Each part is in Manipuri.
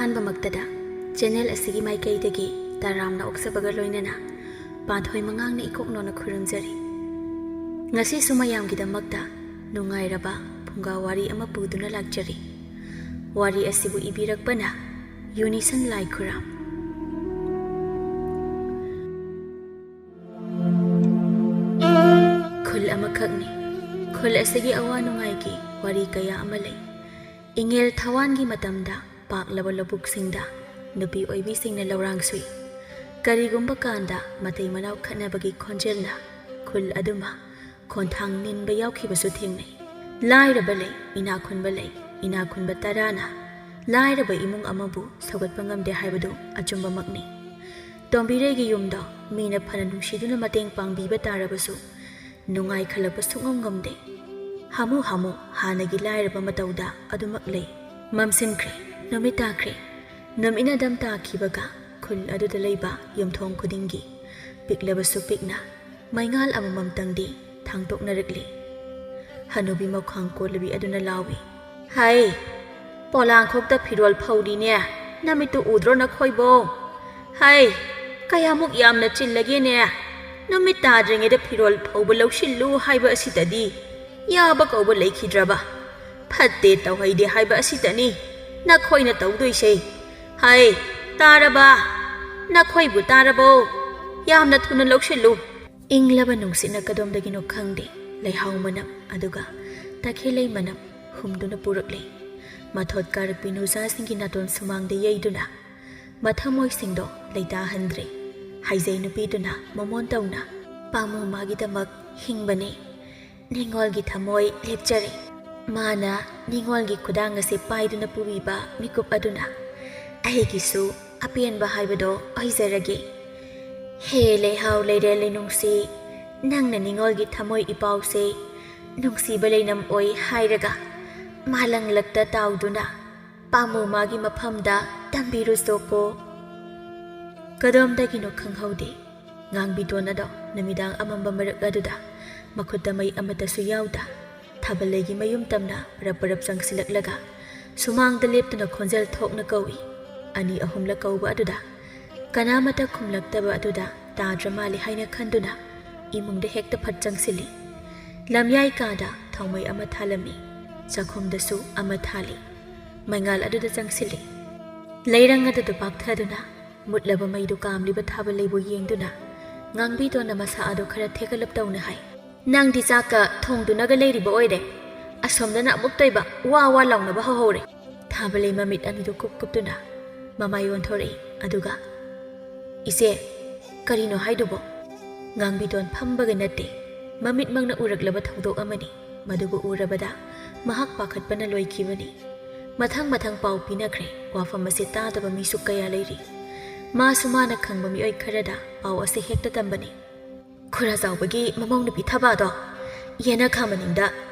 ꯑꯍꯥꯟꯕꯃꯛꯇꯗ ꯆꯦꯅꯦꯜ ꯑꯁꯤꯒꯤ ꯃꯥꯏꯀꯩꯗꯒꯤ ꯇꯔꯥꯝꯅ ꯑꯣꯛꯆꯕꯒ ꯂꯣꯏꯅꯅ ꯄꯥꯟꯊꯣꯏ ꯃꯉꯥꯡꯅ ꯏꯀꯣꯛꯅꯣꯅ ꯈꯨꯔꯨꯝꯖꯔꯤ꯫ ꯉꯁꯤꯁꯨ ꯃꯌꯥꯝꯒꯤꯗꯃꯛꯇ ꯅꯨꯡꯉꯥꯏꯔꯕ ꯐꯨꯡꯒꯥ ꯋꯥꯔꯤ ꯑꯃ ꯄꯨꯗꯨꯅ ꯂꯥꯛꯆꯔꯤ꯫ ꯋꯥꯔꯤ ꯑꯁꯤꯕꯨ ꯏꯕꯤꯔꯛꯄꯅ ꯌꯨꯅꯤꯁꯟ ꯂꯥꯏ ꯈꯨꯔꯥꯝ꯫ ꯈꯨꯜ ꯑꯃꯈꯛꯅꯤ꯫ ꯈꯨꯜ ꯑꯁꯤꯒꯤ ꯑꯋꯥ ꯅꯨꯡꯉꯥꯏꯒꯤ ꯋꯥꯔꯤ ꯀꯌꯥ ꯑꯃ ꯂꯩ꯫ ꯏꯉꯦꯜ ꯊꯥꯋꯥꯟꯒꯤ ꯃꯇꯝꯗ ꯄꯥꯛꯂꯕ ꯂꯧꯕꯨꯛꯁꯤꯡꯗ ꯅꯨꯄꯤ ꯑꯣꯏꯕꯤꯁꯤꯡꯅ ꯂꯧꯔꯥꯡ ꯁꯨꯏ꯫ ꯀꯔꯤꯒꯨꯝꯕ ꯀꯥꯟꯗ ꯃꯇꯩ ꯃꯅꯥꯎ ꯈꯠꯅꯕꯒꯤ ꯈꯣꯟꯖꯦꯜꯅ ꯈꯨꯜ ꯑꯗꯨꯃ ꯈꯣꯟꯊꯥꯡ ꯅꯤꯟꯕ ꯌꯥꯎꯈꯤꯕꯁꯨ ꯊꯦꯡꯅꯩ꯫ ꯂꯥꯏꯔꯕ ꯂꯩ, ꯏꯅꯥꯛ ꯈꯨꯟꯕ ꯂꯩ꯫ ꯏꯅꯥꯛ ꯈꯨꯟꯕ ꯇꯔꯥꯅ ꯂꯥꯏꯔꯕ ꯏꯃꯨꯡ ꯑꯃꯕꯨ ꯁꯧꯒꯠꯄ ꯉꯝꯗꯦ ꯍꯥꯏꯕꯗꯨ ꯑꯆꯨꯝꯕꯃꯛꯅꯤ꯫ ꯇꯣꯝꯕꯤꯔꯩꯒꯤ ꯌꯨꯝꯗ ꯃꯤꯅ ꯐꯅ ꯅꯨꯡꯁꯤꯗꯨꯅ ꯃꯇꯦꯡ ꯄꯥꯡꯕꯤꯕ ꯇꯥꯔꯕꯁꯨ ꯅꯨꯡꯉꯥꯏ ꯈꯜꯂꯛꯄ ꯁꯨꯡꯉꯝ ꯉꯝꯗꯦ꯫ ꯍꯥꯃꯨ ꯍꯥꯃꯨ ꯍꯥꯟꯅꯒꯤ ꯂꯥꯏꯔꯕ ꯃꯇꯧꯗ ꯑꯗꯨꯃꯛ ꯂꯩ꯫ ꯃꯝꯁꯤꯟꯈ꯭ꯔꯦ, ꯅꯨꯃꯤꯠ ꯇꯥꯈ꯭ꯔꯦ꯫ ꯅꯨꯃꯤꯠꯅꯗꯝ ꯇꯥꯈꯤꯕꯒ ꯈꯨꯜ ꯑꯗꯨꯗ ꯂꯩꯕ ꯌꯨꯝꯊꯣꯡ ꯈꯨꯗꯤꯡꯒꯤ ꯄꯤꯛꯂꯕꯁꯨ ꯄꯤꯛꯅ ꯃꯩꯉꯥꯜ ꯑꯃꯃꯝꯇꯪꯗꯤ ꯊꯥꯡꯇꯣꯛꯅꯔꯛꯂꯤ꯫ ꯍꯅꯨꯕꯤ ꯃꯈ꯭ꯋꯥꯡ ꯀꯣꯜꯂꯕꯤ ꯑꯗꯨꯅ ꯂꯥꯎꯏ, "ꯍꯩ, ꯄꯣꯂꯥꯡꯈꯣꯛꯇ ꯐꯤꯔꯣꯜ ꯐꯧꯔꯤꯅꯦ, ꯅꯃꯤꯠꯇꯨ ꯎꯗ꯭ꯔꯣ ꯅꯈꯣꯏꯕꯣ? ꯍꯩ, ꯀꯌꯥꯃꯨꯛ ꯌꯥꯝꯅ ꯆꯤꯜꯂꯒꯦꯅꯦ? ꯅꯨꯃꯤꯠ ꯇꯥꯗ꯭ꯔꯤꯉꯩꯗ ꯐꯤꯔꯣꯜ ꯐꯧꯕ ꯂꯧꯁꯤꯜꯂꯨ ꯍꯥꯏꯕ ꯑꯁꯤꯗꯗꯤ ꯌꯥꯕ ꯀꯧꯕ ꯂꯩꯈꯤꯗ꯭ꯔꯕ? ꯐꯠꯇꯦ ꯇꯧꯍꯩꯗꯦ ꯍꯥꯏꯕ ꯑꯁꯤꯇꯅꯤ ꯅꯈꯣꯏꯅ ꯇꯧꯗꯣꯏꯁꯦ꯫ ꯍꯩ, ꯇꯥꯔꯕ? ꯅꯈꯣꯏꯕꯨ ꯇꯥꯔꯕꯣ? ꯌꯥꯝꯅ ꯊꯨꯅ ꯂꯧꯁꯤꯜꯂꯨ." ꯏꯪꯂꯕ ꯅꯨꯡꯁꯤꯠꯅ ꯀꯗꯣꯝꯗꯒꯤꯅꯣ ꯈꯪꯗꯦ ꯂꯩꯍꯥꯎ ꯃꯅꯝ ꯑꯗꯨꯒ ꯇꯈꯦꯜꯂꯩ ꯃꯅꯝ ꯍꯨꯝꯗꯨꯅ ꯄꯨꯔꯛꯂꯤ꯫ ꯃꯊꯣꯠ ꯀꯥꯔꯛꯄꯤ ꯅꯨꯡꯖꯥꯁꯤꯡꯒꯤ ꯅꯥꯇꯣꯟ ꯁꯨꯃꯥꯡꯗ ꯌꯩꯗꯨꯅ ꯃꯊꯃꯣꯏꯁꯤꯡꯗꯣ ꯂꯩꯇꯥꯍꯟꯗ꯭ꯔꯦ꯫ ꯍꯥꯏꯖꯩ ꯅꯨꯄꯤꯗꯨꯅ ꯃꯃꯣꯟ ꯇꯧꯅ, "ꯄꯥꯃꯨ ꯃꯥꯒꯤꯗꯃꯛ ꯍꯤꯡꯕꯅꯤ, ꯅꯤꯡꯉꯣꯜꯒꯤ ꯊꯃꯣꯏ ꯂꯦꯞꯆꯔꯦ." ꯃꯥꯅ ꯅꯤꯡꯉꯣꯜꯒꯤ ꯈꯨꯗꯥꯡ ꯑꯁꯤ ꯄꯥꯏꯗꯨꯅ ꯄꯨꯕꯤꯕ ꯃꯤꯀꯨꯞ ꯑꯗꯨꯅ ꯑꯩꯒꯤꯁꯨ ꯑꯄꯦꯟꯕ ꯍꯥꯏꯕꯗꯣ ꯑꯣꯏꯖꯔꯒꯦ꯫ ꯍꯦ ꯂꯩꯍꯥꯎ ꯂꯩꯔꯦꯜ ꯂꯩꯅꯨꯡꯁꯤ, ꯅꯪꯅ ꯅꯤꯡꯉꯣꯜꯒꯤ ꯊꯃꯣꯏ ꯏꯄꯥꯎꯁꯦ ꯅꯨꯡꯁꯤꯕ ꯂꯩꯅꯝ ꯑꯣꯏ ꯍꯥꯏꯔꯒ ꯃꯥꯂꯪꯂꯛꯇ ꯇꯥꯎꯗꯨꯅ ꯄꯥꯃꯨ ꯃꯥꯒꯤ ꯃꯐꯝꯗ ꯇꯝꯕꯤꯔꯨꯆꯣꯀꯣ꯫ ꯀꯗꯣꯝꯗꯒꯤꯅꯣ ꯈꯪꯍꯧꯗꯦ ꯉꯥꯡꯕꯤꯗꯣꯟ ꯑꯗꯣ ꯅꯨꯃꯤꯗꯥꯡ ꯑꯃꯝꯕ ꯃꯔꯛ ꯑꯗꯨꯗ ꯃꯈꯨꯠꯇ ꯃꯩ ꯑꯃꯠꯇꯁꯨ ꯌꯥꯎꯗ ꯊꯥꯕꯜꯂꯩꯒꯤ ꯃꯌꯨꯝ ꯇꯝꯅ ꯄꯔꯞ ꯄꯔꯞ ꯆꯪꯁꯤꯜꯂꯛꯂꯒ ꯁꯨꯃꯥꯡꯗ ꯂꯦꯞꯇꯨꯅ ꯈꯣꯟꯖꯦꯜ ꯊꯣꯛꯅ ꯀꯧꯏ꯫ ꯑꯅꯤ ꯑꯍꯨꯝꯂꯛ ꯀꯧꯕ ꯑꯗꯨꯗ ꯀꯅꯥꯃꯠꯇ ꯈꯨꯝꯂꯛꯇꯕ ꯑꯗꯨꯗ ꯇꯥꯗ꯭ꯔ ꯃꯥꯜꯂꯤ ꯍꯥꯏꯅ ꯈꯟꯗꯨꯅ ꯏꯃꯨꯡꯗ ꯍꯦꯛꯇ ꯐꯠ ꯆꯪꯁꯤꯜꯂꯤ꯫ ꯂꯝꯌꯥꯏ ꯀꯥꯗ ꯊꯥꯎꯃꯩ ꯑꯃ ꯊꯥꯂꯝꯃꯤ, ꯆꯥꯛꯈꯨꯝꯗꯁꯨ ꯑꯃ ꯊꯥꯜꯂꯤ꯫ ꯃꯩꯉꯥꯜ ꯑꯗꯨꯗ ꯆꯪꯁꯤꯜꯂꯤ꯫ ꯂꯩꯔꯪ ꯑꯗꯨꯗ ꯄꯥꯛꯊꯗꯨꯅ ꯃꯨꯠꯂꯕ ꯃꯩꯗꯨ ꯀꯥꯝꯂꯤꯕ ꯊꯥꯕꯜꯂꯩꯕꯨ ꯌꯦꯡꯗꯨꯅ ꯉꯥꯡꯕꯤꯗꯣꯟꯅ ꯃꯁꯥ ꯑꯗꯨ ꯈꯔ ꯊꯦꯀꯠꯂꯞ ꯇꯧꯅ ꯍꯥꯏ, "ꯅꯪꯗꯤ ꯆꯥꯛꯀ ꯊꯣꯡꯗꯨꯅꯒ ꯂꯩꯔꯤꯕ ꯑꯣꯏꯔꯦ꯫ ꯑꯁꯣꯝꯗꯅ ꯑꯃꯨꯛꯇꯣꯏꯕ ꯋꯥ ꯋꯥ ꯂꯥꯎꯅꯕ ꯍꯧꯍꯧꯔꯦ." ꯊꯥꯕꯜꯂꯩ ꯃꯃꯤꯠ ꯑꯅꯤꯗꯨ ꯀꯨꯞ ꯀꯨꯞꯇꯨꯅ ꯃꯃꯥꯏ ꯑꯣꯟꯊꯣꯔꯛꯏ ꯑꯗꯨꯒ, "ꯏꯆꯦ, ꯀꯔꯤꯅꯣ ꯍꯥꯏꯗꯨꯕꯣ?" ꯉꯥꯡꯕꯤꯗꯣꯟ ꯐꯝꯕꯒ ꯅꯠꯇꯦ, ꯃꯃꯤꯠꯃꯛꯅ ꯎꯔꯛꯂꯕ ꯊꯧꯗꯣꯛ ꯑꯃꯅꯤ꯫ ꯃꯗꯨꯕꯨ ꯎꯔꯕꯗ ꯃꯍꯥꯛ ꯄꯥꯈꯠꯄꯅ ꯂꯣꯏꯈꯤꯕꯅꯤ꯫ ꯃꯊꯪ ꯃꯊꯪ ꯄꯥꯎ ꯄꯤꯅꯈ꯭ꯔꯦ꯫ ꯋꯥꯐꯝ ꯑꯁꯤ ꯇꯥꯗꯕ ꯃꯤꯁꯨ ꯀꯌꯥ ꯂꯩꯔꯤ꯫ ꯃꯥꯁꯨ ꯃꯥꯅ ꯈꯪꯕ ꯃꯤꯑꯣꯏ ꯈꯔꯗ ꯄꯥꯎ ꯑꯁꯤ ꯍꯦꯛꯇ ꯇꯝꯕꯅꯤ꯫ "ꯈꯨꯔꯥ ꯆꯥꯎꯕꯒꯤ ꯃꯃꯧ ꯅꯨꯄꯤ ꯊꯕꯥꯗꯣ ꯌꯦꯅꯈꯥ ꯃꯅꯤꯡꯗ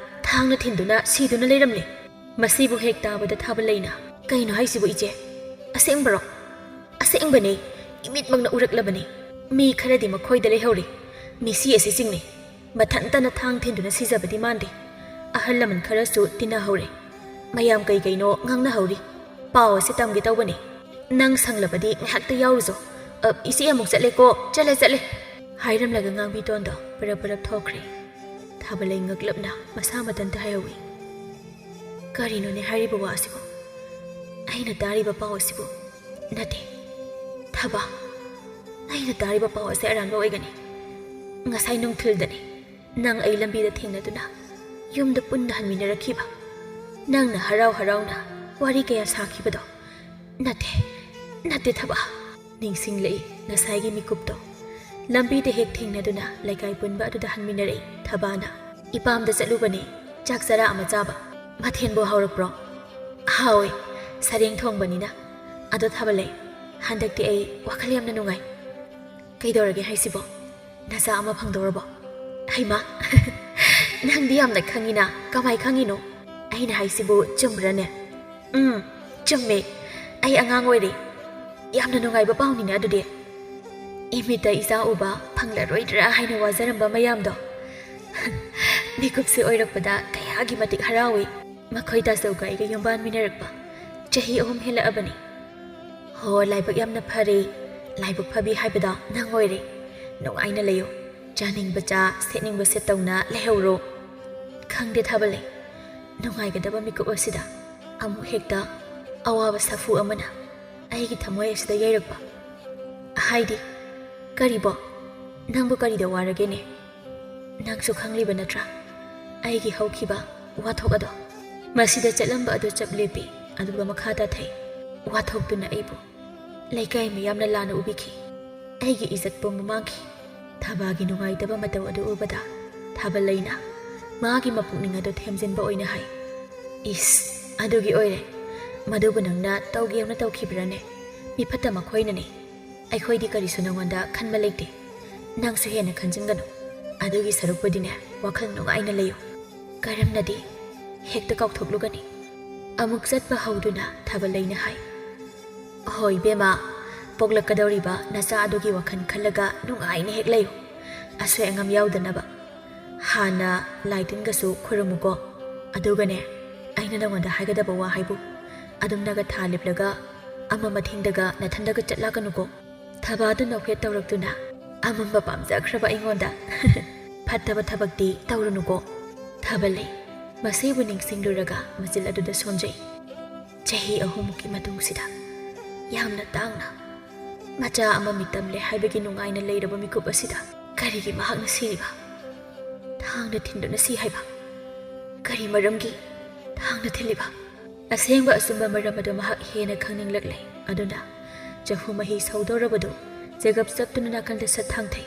ꯊꯥꯡꯅ ꯊꯤꯟꯗꯨꯅ ꯁꯤꯗꯨꯅ ꯂꯩꯔꯝꯂꯦ." ꯃꯁꯤꯕꯨ ꯍꯦꯛ ꯇꯥꯕꯗ ꯊꯥꯕꯜꯂꯩꯅ, "ꯀꯩꯅꯣ ꯍꯥꯏꯁꯤꯕꯨ ꯏꯆꯦ? ꯑꯁꯦꯡꯕꯔꯣ?" "ꯑꯁꯦꯡꯕꯅꯦ, ꯏꯃꯤꯠꯃꯛꯅ ꯎꯔꯛꯂꯕꯅꯤ꯫ ꯃꯤ ꯈꯔꯗꯤ ꯃꯈꯣꯏꯗ ꯂꯩꯍꯧꯔꯤ꯫ ꯃꯤꯁꯤ ꯑꯁꯤ ꯆꯤꯡꯅꯩ꯫ ꯃꯊꯟꯇꯅ ꯊꯥꯡ ꯊꯤꯟꯗꯨꯅ ꯁꯤꯖꯕꯗꯤ ꯃꯥꯟꯗꯦ꯫ ꯑꯍꯜ ꯂꯃꯟ ꯈꯔꯁꯨ ꯇꯤꯟꯅꯍꯧꯔꯦ꯫ ꯃꯌꯥꯝ ꯀꯩ ꯀꯩꯅꯣ ꯉꯥꯡꯅꯍꯧꯔꯤ꯫ ꯄꯥꯎ ꯑꯁꯤ ꯇꯝꯒꯦ ꯇꯧꯕꯅꯤ꯫ ꯅꯪ ꯁꯪꯂꯕꯗꯤ ꯉꯥꯏꯍꯥꯛꯇ ꯌꯥꯎꯔꯨꯆꯣ." "ꯏꯆꯦ ꯑꯃꯨꯛ ꯆꯠꯂꯦꯀꯣ, ꯆꯠꯂꯦ." ꯍꯥꯏꯔꯝꯂꯒ ꯉꯥꯡꯕꯤꯗꯣꯟꯗꯣ ꯄꯔꯞ ꯄꯔꯞ ꯊꯣꯛꯈ꯭ꯔꯦ꯫ ꯊꯥꯕꯜꯂꯩ ꯉꯛꯂꯞꯅ ꯃꯁꯥ ꯃꯊꯟꯇ ꯍꯥꯏꯍꯧꯏ, "ꯀꯔꯤꯅꯣꯅꯦ ꯍꯥꯏꯔꯤꯕ ꯋꯥ ꯑꯁꯤꯕꯨ? ꯑꯩꯅ ꯇꯥꯔꯤꯕ ꯄꯥꯎ ꯑꯁꯤꯕꯨ ꯅꯠꯇꯦ, ꯊꯕꯥ, ꯑꯩꯅ ꯇꯥꯔꯤꯕ ꯄꯥꯎ ꯑꯁꯤ ꯑꯔꯥꯟꯕ ꯑꯣꯏꯒꯅꯤ꯫ ꯉꯁꯥꯏ ꯅꯨꯡꯊꯤꯜꯗꯅꯤ ꯅꯪ ꯑꯩ ꯂꯝꯕꯤꯗ ꯊꯦꯡꯅꯗꯨꯅ ꯌꯨꯝꯗ ꯄꯨꯟꯅ ꯍꯟꯃꯤꯟꯅꯔꯛꯈꯤꯕ꯫ ꯅꯪꯅ ꯍꯔꯥꯎ ꯍꯔꯥꯎꯅ ꯋꯥꯔꯤ ꯀꯌꯥ ꯁꯥꯈꯤꯕꯗꯣ ꯅꯠꯇꯦ ꯊꯕꯥ." ꯅꯤꯡꯁꯤꯡꯂꯛꯏ ꯉꯁꯥꯏꯒꯤ ꯃꯤꯀꯨꯞꯇꯣ꯫ ꯂꯝꯕꯤꯗ ꯍꯦꯛ ꯊꯦꯡꯅꯗꯨꯅ ꯂꯩꯀꯥꯏ ꯄꯨꯟꯕ ꯑꯗꯨꯗ ꯍꯟꯃꯤꯟꯅꯔꯛꯏ ꯊꯕꯥꯅ, "ꯏꯄꯥꯝꯗ ꯆꯠꯂꯨꯕꯅꯦ, ꯆꯥꯛ ꯆꯔꯥ ꯑꯃ ꯆꯥꯕ꯫ ꯃꯊꯦꯜꯕꯨ ꯍꯥꯎꯔꯛꯄ꯭ꯔꯣ?" "ꯍꯥꯎꯋꯦ, ꯁꯔꯦꯡ ꯊꯣꯡꯕꯅꯤꯅ꯫ ꯑꯗꯣ ꯊꯥꯕꯜꯂꯩ, ꯍꯟꯗꯛꯇꯤ ꯑꯩ ꯋꯥꯈꯜ ꯌꯥꯝꯅ ꯅꯨꯡꯉꯥꯏ." "ꯀꯩꯗꯧꯔꯒꯦ ꯍꯥꯏꯁꯤꯕꯣ? ꯅꯆꯥ ꯑꯃ ꯐꯪꯗꯧꯔꯕꯣ?" "ꯍꯩꯃꯥ, ꯅꯪꯗꯤ ꯌꯥꯝꯅ ꯈꯪꯉꯤꯅ, ꯀꯃꯥꯏ ꯈꯪꯉꯤꯅꯣ? ꯑꯩꯅ ꯍꯥꯏꯁꯤꯕꯨ ꯆꯨꯝꯕ꯭ꯔꯅꯦ?" "ꯆꯨꯝꯃꯦ, ꯑꯩ ꯑꯉꯥꯡ ꯑꯣꯏꯔꯦ꯫ ꯌꯥꯝꯅ ꯅꯨꯡꯉꯥꯏꯕ ꯄꯥꯎꯅꯤꯅꯦ ꯑꯗꯨꯗꯤ꯫ ꯏꯃꯤꯠꯇ ꯏꯆꯥ ꯎꯕ ꯐꯪꯂꯔꯣꯏꯗ꯭ꯔꯥ ꯍꯥꯏꯅ ꯋꯥꯖꯔꯝꯕ ꯃꯌꯥꯝꯗꯣ ꯃꯤꯀꯨꯞꯁꯦ ꯑꯣꯏꯔꯛꯄꯗ ꯀꯌꯥꯒꯤ ꯃꯇꯤꯛ ꯍꯔꯥꯎꯏ꯫ ꯃꯈꯣꯏ ꯇꯥꯆꯧꯒ ꯑꯩꯒ ꯌꯨꯝꯕꯥꯟꯃꯤꯟꯅꯔꯛꯄ ꯆꯍꯤ 3 ꯍꯦꯜꯂꯛꯑꯕꯅꯤ꯫ ꯍꯣ ꯂꯥꯏꯕꯛ ꯌꯥꯝꯅ ꯐꯔꯦ ꯂꯥꯏꯕꯛ ꯐꯕꯤ ꯍꯥꯏꯕꯗꯣ ꯅꯪ ꯑꯣꯏꯔꯦ ꯅꯨꯡꯉꯥꯏꯅ ꯂꯩꯌꯨ ꯆꯥꯅꯤꯡꯕ ꯆꯥ ꯁꯦꯠꯅꯤꯡꯕ ꯁꯦꯠꯇꯧꯅ ꯂꯩꯍꯧꯔꯣ ꯈꯪꯗꯦ ꯊꯥꯕꯜꯂꯩ ꯅꯨꯡꯉꯥꯏꯒꯗꯕ ꯃꯤꯀꯨꯞ ꯑꯁꯤꯗ ꯑꯃꯨꯛ ꯍꯦꯛꯇ ꯑꯋꯥꯕ ꯁꯥꯐꯨ ꯑꯃꯅ ꯑꯩꯒꯤ ꯊꯃꯣꯏ ꯑꯁꯤꯗ ꯌꯩꯔꯛꯄ ꯍꯥꯏꯗꯤ ꯀꯔꯤꯕꯣ ꯅꯪꯕꯨ ꯀꯔꯤꯗ ꯋꯥꯔꯒꯦꯅꯦ ꯅꯪꯁꯨ ꯈꯪꯂꯤꯕ ꯅꯠꯇ꯭ꯔꯥ ꯑꯩꯒꯤ ꯍꯧꯈꯤꯕ ꯋꯥꯊꯣꯛ ꯑꯗꯣ ꯃꯁꯤꯗ ꯆꯠꯂꯝꯕ ꯑꯗꯨ ꯆꯞ ꯂꯦꯞꯄꯤ ꯑꯗꯨꯒ ꯃꯈꯥ ꯇꯥꯊꯩ ꯋꯥꯊꯣꯛꯇꯨꯅ ꯑꯩꯕꯨ ꯂꯩꯀꯥꯏ ꯃꯤꯌꯥꯝꯅ ꯂꯥꯟꯅ ꯎꯕꯤꯈꯤ ꯑꯩꯒꯤ ꯏꯖꯠ ꯄꯨꯝꯕ ꯃꯥꯡꯈꯤ ꯊꯕꯥꯒꯤ ꯅꯨꯡꯉꯥꯏꯇꯕ ꯃꯇꯧ ꯑꯗꯨ ꯎꯕꯗ ꯊꯥꯕꯜꯂꯩꯅ ꯃꯥꯒꯤ ꯃꯄꯨꯛꯅꯤꯡ ꯑꯗꯨ ꯊꯦꯝꯖꯤꯟꯕ ꯑꯣꯏꯅ ꯍꯥꯏ ꯏꯁ ꯑꯗꯨꯒꯤ ꯑꯣꯏꯔꯦ ꯃꯗꯨꯕꯨ ꯅꯪꯅ ꯇꯧꯒꯦꯅ ꯇꯧꯈꯤꯕ꯭ꯔꯥꯅꯦ ꯃꯤꯐꯠꯇ ꯃꯈꯣꯏꯅꯅꯦ ꯑꯩꯈꯣꯏꯗꯤ ꯀꯔꯤꯁꯨ ꯅꯉꯣꯟꯗ ꯈꯟꯕ ꯂꯩꯇꯦ ꯅꯪꯁꯨ ꯍꯦꯟꯅ ꯈꯟꯖꯤꯟꯒꯅꯨ ꯑꯗꯨꯒꯤ ꯁꯔꯨꯛꯄꯨꯗꯤꯅꯦ ꯋꯥꯈꯜ ꯅꯨꯡꯉꯥꯏꯅ ꯂꯩꯌꯨ ꯀꯔꯝꯅꯗꯤ ꯍꯦꯛꯇ ꯀꯥꯎꯊꯣꯛꯂꯨꯒꯅꯤ ꯑꯃꯨꯛ ꯆꯠꯄ ꯍꯧꯗꯨꯅ ꯊꯥꯕꯜꯂꯩꯅ ꯍꯥꯏ ꯍꯣꯏ ꯕꯦꯝꯃ ꯄꯣꯛꯂꯛꯀꯗꯧꯔꯤꯕ ꯅꯆꯥ ꯑꯗꯨꯒꯤ ꯋꯥꯈꯜ ꯈꯜꯂꯒ ꯅꯨꯡꯉꯥꯏꯅ ꯍꯦꯛ ꯂꯩꯌꯨ ꯑꯁꯣꯏ ꯑꯉꯥꯝ ꯌꯥꯎꯗꯅꯕ ꯍꯥꯟꯅ ꯂꯥꯏ ꯇꯤꯟꯒꯁꯨ ꯈꯨꯔꯨꯝꯃꯨꯀꯣ ꯑꯗꯨꯒꯅꯦ ꯑꯩꯅ ꯅꯉꯣꯟꯗ ꯍꯥꯏꯒꯗꯕ ꯋꯥ ꯍꯥꯏꯕꯨ ꯑꯗꯨꯝꯅꯒ ꯊꯥ ꯂꯦꯞꯂꯒ ꯑꯃ ꯃꯊꯦꯡꯗꯒ ꯅꯊꯟꯗꯒ ꯆꯠꯂꯛꯀꯅꯨꯀꯣ ꯊꯕꯥꯗꯨ ꯅꯣꯛꯐꯦꯠ ꯇꯧꯔꯛꯇꯨꯅ ꯑꯃꯝꯕ ꯄꯥꯝꯖꯈ꯭ꯔꯕ ꯑꯩꯉꯣꯟꯗ ꯐꯠꯇꯕ ꯊꯕꯛꯇꯤ ꯇꯧꯔꯨꯅꯨꯀꯣ ꯊꯥꯕꯜꯂꯩ ꯃꯁꯤꯕꯨ ꯅꯤꯡꯁꯤꯡꯂꯨꯔꯒ ꯃꯆꯤꯜ ꯑꯗꯨꯗ ꯁꯣꯟꯖꯩ ꯆꯍꯤ 3ꯃꯨꯛꯀꯤ ꯃꯇꯨꯡꯁꯤꯗ ꯌꯥꯝꯅ ꯇꯥꯡꯅ ꯃꯆꯥ ꯑꯃ ꯃꯤꯇꯝꯂꯦ ꯍꯥꯏꯕꯒꯤ ꯅꯨꯡꯉꯥꯏꯅ ꯂꯩꯔꯕ ꯃꯤꯀꯨꯞ ꯑꯁꯤꯗ ꯀꯔꯤꯒꯤ ꯃꯍꯥꯛꯅ ꯁꯤꯔꯤꯕ ꯊꯥꯡꯅ ꯊꯤꯟꯗꯨꯅ ꯁꯤ ꯍꯥꯏꯕ ꯀꯔꯤ ꯃꯔꯝꯒꯤ ꯊꯥꯡꯅ ꯊꯤꯜꯂꯤꯕ ꯑꯁꯦꯡꯕ ꯑꯆꯨꯝꯕ ꯃꯔꯝ ꯑꯗꯨ ꯃꯍꯥꯛ ꯍꯦꯟꯅ ꯈꯪꯅꯤꯡꯂꯛꯂꯦ ꯑꯗꯨꯅ ꯆꯐꯨ ꯃꯍꯤ ꯁꯧꯗꯧꯔꯕꯗꯨ ꯆꯦꯒꯞ ꯆꯞꯇꯨꯅ ꯅꯥꯀꯟꯗ ꯁꯠ ꯊꯥꯡꯊꯩ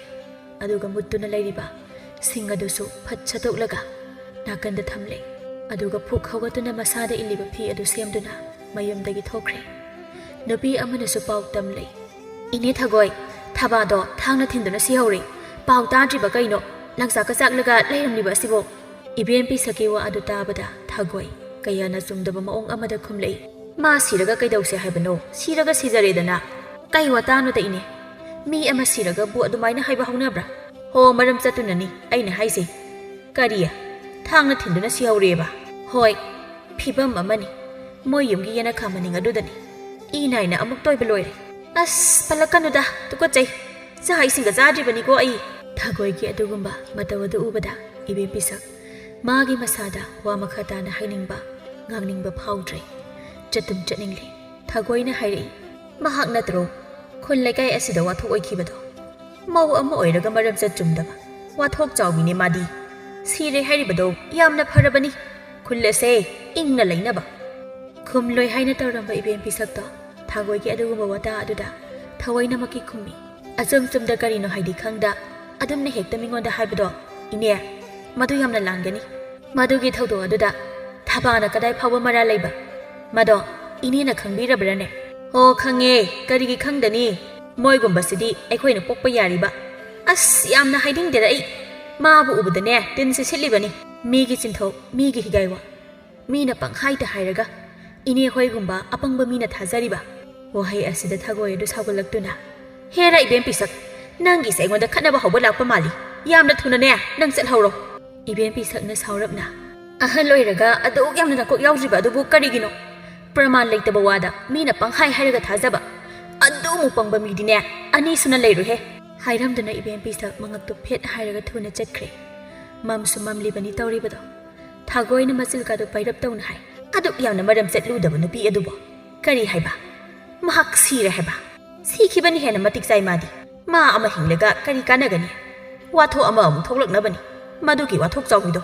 ꯑꯗꯨꯒ ꯃꯨꯠꯇꯨꯅ ꯂꯩꯔꯤꯕ ꯁꯤꯡ ꯑꯗꯨꯁꯨ ꯐꯠ ꯁꯠꯇꯣꯛꯂꯒ ꯅꯥꯀꯟꯗ ꯊꯝꯂꯦ ꯑꯗꯨꯒ ꯐꯨꯛ ꯍꯧꯒꯠꯇꯨꯅ ꯃꯁꯥꯗ ꯏꯜꯂꯤꯕ ꯐꯤ ꯑꯗꯨ ꯁꯦꯝꯗꯨꯅ ꯃꯌꯨꯝꯗꯒꯤ ꯊꯣꯛꯈ꯭ꯔꯦ ꯅꯨꯄꯤ ꯑꯃꯅꯁꯨ ꯄꯥꯎ ꯇꯝꯂꯩ ꯏꯅꯦ ꯊꯒꯣꯏ ꯊꯕꯥꯗꯣ ꯊꯥꯡꯅ ꯊꯤꯟꯗꯨꯅ ꯁꯤꯍꯧꯔꯦ ꯄꯥꯎ ꯇꯥꯗ꯭ꯔꯤꯕ ꯀꯩꯅꯣ ꯂꯪꯆꯥꯛꯀ ꯆꯥꯛꯂꯒ ꯂꯩꯔꯝꯂꯤꯕ ꯑꯁꯤꯕꯣ ꯏꯕꯦꯝ ꯄꯤꯁꯛꯀꯤ ꯋꯥ ꯑꯗꯨ ꯇꯥꯕꯗ ꯊꯒꯣꯏ ꯀꯌꯥꯅ ꯆꯨꯝꯗꯕ ꯃꯑꯣꯡ ꯑꯃꯗ ꯈꯨꯝꯂꯛꯏ ꯃꯥ ꯁꯤꯔꯒ ꯀꯩꯗꯧꯁꯦ ꯍꯥꯏꯕꯅꯣ ꯁꯤꯔꯒ ꯁꯤꯖꯔꯦꯗꯅ ꯀꯩ ꯋꯥꯇꯥꯅꯣꯗ ꯏꯅꯦ ꯃꯤ ꯑꯃ ꯁꯤꯔꯒꯕꯨ ꯑꯗꯨꯃꯥꯏꯅ ꯍꯥꯏꯕ ꯍꯧꯅꯕ꯭ꯔꯥ ꯍꯣ ꯃꯔꯝ ꯆꯠꯇꯨꯅꯅꯤ ꯑꯩꯅ ꯍꯥꯏꯁꯦ ꯀꯔꯤ ꯊꯥꯡꯅ ꯊꯤꯟꯗꯨꯅ ꯁꯤꯍꯧꯔꯦꯕ ꯍꯣꯏ ꯐꯤꯕꯝ ꯑꯃꯅꯤ ꯃꯣꯏ ꯌꯨꯝꯒꯤ ꯌꯦꯅꯈꯥ ꯃꯅꯤꯡ ꯑꯗꯨꯗꯅꯤ ꯏ ꯅꯥꯏꯅ ꯑꯃꯨꯛ ꯇꯣꯏꯕ ꯂꯣꯏꯔꯦ ꯑꯁ ꯄꯜꯂꯛꯀꯅꯨꯗ ꯇꯨꯀꯠꯆꯩ ꯆꯥꯛ ꯏꯁꯤꯡꯒ ꯆꯥꯗ꯭ꯔꯤꯕꯅꯤꯀꯣ ꯑꯩ ꯊꯒꯣꯏꯒꯤ ꯑꯗꯨꯒꯨꯝꯕ ꯃꯇꯧ ꯑꯗꯨ ꯎꯕꯗ ꯏꯕꯦꯝ ꯄꯤꯁꯛ ꯃꯥꯒꯤ ꯃꯁꯥꯗ ꯋꯥ ꯃꯈꯥ ꯇꯥꯅ ꯍꯥꯏꯅꯤꯡꯕ ꯉꯥꯡꯅꯤꯡꯕ ꯐꯥꯎꯗ꯭ꯔꯦ ꯆꯠꯇꯨꯝ ꯆꯠꯅꯤꯡꯂꯦ ꯊꯒꯣꯏꯅ ꯍꯥꯏꯔꯛꯏ ꯃꯍꯥꯛ ꯅꯠꯇ꯭ꯔꯣ ꯈꯨꯜ ꯂꯩꯀꯥꯏ ꯑꯁꯤꯗ ꯋꯥꯊꯣꯛ ꯑꯣꯏꯈꯤꯕꯗꯣ ꯃꯧ ꯑꯃ ꯑꯣꯏꯔꯒ ꯃꯔꯝ ꯆꯠ ꯆꯨꯝꯗꯕ ꯋꯥꯊꯣꯛ ꯆꯥꯎꯕꯤꯅꯦ ꯃꯥꯗꯤ ꯁꯤꯔꯦ ꯍꯥꯏꯔꯤꯕꯗꯣ ꯌꯥꯝꯅ ꯐꯔꯕꯅꯤ ꯈꯨꯜ ꯑꯁꯦ ꯏꯪꯅ ꯂꯩꯅꯕ ꯈꯨꯝꯂꯣꯏ ꯍꯥꯏꯅ ꯇꯧꯔꯝꯕ ꯏꯕꯦꯝ ꯄꯤꯁꯛꯇꯣ ꯊꯒꯣꯏꯒꯤ ꯑꯗꯨꯒꯨꯝꯕ ꯋꯥꯇꯥ ꯑꯗꯨꯗ ꯊꯑꯣꯏꯅꯃꯛꯀꯤ ꯈꯨꯝꯃꯤ ꯑꯆꯨꯝ ꯆꯨꯝꯗ ꯀꯔꯤꯅꯣ ꯍꯥꯏꯗꯤ ꯈꯪꯗ ꯑꯗꯨꯝꯅ ꯍꯦꯛꯇ ꯃꯤꯉꯣꯟꯗ ꯍꯥꯏꯕꯗꯣ ꯏꯅꯦ ꯃꯗꯨ ꯌꯥꯝꯅ ꯂꯥꯟꯒꯅꯤ ꯃꯗꯨꯒꯤ ꯊꯧꯗꯣꯛ ꯑꯗꯨꯗ ꯊꯕꯥꯅ ꯀꯗꯥꯏ ꯐꯥꯎꯕ ꯃꯔꯥ ꯂꯩꯕ ꯃꯗꯣ ꯏꯅꯦꯅ ꯈꯪꯕꯤꯔꯕ꯭ꯔꯅꯦ ꯍꯣ ꯈꯪꯉꯦ ꯀꯔꯤꯒꯤ ꯈꯪꯗꯅꯤ ꯃꯣꯏꯒꯨꯝꯕꯁꯤꯗꯤ ꯑꯩꯈꯣꯏꯅ ꯄꯣꯛꯄ ꯌꯥꯔꯤꯕ ꯑꯁ ꯌꯥꯝꯅ ꯍꯥꯏꯅꯤꯡꯗꯦꯗ ꯑꯩ ꯃꯥꯕꯨ ꯎꯕꯗꯅꯦ ꯇꯤꯟꯁꯤ ꯁꯤꯠꯂꯤꯕꯅꯤ ꯃꯤꯒꯤ ꯆꯤꯟꯊꯣꯛ ꯃꯤꯒꯤ ꯍꯤꯒꯥꯏꯋꯥ ꯃꯤꯅ ꯄꯪꯍꯥꯏꯇ ꯍꯥꯏꯔꯒ ꯏꯅꯦ ꯍꯣꯏꯒꯨꯝꯕ ꯑꯄꯪꯕ ꯃꯤꯅ ꯊꯥꯖꯔꯤꯕ ꯋꯥꯍꯩ ꯑꯁꯤꯗ ꯊꯒꯣꯏ ꯑꯗꯨ ꯁꯥꯎꯒꯠꯂꯛꯇꯨꯅ ꯍꯦꯔꯥ ꯏꯕꯦꯝ ꯄꯤꯁꯛ ꯅꯪꯒꯤꯁꯦ ꯑꯩꯉꯣꯟꯗ ꯈꯠꯅꯕ ꯍꯧꯕ ꯂꯥꯛꯄ ꯃꯥꯜꯂꯤ ꯌꯥꯝꯅ ꯊꯨꯅꯅꯦ ꯅꯪ ꯆꯠꯍꯧꯔꯣ ꯏꯕꯦꯝ ꯄꯤꯁꯛꯅ ꯁꯥꯎꯔꯞꯅ ꯑꯍꯜ ꯑꯣꯏꯔꯒ ꯑꯗꯨꯛ ꯌꯥꯝꯅ ꯅꯀꯣꯛ ꯌꯥꯎꯗ꯭ꯔꯤꯕ ꯑꯗꯨꯕꯨ ꯀꯔꯤꯒꯤꯅꯣ ꯄ꯭ꯔꯃꯥꯟ ꯂꯩꯇꯕ ꯋꯥꯗ ꯃꯤꯅ ꯄꯪꯍꯥꯏ ꯍꯥꯏꯔꯒ ꯊꯥꯖꯕ ꯑꯗꯨꯃꯨꯛ ꯄꯪꯕ ꯃꯤꯗꯤꯅꯦ ꯑꯅꯤ ꯁꯨꯅ ꯂꯩꯔꯣꯏꯍꯦ ꯍꯥꯏꯔꯝꯗꯨꯅ ꯏꯕꯦꯝ ꯄꯤꯁꯛ ꯃꯉꯛꯇꯨ ꯐꯦꯠ ꯍꯥꯏꯔꯒ ꯊꯨꯅ ꯆꯠꯈ꯭ꯔꯦ ꯃꯝꯁꯨ ꯃꯝꯂꯤꯕꯅꯤ ꯇꯧꯔꯤꯕꯗꯣ ꯊꯒꯣꯏꯅ ꯃꯆꯤꯜꯀꯥꯗꯨ ꯄꯩꯔꯞ ꯇꯧꯅ ꯍꯥꯏ ꯑꯗꯨꯛ ꯌꯥꯝꯅ ꯃꯔꯝ ꯆꯠꯂꯨꯗꯕ ꯅꯨꯄꯤ ꯑꯗꯨꯕꯨ ꯀꯔꯤ ꯍꯥꯏꯕ ꯃꯍꯥꯛ ꯁꯤꯔꯦ ꯍꯥꯏꯕ ꯁꯤꯈꯤꯕꯅꯤ ꯍꯦꯟꯅ ꯃꯇꯤꯛ ꯆꯥꯏ ꯃꯥꯗꯤ ꯃꯥ ꯑꯃ ꯍꯤꯡꯂꯒ ꯀꯔꯤ ꯀꯥꯟꯅꯒꯅꯤ ꯋꯥꯊꯣꯛ ꯑꯃ ꯑꯃꯨꯛ ꯊꯣꯛꯂꯛꯅꯕꯅꯤ ꯃꯗꯨꯒꯤ ꯋꯥꯊꯣꯛ ꯆꯥꯎꯕꯤꯗꯣ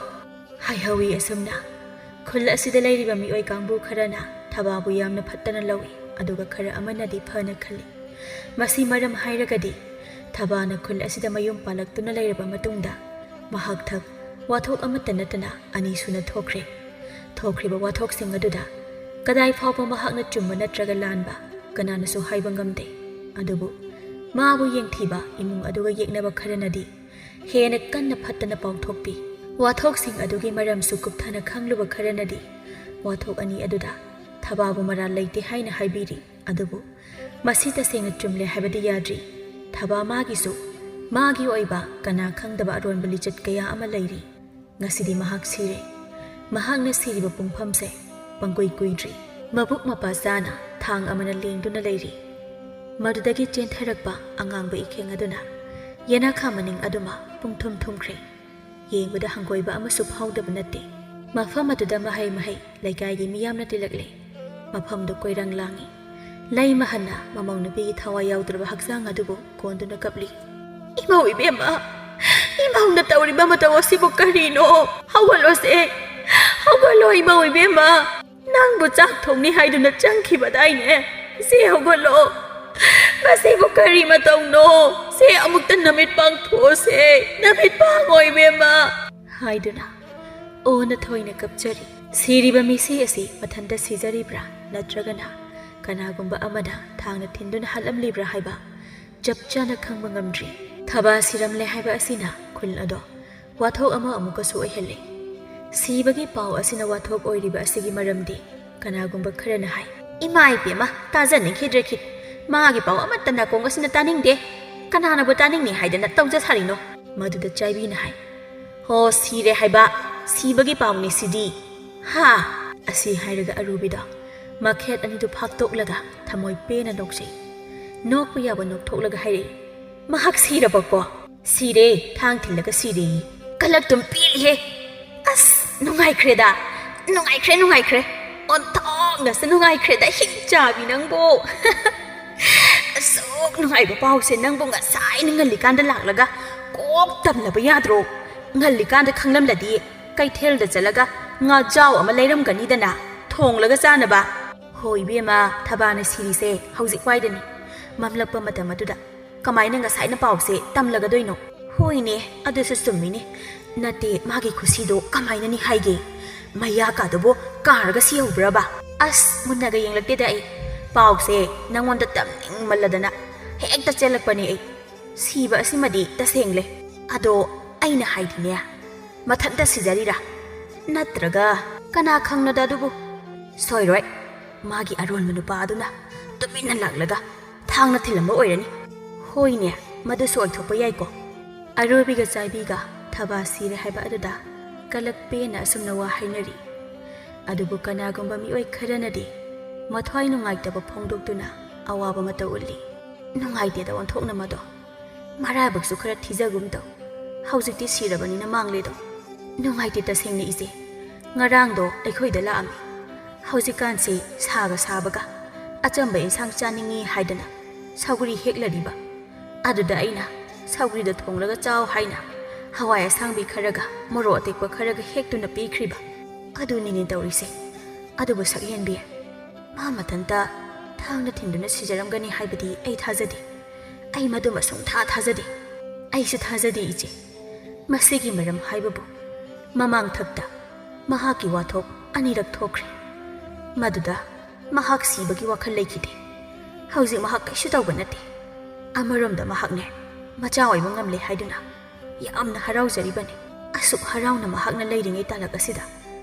ꯍꯥꯏꯍꯧꯏ ꯑꯁꯨꯝꯅ ꯈꯨꯜ ꯑꯁꯤꯗ ꯂꯩꯔꯤꯕ ꯃꯤꯑꯣꯏ ꯀꯥꯡꯕꯨ ꯈꯔꯅ ꯊꯕꯥꯕꯨ ꯌꯥꯝꯅ ꯐꯠꯇꯅ ꯂꯧꯏ ꯑꯗꯨꯒ ꯈꯔ ꯑꯃꯅꯗꯤ ꯐꯅ ꯈꯜꯂꯤ ꯃꯁꯤ ꯃꯔꯝ ꯍꯥꯏꯔꯒꯗꯤ ꯊꯕꯥꯅ ꯈꯨꯜ ꯑꯁꯤꯗ ꯃꯌꯨꯝ ꯄꯥꯜꯂꯛꯇꯨꯅ ꯂꯩꯔꯕ ꯃꯇꯨꯡꯗ ꯃꯍꯥꯛ ꯊꯛ ꯋꯥꯊꯣꯛ ꯑꯃꯠꯇ ꯅꯠꯇꯅ ꯑꯅꯤ ꯁꯨꯅ ꯊꯣꯛꯈ꯭ꯔꯦ ꯊꯣꯛꯈ꯭ꯔꯤꯕ ꯋꯥꯊꯣꯛꯁꯤꯡ ꯑꯗꯨꯗ ꯀꯗꯥꯏ ꯐꯥꯎꯕ ꯃꯍꯥꯛꯅ ꯆꯨꯝꯕ ꯅꯠꯇ꯭ꯔꯒ ꯂꯥꯟꯕ ꯀꯅꯥꯅꯁꯨ ꯍꯥꯏꯕ ꯉꯝꯗꯦ ꯑꯗꯨꯕꯨ ꯃꯥꯕꯨ ꯌꯦꯡꯊꯤꯕ ꯏꯃꯨꯡ ꯑꯗꯨꯒ ꯌꯦꯛꯅꯕ ꯈꯔꯅꯗꯤ ꯍꯦꯟꯅ ꯀꯟꯅ ꯐꯠꯇꯅ ꯄꯥꯎꯊꯣꯛꯄꯤ ꯋꯥꯊꯣꯛꯁꯤꯡ ꯑꯗꯨꯒꯤ ꯃꯔꯝꯁꯨ ꯀꯨꯞꯊꯅ ꯈꯪꯂꯨꯕ ꯈꯔꯅꯗꯤ ꯋꯥꯊꯣꯛ ꯑꯅꯤ ꯑꯗꯨꯗ ꯊꯕꯥꯕꯨ ꯃꯔꯥꯜ ꯂꯩꯇꯦ ꯍꯥꯏꯅ ꯍꯥꯏꯕꯤꯔꯤ ꯑꯗꯨꯕꯨ ꯃꯁꯤ ꯇꯁꯦꯡꯅ ꯆꯨꯝꯂꯦ ꯍꯥꯏꯕꯗꯤ ꯌꯥꯗ꯭ꯔꯤ ꯊꯕꯥ ꯃꯥꯒꯤꯁꯨ ꯃꯥꯒꯤ ꯑꯣꯏꯕ ꯀꯅꯥ ꯈꯪꯗꯕ ꯑꯔꯣꯟꯕ ꯂꯤꯆꯠ ꯀꯌꯥ ꯑꯃ ꯂꯩꯔꯤ ꯉꯁꯤꯗꯤ ꯃꯍꯥꯛ ꯁꯤꯔꯦ ꯃꯍꯥꯛꯅ ꯁꯤꯔꯤꯕ ꯄꯨꯡꯐꯝꯁꯦ ꯄꯪꯀꯨꯏ ꯀꯨꯏꯗ꯭ꯔꯤ ꯃꯕꯨꯛ ꯃꯄꯥ ꯆꯥꯅ ꯊꯥꯡ ꯑꯃꯅ ꯂꯦꯡꯗꯨꯅ ꯂꯩꯔꯤ ꯃꯗꯨꯗꯒꯤ ꯆꯦꯟꯊꯔꯛꯄ ꯑꯉꯥꯡꯕ ꯏꯈꯦꯡ ꯑꯗꯨꯅ ꯌꯦꯅꯥꯈꯥ ꯃꯅꯤꯡ ꯑꯗꯨꯃ ꯄꯨꯡꯊꯨꯝ ꯊꯨꯝꯈ꯭ꯔꯦ꯫ ꯌꯦꯡꯕꯗ ꯍꯪꯒꯣꯏꯕ ꯑꯃꯁꯨ ꯐꯥꯎꯗꯕ ꯅꯠꯇꯦ꯫ ꯃꯐꯝ ꯑꯗꯨꯗ ꯃꯍꯩ ꯂꯩꯀꯥꯏꯒꯤ ꯃꯤꯌꯥꯝꯅ ꯇꯤꯜꯂꯛꯂꯦ꯫ ꯃꯐꯝꯗꯨ ꯀꯣꯏꯔꯪ ꯂꯥꯡꯉꯤ꯫ ꯂꯩ ꯃꯍꯟꯅ ꯃꯃꯧ ꯅꯨꯄꯤꯒꯤ ꯊꯋꯥꯏ ꯌꯥꯎꯗ꯭ꯔꯕ ꯍꯛꯆꯥꯡ ꯑꯗꯨꯕꯨ ꯀꯣꯟꯗꯨꯅ ꯀꯞꯂꯤ꯫ ꯏꯃꯧ ꯏꯕꯦꯝꯃ, ꯏꯃꯧꯅ ꯇꯧꯔꯤꯕ ꯃꯇꯧ ꯑꯁꯤꯕꯨ ꯀꯔꯤꯅꯣ? ꯍꯧꯒꯠꯂꯣꯁꯦ, ꯍꯧꯒꯠꯂꯣ ꯏꯃꯧ ꯏꯕꯦꯝꯃ, ꯅꯪꯕꯨ ꯆꯥꯛ ꯊꯣꯡꯅꯤ ꯍꯥꯏꯗꯨꯅ ꯆꯪꯈꯤꯕꯗꯥꯏꯅꯦ꯫ ꯁꯦ ꯍꯧꯒꯠꯂꯣ, ꯃꯁꯤꯕꯨ ꯀꯔꯤ ꯃꯇꯧꯅꯣ? ꯁꯦ ꯑꯃꯨꯛꯇ ꯅꯃꯤꯠ ꯄꯥꯡꯊꯣꯛꯑꯣꯁꯦ, ꯅꯃꯤꯠ ꯄꯥꯡꯉꯣ ꯏꯕꯦꯝꯃ ꯍꯥꯏꯗꯨꯅ ꯑꯣꯅ ꯊꯣꯏꯅ ꯀꯞꯆꯔꯤ꯫ ꯁꯤꯔꯤꯕ ꯃꯤꯁꯤ ꯑꯁꯤ ꯃꯊꯟꯇ ꯁꯤꯖꯔꯤꯕ꯭ꯔꯥ ꯅꯠꯇ꯭ꯔꯒꯅ ꯀꯅꯥꯒꯨꯝꯕ ꯑꯃꯅ ꯊꯥꯡꯅ ꯊꯤꯟꯗꯨꯅ ꯍꯥꯠꯂꯝꯂꯤꯕ꯭ꯔꯥ ꯍꯥꯏꯕ ꯆꯞ ꯆꯥꯅ ꯈꯪꯕ ꯉꯝꯗ꯭ꯔꯤ꯫ ꯊꯕꯥ ꯁꯤꯔꯝꯂꯦ ꯍꯥꯏꯕ ꯑꯁꯤꯅ ꯈꯨꯜ ꯑꯗꯣ ꯋꯥꯊꯣꯛ ꯑꯃ ꯑꯃꯨꯛꯀꯁꯨ ꯑꯣꯏꯍꯜꯂꯤ꯫ ꯁꯤꯕꯒꯤ ꯄꯥꯎ ꯑꯁꯤꯅ ꯋꯥꯊꯣꯛ ꯑꯣꯏꯔꯤꯕ ꯑꯁꯤꯒꯤ ꯃꯔꯝꯗꯤ ꯀꯅꯥꯒꯨꯝꯕ ꯈꯔꯅ ꯍꯥꯏ, ꯏꯃꯥ ꯏꯕꯦꯝꯃ ꯇꯥꯖꯅꯤꯡꯈꯤꯗ꯭ꯔꯦ ꯈꯤꯠ, ꯃꯥꯒꯤ ꯄꯥꯎ ꯑꯃꯠꯇ ꯅꯥꯀꯣꯡ ꯑꯁꯤꯅ ꯇꯥꯅꯤꯡꯗꯦ, ꯀꯅꯥꯅꯕꯨ ꯇꯥꯅꯤꯡꯅꯤ ꯍꯥꯏꯗꯅ ꯇꯧꯖ ꯁꯥꯔꯤꯅꯣ? ꯃꯗꯨꯗ ꯆꯥꯏꯕꯤꯅ ꯍꯥꯏ, ꯍꯣ ꯁꯤꯔꯦ ꯍꯥꯏꯕ, ꯁꯤꯕꯒꯤ ꯄꯥꯎꯅꯤ ꯁꯤꯗꯤ ꯍꯥ꯫ ꯑꯁꯤ ꯍꯥꯏꯔꯒ ꯑꯔꯨꯕꯤꯗꯣ ꯃꯈꯦꯠ ꯑꯅꯤꯗꯨ ꯐꯥꯛꯇꯣꯛꯂꯒ ꯊꯃꯣꯏ ꯄꯦꯅ ꯅꯣꯛꯆꯩ꯫ ꯅꯣꯛꯄ ꯌꯥꯕ ꯅꯣꯛꯊꯣꯛꯂꯒ ꯍꯥꯏꯔꯛꯏ, ꯃꯍꯥꯛ ꯁꯤꯔꯕꯀꯣ? ꯁꯤꯔꯦ, ꯊꯥꯡ ꯊꯤꯜꯂꯒ ꯁꯤꯔꯦ꯫ ꯀꯂꯛꯇꯨꯝ ꯄꯦꯜꯂꯤꯍꯦ꯫ ꯑꯁ ꯅꯨꯡꯉꯥꯏꯈ꯭ꯔꯦꯗ, ꯅꯨꯡꯉꯥꯏꯈ꯭ꯔꯦ, ꯑꯣꯟꯊꯣꯛꯅꯁꯨ ꯅꯨꯡꯉꯥꯏꯈ꯭ꯔꯦꯗ ꯍꯤꯡꯆꯥꯕꯤ ꯅꯪꯕꯨ꯫ ꯑꯁꯨꯛ ꯅꯨꯡꯉꯥꯏꯕ ꯄꯥꯎꯁꯦ ꯅꯪꯕꯨ ꯉꯁꯥꯏꯅ ꯉꯜꯂꯤꯀꯥꯟꯗ ꯂꯥꯛꯂꯒ ꯀꯣꯛ ꯇꯝꯂꯕ ꯌꯥꯗ꯭ꯔꯣ? ꯉꯜꯂꯤꯀꯥꯟꯗ ꯈꯪꯂꯝꯂꯗꯤ ꯀꯩꯊꯦꯜꯗ ꯆꯠꯂꯒ ꯉꯥꯖꯥꯎ ꯑꯃ ꯂꯩꯔꯝꯒꯅꯤꯗꯅ ꯊꯣꯡꯂꯒ ꯆꯥꯅꯕ꯫ ꯍꯣꯏ ꯏꯕꯦꯝꯃ, ꯊꯕꯥꯅ ꯁꯤꯔꯤꯁꯦ ꯍꯧꯖꯤꯛ ꯋꯥꯏꯗꯅꯤ꯫ ꯃꯝꯂꯛꯄ ꯃꯇꯝ ꯑꯗꯨꯗ ꯀꯃꯥꯏꯅ ꯉꯁꯥꯏꯅ ꯄꯥꯎꯁꯦ ꯇꯝꯂꯒꯗꯣꯏꯅꯣ? ꯍꯣꯏꯅꯦ, ꯑꯗꯨꯁꯨ ꯆꯨꯝꯃꯤꯅꯦ꯫ ꯅꯠꯇꯦ, ꯃꯥꯒꯤ ꯈꯨꯁꯤꯗꯣ ꯀꯃꯥꯏꯅꯅꯤ ꯍꯥꯏꯒꯦ? ꯃꯌꯥꯀꯥꯗꯨꯕꯨ ꯀꯥꯔꯒ ꯁꯤꯍꯧꯕ꯭ꯔꯕ? ꯑꯁ ꯃꯨꯟꯅꯒ ꯌꯦꯡꯂꯛꯇꯦꯗ ꯑꯩ꯫ ꯄꯥꯎꯁꯦ ꯅꯪꯉꯣꯟꯗ ꯇꯝꯅꯤꯡꯃꯜꯂꯗꯅ ꯍꯦꯛꯇ ꯆꯦꯜꯂꯛꯄꯅꯦ ꯑꯩ꯫ ꯁꯤꯕ ꯑꯁꯤꯃꯗꯤ ꯇꯁꯦꯡꯂꯦ꯫ ꯑꯗꯣ ꯑꯩꯅ ꯍꯥꯏꯗꯤꯅꯦ, ꯃꯊꯟꯇ ꯁꯤꯖꯔꯤꯔꯥ ꯅꯠꯇ꯭ꯔꯒ ꯀꯅꯥ ꯈꯪꯅꯗ ꯑꯗꯨꯕꯨ? ꯁꯣꯏꯔꯣꯏ, ꯃꯥꯒꯤ ꯑꯔꯣꯟꯕ ꯅꯨꯄꯥ ꯑꯗꯨꯅ ꯇꯨꯃꯤꯟꯅ ꯂꯥꯛꯂꯒ ꯊꯥꯡꯅ ꯊꯤꯜꯂꯝꯕ ꯑꯣꯏꯔꯅꯤ꯫ ꯍꯣꯏꯅꯦ, ꯃꯗꯨꯁꯨ ꯑꯣꯏꯊꯣꯛꯄ ꯌꯥꯏꯀꯣ꯫ ꯑꯔꯣꯏꯕꯤꯒ ꯆꯥꯏꯕꯤꯒ ꯊꯕꯥ ꯁꯤꯔꯦ ꯍꯥꯏꯕ ꯑꯗꯨꯗ ꯀꯂꯛ ꯄꯦꯅ ꯑꯁꯨꯝꯅ ꯋꯥ ꯍꯥꯏꯅꯔꯤ꯫ ꯑꯗꯨꯕꯨ ꯀꯅꯥꯒꯨꯝꯕ ꯃꯤꯑꯣꯏ ꯈꯔꯅꯗꯤ ꯃꯊ꯭ꯋꯥꯏ ꯅꯨꯡꯉꯥꯏꯇꯕ ꯐꯣꯡꯗꯣꯛꯇꯨꯅ ꯑꯋꯥꯕ ꯃꯇꯧ ꯎꯠꯂꯤ꯫ ꯅꯨꯡꯉꯥꯏꯇꯦꯗ ꯑꯣꯟꯊꯣꯛꯅ ꯃꯗꯣ, ꯃꯔꯥꯏꯕꯛꯁꯨ ꯈꯔ ꯊꯤꯖꯒꯨꯝ ꯇꯧ꯫ ꯍꯧꯖꯤꯛꯇꯤ ꯁꯤꯔꯕꯅꯤꯅ ꯃꯥꯡꯂꯦꯗꯣ꯫ ꯅꯨꯡꯉꯥꯏꯇꯦ ꯇꯁꯦꯡꯅ ꯏꯆꯦ꯫ ꯉꯔꯥꯡꯗꯣ ꯑꯩꯈꯣꯏꯗ ꯂꯥꯛꯑꯝꯃꯤ꯫ ꯍꯧꯖꯤꯛꯀꯥꯟꯁꯤ ꯁꯥꯒ ꯁꯥꯕꯒ ꯑꯆꯝꯕ ꯏꯟꯁꯥꯡ ꯆꯥꯅꯤꯡꯉꯤ ꯍꯥꯏꯗꯅ ꯁꯧꯒ꯭ꯔꯤ ꯍꯦꯛꯂꯔꯤꯕ꯫ ꯑꯗꯨꯗ ꯑꯩꯅ ꯁꯧꯒ꯭ꯔꯤꯗ ꯊꯣꯡꯂꯒ ꯆꯥꯎ ꯍꯥꯏꯅ ꯍꯋꯥꯏ ꯑꯁꯥꯡꯕꯤ ꯈꯔꯒ ꯃꯣꯔꯣꯛ ꯑꯇꯦꯛꯄ ꯈꯔꯒ ꯍꯦꯛꯇꯨꯅ ꯄꯤꯈ꯭ꯔꯤꯕ꯫ ꯑꯗꯨꯅꯤꯅꯦ ꯇꯧꯔꯤꯁꯦ꯫ ꯑꯗꯨꯕꯨ ꯁꯛꯍꯦꯟꯕꯤ, ꯃꯥ ꯃꯊꯟꯇ ꯊꯥꯡꯅ ꯊꯤꯟꯗꯨꯅ ꯁꯤꯖꯔꯝꯒꯅꯤ ꯍꯥꯏꯕꯗꯤ ꯑꯩ ꯊꯥꯖꯗꯦ꯫ ꯑꯩ ꯃꯗꯨꯃ ꯁꯨꯡꯊꯥ ꯊꯥꯖꯗꯦ꯫ ꯑꯩꯁꯨ ꯊꯥꯖꯗꯦ ꯏꯆꯦ꯫ ꯃꯁꯤꯒꯤ ꯃꯔꯝ ꯍꯥꯏꯕꯕꯨ ꯃꯃꯥꯡꯊꯛꯇ ꯃꯍꯥꯛꯀꯤ ꯋꯥꯊꯣꯛ ꯑꯅꯤꯔꯛ ꯊꯣꯛꯈ꯭ꯔꯦ꯫ ꯃꯗꯨꯗ ꯃꯍꯥꯛ ꯁꯤꯕꯒꯤ ꯋꯥꯈꯜ ꯂꯩꯈꯤꯗꯦ꯫ ꯍꯧꯖꯤꯛ ꯃꯍꯥꯛ ꯀꯩꯁꯨ ꯇꯧꯕ ꯅꯠꯇꯦ꯫ ꯑꯃꯔꯣꯝꯗ ꯃꯍꯥꯛꯅꯦ ꯃꯆꯥ ꯑꯣꯏꯕ ꯉꯝꯂꯦ ꯍꯥꯏꯗꯨꯅ ꯌꯥꯝꯅ ꯍꯔꯥꯎꯖꯔꯤꯕꯅꯤ꯫ ꯑꯁꯨꯛ ꯍꯔꯥꯎꯅ ꯃꯍꯥꯛꯅ ꯂꯩꯔꯤꯉꯩ ꯇꯥꯂꯛ ꯑꯁꯤꯗ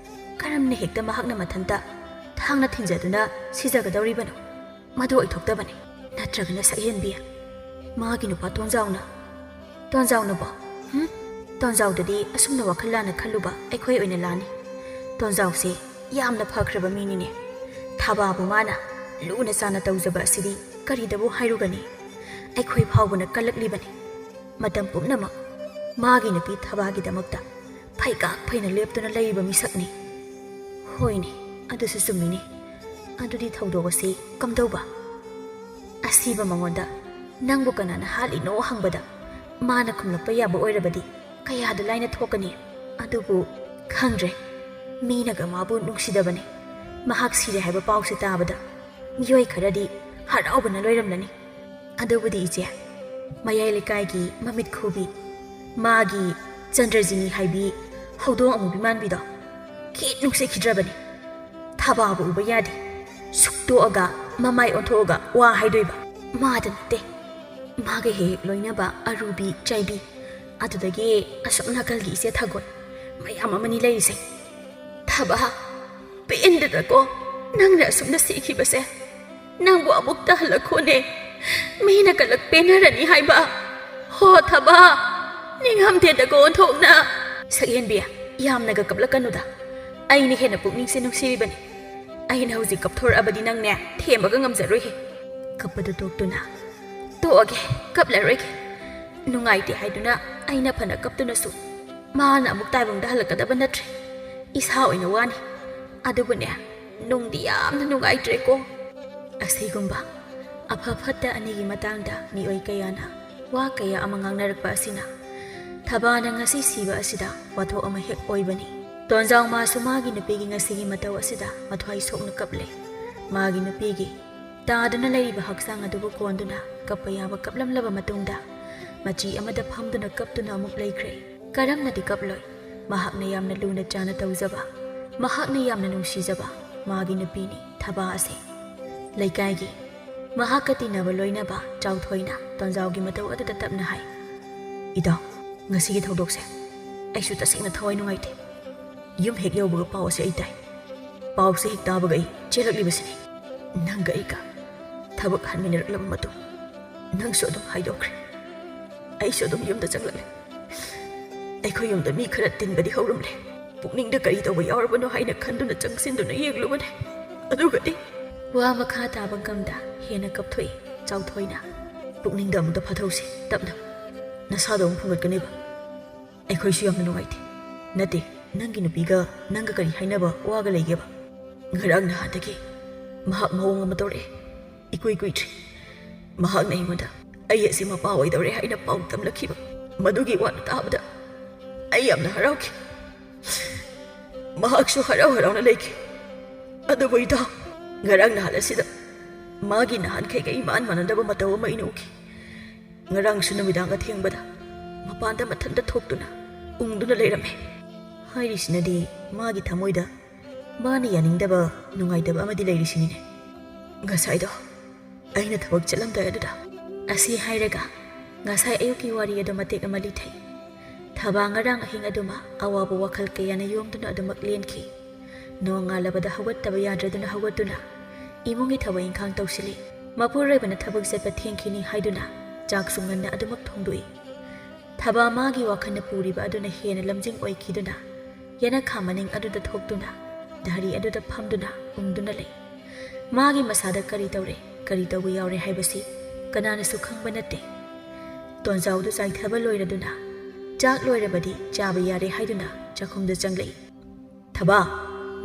ꯀꯔꯝꯅ ꯍꯦꯛꯇ ꯃꯍꯥꯛꯅ ꯃꯊꯟꯇ ꯊꯥꯡꯅ ꯊꯤꯟꯖꯗꯨꯅ ꯁꯤꯖꯒꯗꯧꯔꯤꯕꯅꯣ? ꯃꯗꯨ ꯑꯣꯏꯊꯣꯛꯇꯕꯅꯤ꯫ ꯅꯠꯇ꯭ꯔꯒꯅ ꯁꯛꯍꯦꯟꯕꯤ, ꯃꯥꯒꯤ ꯅꯨꯄꯥ ꯇꯣꯟꯖꯥꯎꯅꯕꯣ? ꯇꯣꯟꯖꯥꯎꯗꯗꯤ ꯑꯁꯨꯝꯅ ꯋꯥꯈꯜ ꯂꯥꯟꯅ ꯈꯜꯂꯨꯕ ꯑꯩꯈꯣꯏ ꯑꯣꯏꯅ ꯂꯥꯟꯅꯤ꯫ ꯇꯣꯟꯖꯥꯎꯁꯦ ꯌꯥꯝꯅ ꯐꯈ꯭ꯔꯕ ꯃꯤꯅꯤꯅꯦ꯫ ꯊꯕꯥꯕꯨ ꯃꯥꯅ ꯂꯨꯅ ꯆꯥꯅ ꯇꯧꯖꯕ ꯑꯁꯤꯗꯤ ꯀꯔꯤꯗꯕꯨ ꯍꯥꯏꯔꯨꯒꯅꯤ? ꯑꯩꯈꯣꯏ ꯐꯥꯎꯕꯅ ꯀꯜꯂꯛꯂꯤꯕꯅꯤ꯫ ꯃꯇꯝ ꯄꯨꯝꯅꯃꯛ ꯃꯥꯒꯤ ꯅꯨꯄꯤ ꯊꯕꯥꯒꯤꯗꯃꯛꯇ ꯐꯩꯀꯥꯛ ꯐꯩꯅ ꯂꯦꯞꯇꯨꯅ ꯂꯩꯔꯤꯕ ꯃꯤꯁꯛꯅꯤ꯫ ꯍꯣꯏꯅꯦ, ꯑꯗꯨꯁꯨ ꯆꯨꯝꯃꯤꯅꯦ꯫ ꯑꯗꯨꯗꯤ ꯊꯧꯗꯣꯛ ꯑꯁꯤ ꯀꯝꯗꯧꯕ? ꯑꯁꯤꯕ ꯃꯉꯣꯟꯗ ꯅꯪꯕꯨ ꯀꯅꯥꯅ ꯍꯥꯠꯂꯤꯅꯣ ꯍꯪꯕꯗ ꯃꯥꯅ ꯈꯨꯝꯂꯛꯄ ꯌꯥꯕ ꯑꯣꯏꯔꯕꯗꯤ ꯀꯌꯥꯗ ꯂꯥꯏꯅ ꯊꯣꯛꯀꯅꯤ꯫ ꯑꯗꯨꯕꯨ ꯈꯪꯗ꯭ꯔꯦ, ꯃꯤꯅꯒ ꯃꯥꯕꯨ ꯅꯨꯡꯁꯤꯗꯕꯅꯤ꯫ ꯃꯍꯥꯛ ꯁꯤꯔꯦ ꯍꯥꯏꯕ ꯄꯥꯎꯁꯦ ꯇꯥꯕꯗ ꯃꯤꯑꯣꯏ ꯈꯔꯗꯤ ꯍꯔꯥꯎꯕꯅ ꯂꯣꯏꯔꯝꯂꯅꯤ꯫ ꯑꯗꯨꯕꯨꯗꯤ ꯏꯆꯦ, ꯃꯌꯥꯏ ꯂꯩꯀꯥꯏꯒꯤ ꯃꯃꯤꯠ ꯈꯨꯕꯤ, ꯃꯥꯒꯤ ꯆꯟꯗ꯭ꯔꯖꯤꯅꯤ ꯍꯥꯏꯕꯤ ꯍꯧꯗꯣꯡ ꯑꯃꯨꯕꯤ ꯃꯥꯟꯕꯤꯗꯣ ꯈꯤꯠ ꯅꯨꯡꯁꯤꯈꯤꯗ꯭ꯔꯕꯅꯤ꯫ ꯊꯕꯥꯕꯨ ꯎꯕ ꯌꯥꯗꯦ, ꯁꯨꯛꯇꯣꯛꯑꯒ ꯃꯃꯥꯏ ꯑꯣꯟꯊꯣꯛꯑꯒ ꯋꯥ ꯍꯥꯏꯗꯣꯏꯕ꯫ ꯃꯥꯗ ꯅꯠꯇꯦ, ꯃꯥꯒ ꯍꯦꯛ ꯍꯦꯛ ꯂꯣꯏꯅꯕ ꯑꯔꯨꯕꯤ ꯆꯥꯏꯕꯤ, ꯑꯗꯨꯗꯒꯤ ꯑꯁꯣꯝ ꯅꯥꯀꯜꯒꯤ ꯏꯆꯦ ꯊꯥꯒꯣꯏ, ꯃꯌꯥꯝ ꯑꯃꯅꯤ ꯂꯩꯔꯤꯁꯦ꯫ ꯊꯕꯥ, ꯄꯦꯟꯗꯗꯀꯣ ꯅꯪꯅ ꯑꯁꯨꯝꯅ ꯁꯤꯈꯤꯕꯁꯦ꯫ ꯅꯪꯕꯨ ꯑꯃꯨꯛꯇ ꯍꯜꯂꯛꯈꯣꯅꯦ, ꯃꯤꯅ ꯀꯂꯛ ꯄꯦꯟꯅꯔꯅꯤ ꯍꯥꯏꯕ꯫ ꯍꯣ ꯊꯕꯥ, ꯅꯤꯡꯉꯝꯗꯦꯗꯀꯣ ꯑꯣꯟꯊꯣꯛꯅ꯫ ꯁꯛꯍꯦꯟꯕꯤ, ꯌꯥꯝꯅꯒ ꯀꯞꯂꯛꯀꯅꯨꯗ꯫ ꯑꯩꯅ ꯍꯦꯟꯅ ꯄꯨꯛꯅꯤꯡꯁꯦ ꯅꯨꯡꯁꯤꯔꯤꯕꯅꯤ꯫ ꯑꯩꯅ ꯍꯧꯖꯤꯛ ꯀꯞꯊꯣꯔꯛꯑꯕꯗꯤ ꯅꯪꯅꯦ ꯊꯦꯝꯕꯒ ꯉꯝꯖꯔꯣꯏꯍꯦ꯫ ꯀꯞꯄꯗꯨ ꯇꯣꯛꯇꯨꯅ Toage, kaplarege. Nungaite haiduna, aina phana kaptunasu. Maana amuk taibangda halakadaba natre. Ishaw ina wani. Adubune, nungdi yamna nungaitre ko. Asigumba, aphaphata anigi matangda mioi kayana. Wa kaya amang ngangngarakpa asina. Thabana ngasi siba asida wathok ama hek oibani. Tonjaw masu magi nupigi ngasigi mataw asida mathwai sokna kaple. Magi nupigi taadana laiba haksang adubu konduna kapayaba kaplamlaba matungda. Machi amada phamduna kaptuna amuk laikre. Karamnadi kaploi. Mahakna yamna luna chana tawzaba. Mahakna yamna nungsizaba. Magi nupini thaba ase. Laikaigi. Mahakati naba loinaba chawthoina tonjawgi mataw adada tapna hai. Ida, ngasigi thawdokse. Aisu tasingna thawai nungaite. Yum hek yawbaga paw ase ai tai. Paw se hek tabaga ai chelaklibasini. Nanga ai ka thabak hanminaklaba matung. Nangsu adum haidokre. Aisu adum yumda changlale. Aikhoi yumda mi khara tinbadi hawrumle. Pukningda kari tawba yawrabano haina khanduna changsinduna yeglubane. Adugadi wa makha tabangamda hena kapthoi chawthoina. Pukningda amda phathausi tapna. Nasado phungatkaneba. Aikhoi su yamna nungaite. Nate nangi nupiga nanga kari hainaba waga leigeba. Ngarang na hataki mahak mawong ama tore. Ikui kuitri. Mahak na imada ay asi mapaway dore haina paw tamlakhiba. Madugi wan tabada ay yamna harawki. Mahak su haraw na leiki. Adubo ita ngarang na halasida magi nahan kay kay iman manandaba matawa mainuki. Ngarang su namidang at hingbada mapanda matanda thoktuna ungduna leirame. Hairisnadi magi thamoida mani yaningdaba nungaidaba amadi leirisini. Ngasaido aina thabak chalamda aduda asi hairaga ngasai ayuki wari adu matek amali thai. Thaba ngarang ahing aduma awaba wakhal kayana yomduna adumak lenki. Nongalabada hawattaba yadraduna hawattuna imungi thaba ingkhang tawsili. Mapuraibana thabak setpa thengkhini haiduna chak sunganna adumak thongdui. Thaba magi wakhanna puriba aduna hena lamjing oikhiduna yana khamaning aduda thoktuna dhari aduda phamduna ungduna lei. Magi masada kari tawre kari tawbu yawre haibasi kanana su khangba natte. Tonjawdu chaithaba loiraduna chak loirabadi chaba yare haiduna chakhumda changlei. Thaba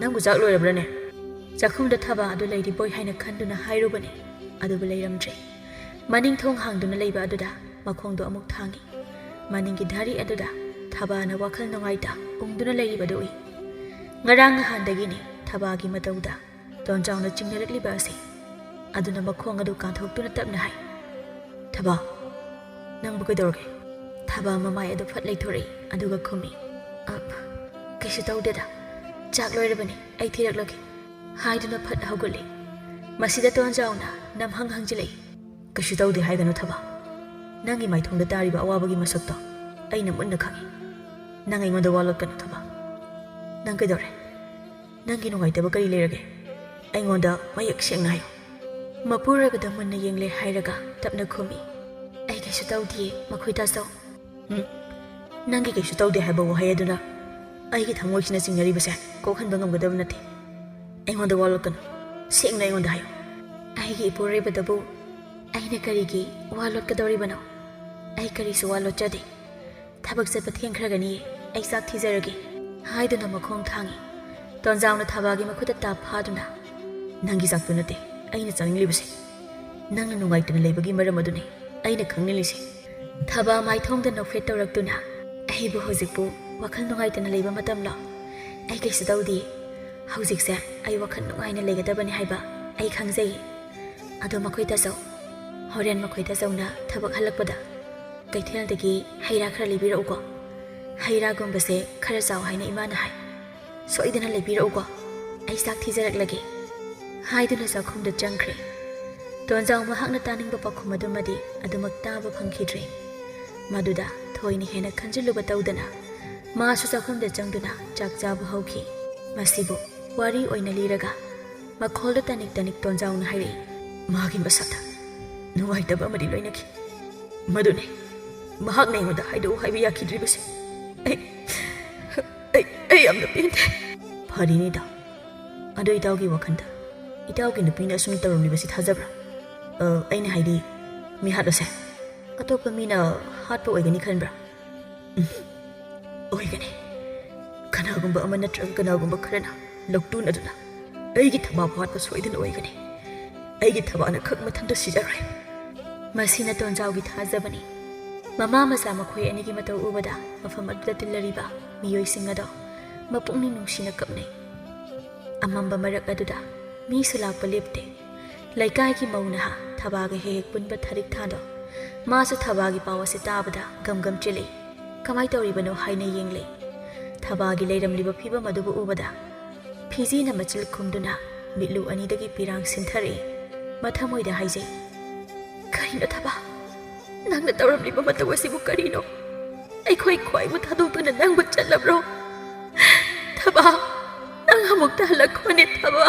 nangbu chak loirabrane. Chakhumda thaba adu leiri boy haina khanduna hairubane adubu leiramdre. Maning thong hangduna leiba aduda makhongdo amuk thangi. Maningi dhari aduda thaba na wakhal nungaita ungduna leiribadu ui. Ngarang handagini thabagi matawda tonjawna chingnarakliba ase aduna makhong adu kanthoktuna tapna hai. Thaba nangbu kaidorge. Thaba mamai adu phat leithorei aduga khumi. Kaisu tawdeda chak loirabani ai thiraklaki haiduna phat hawguli. Masida tonjawna namhang hangjilei. Kaisu tawde haiganu thaba. Nangi maithongda tariba awabagi masakto aina munna khangi. Nang aingonda walotkanu thaba. Nang kaidore. Nangi nungaitaba kari leirage. Aingonda mayak sengna hayo. Mapuragada munna yengle hairaga tapna khumi. Ai kaisu tawdiye makhoi tasaw. Nangi kaisu tawde haiba wahai aduna aigi thamoisina chingnaribase kokhanba ngamgadaba nate. Aingonda walotkanu sengna aingonda hayo. Aigi ipuribadabu aina karigi walotkadoribano. Ai karisu walotjade. Thabak setpa thengkhragani ai sak thizarage haiduna makhong thangi. Tonjawna thabagi makhuta ta phaduna nangi saktu nate aina changlibase. Nangna nungaituna leibagi maram adune aina khangnilise. Thaba maithongda nofet tawraktuna aibu hojikpu wakhal nungaitana leiba matamla. Ai kaisu tawdi hojikse ai wakhal nungaina leigadabani haiba ai khangjai. Ado makhoi tasaw horen makhoi tasawna thabak halakpada kaithelndagi haira khara leibirauko. Haira gumbase khara chaw haina imana hai. Soidana leibirauko ai sak thijaraklage haiduna chakhumda changkhre. Tonjaw mahakna taningba pakhumadumadi adumak taba phangkhidre. Maduda thoini hena khanjiluba tawdana masu chakhumda changduna chak chaba hauki. Masibu wari oina liraga makholda tanik tanik tonjawna hairi magi masata nungaitaba amadi loinaki. Madune mahak na ingoda haidu haibi yakhidribase ai amna pinte. Pharini da ado itawgi wakhanda itawgi nupina asumi tawrumlibasi thajabra. Aina haidi mi hatlose atopa mina hatpa oigani khanbra oigani kanagumba ama natrag kanagumba kharana loktun aduna aigi thaba phatpa soidin oigani aigi thabana khak mathanda sijarai masina tonjawgi thajabani mama masa makhoi anigi matau ubada mafam adda tillariba miyoi singado mapungni nungsina kapnai amamba marak aduda mi sulakpa lepte laikai ki mauna ha thabaga hek punba tharik thado masu thabagi pawase tabada gamgam chile kamai tawribano haina yengle thabagi leiramliba phiba madubu ubada phiji na machil khumduna mitlu anidagi pirang sinthare mathamoida haije kaina thaba nangna tawramliba matawasibu karino aikhoi khoi bu thadutuna nangbu chalabro thaba nang hamukta halakhone thaba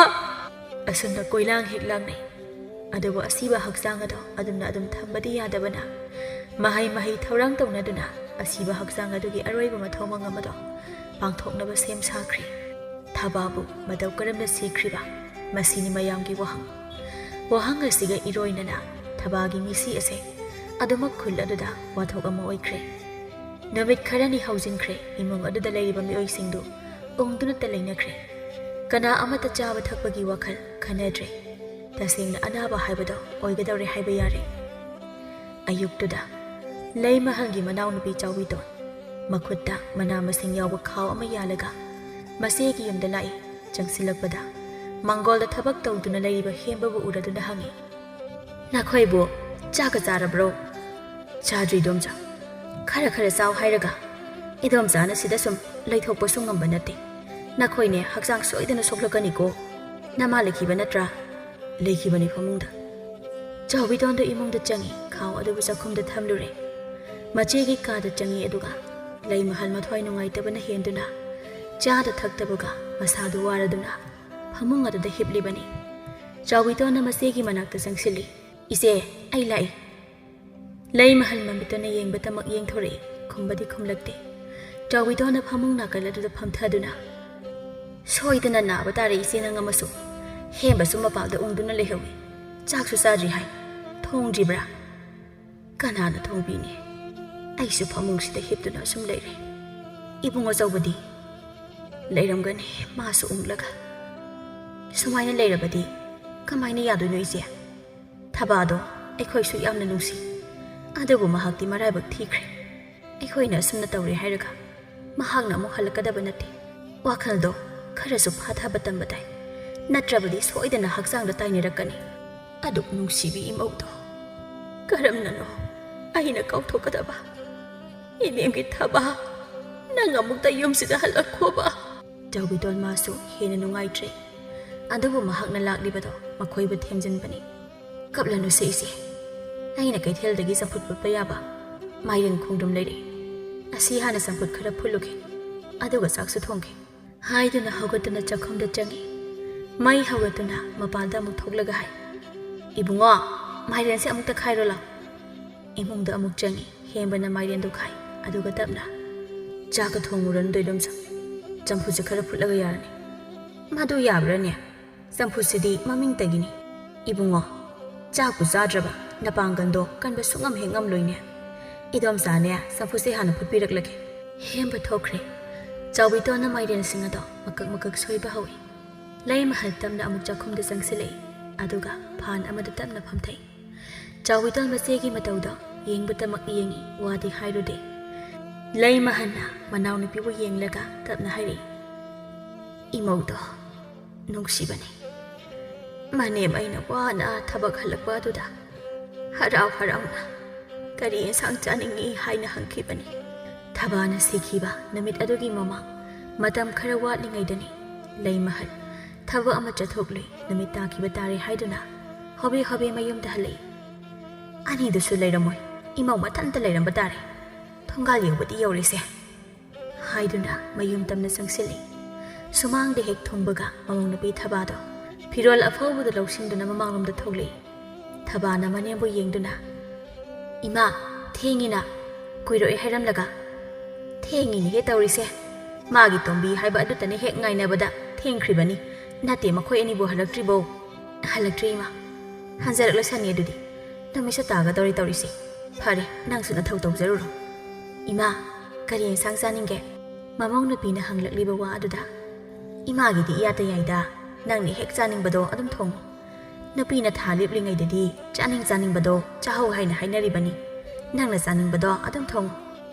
asunda koilang heklang nei adubu asiba haksang ado adumna adum thambadi yadabana mahai mahai thaurang tawnaduna asiba haksang adugi aroiba mathomang amado pangthoknaba sem sakhri thababu madaw karamna sikhriba masini mayamgi wahang asiga iroinana thabagi misi ase adumak khul aduda wathok ama oikre namit kharani haujinkre imong aduda leiriba mioi singdu ongduna talainakre kana amata chaba thakpagi wakhal khanadre tasingna anaba haibado oigadawre haiba yare ayuktuda lei mahalgi manaw nupi chawito makhutta mana masing yawa khaw ama yalaga masegi yumda lai changsilakpada mangolda thabak tawduna leiriba hembabu uraduna hangi nakhoibu chaga charabro chadri domja khara khara saw hairaga idomja na sida sum leithokpa sungamba nate nakhoine haksang soidana soklakani ko nama lekhiba natra lekhibani famungda chawbidonda imungda changi khaw adubu chakhumda thamlure machegi kada changi aduga lei mahal mathwai nungai tabana henduna chada thaktabuga masadu waraduna famung aduda hiplibani chawbidona masegi manakta changsili ise ai lai lei mahal mamitona yengba tamak yengthore khumbadi khumlakte chawbidona famung nakal aduda phamthaduna soidana naba tare ise nang amasu hemba suma palda ungduna lehawi chaksu sajri hai thongjibra kanana thobini aisu famung sida hiptuna sum leire ibungo zawbadi leiramgani masu unglaga sumaina leirabadi kamaina yaduno ise thabado aikhoisu yamna nungsi adubu mahakti maraibak thikre aikhoina sumna tawre hairaga mahakna amuk halakadaba nate wakhaldo kharasu phathaba tambatai natrabadi soidana haksangda tainirakani aduk nungsibi imaudo karamnano aina kauthokadaba imemgi thaba nangamukta yumsida halakhoba jawbidon masu hena nungaitre adubu mahakna laklibado makhoiba themjinbani kaplanu seisi aina kaitheldagi samput putpa yaba mairen khungdum leire asi hana samput khara phuluke aduga saksu thongke haiduna hawgatuna chakhumda changi mai hawgatuna mapanda amuk thoklaga hai ibungo mairen se amukta khairo la imungda amuk changi hembana mairen du khai aduga tapna chaka thonguran doidom sa champhu se khara phutlaga yarani madu yabrane champhu sidi maming tagini ibungo chaku zadraba napangando kanba sungam hengam loine idom sane champhu se hana phutpiraklake hemba thokre chawbitona mairen singado makak soiba hawi lei mahal tamna amuk chakhumda changsilei aduga phan amada tamna phamthai chawbiton masegi matawda yengba tamak yengi wadi hairude lei mahanna manaw ni pibu yenglaga tapna hairi imaudo nungsibani manem aina wana thabak halakpa aduda harau haramna kari insang chaningi haina hangkhibani thabana sikhiba namit adugi mama matam khara watlingaidani lei mahal thaba ama chathokle namit takiba tare haiduna hobe mayumda halei ani dusu leiramoi imau mathanta leiramba tare thongal yobadi yorise haiduna mayum tamna sangsili sumang de hek thongbaga mamong napi thabado phirol afawbuda lawsinduna mamangomda thogle thabana manembu yengduna ima thengina kuiroi hairamlaga thengini ge tawrise magi tombi haiba adutane hek ngainabada thengkribani nate makhoi ani bo halaktribo halaktrima hanjarakla sani adudi ꯅꯨꯃꯤꯠꯁꯨ ꯇꯥꯒꯗꯧꯔꯤ ꯇꯧꯔꯤꯁꯤ ꯐꯔꯦ ꯅꯪꯁꯨ ꯅꯊꯧ ꯇꯧꯖꯔꯨꯔꯣ ꯏꯃꯥ ꯀꯔꯤ ꯏꯟꯁꯥꯡ ꯆꯥꯅꯤꯡꯒꯦ ꯃꯃꯧ ꯅꯨꯄꯤꯅ ꯍꯪꯂꯛꯂꯤꯕ ꯋꯥ ꯑꯗꯨꯗ ꯏꯃꯥꯒꯤꯗꯤ ꯏꯌꯥꯇ ꯌꯥꯏꯗ ꯅꯪꯅ ꯍꯦꯛ ꯆꯥꯅꯤꯡꯕꯗꯣ ꯑꯗꯨꯝ ꯊꯣꯡꯉꯨ ꯅꯨꯄꯤꯅ ꯊꯥ ꯂꯦꯞꯂꯤꯉꯩꯗꯗꯤ ꯆꯥꯅꯤꯡꯕꯗꯣ ꯆꯥꯍꯧ ꯍꯥꯏꯅ ꯍꯥꯏꯅꯔꯤꯕꯅꯤ ꯅꯪꯅ ꯆꯥꯅꯤꯡꯕꯗꯣ ꯑꯗꯨꯝ ꯊꯣꯡꯉꯨ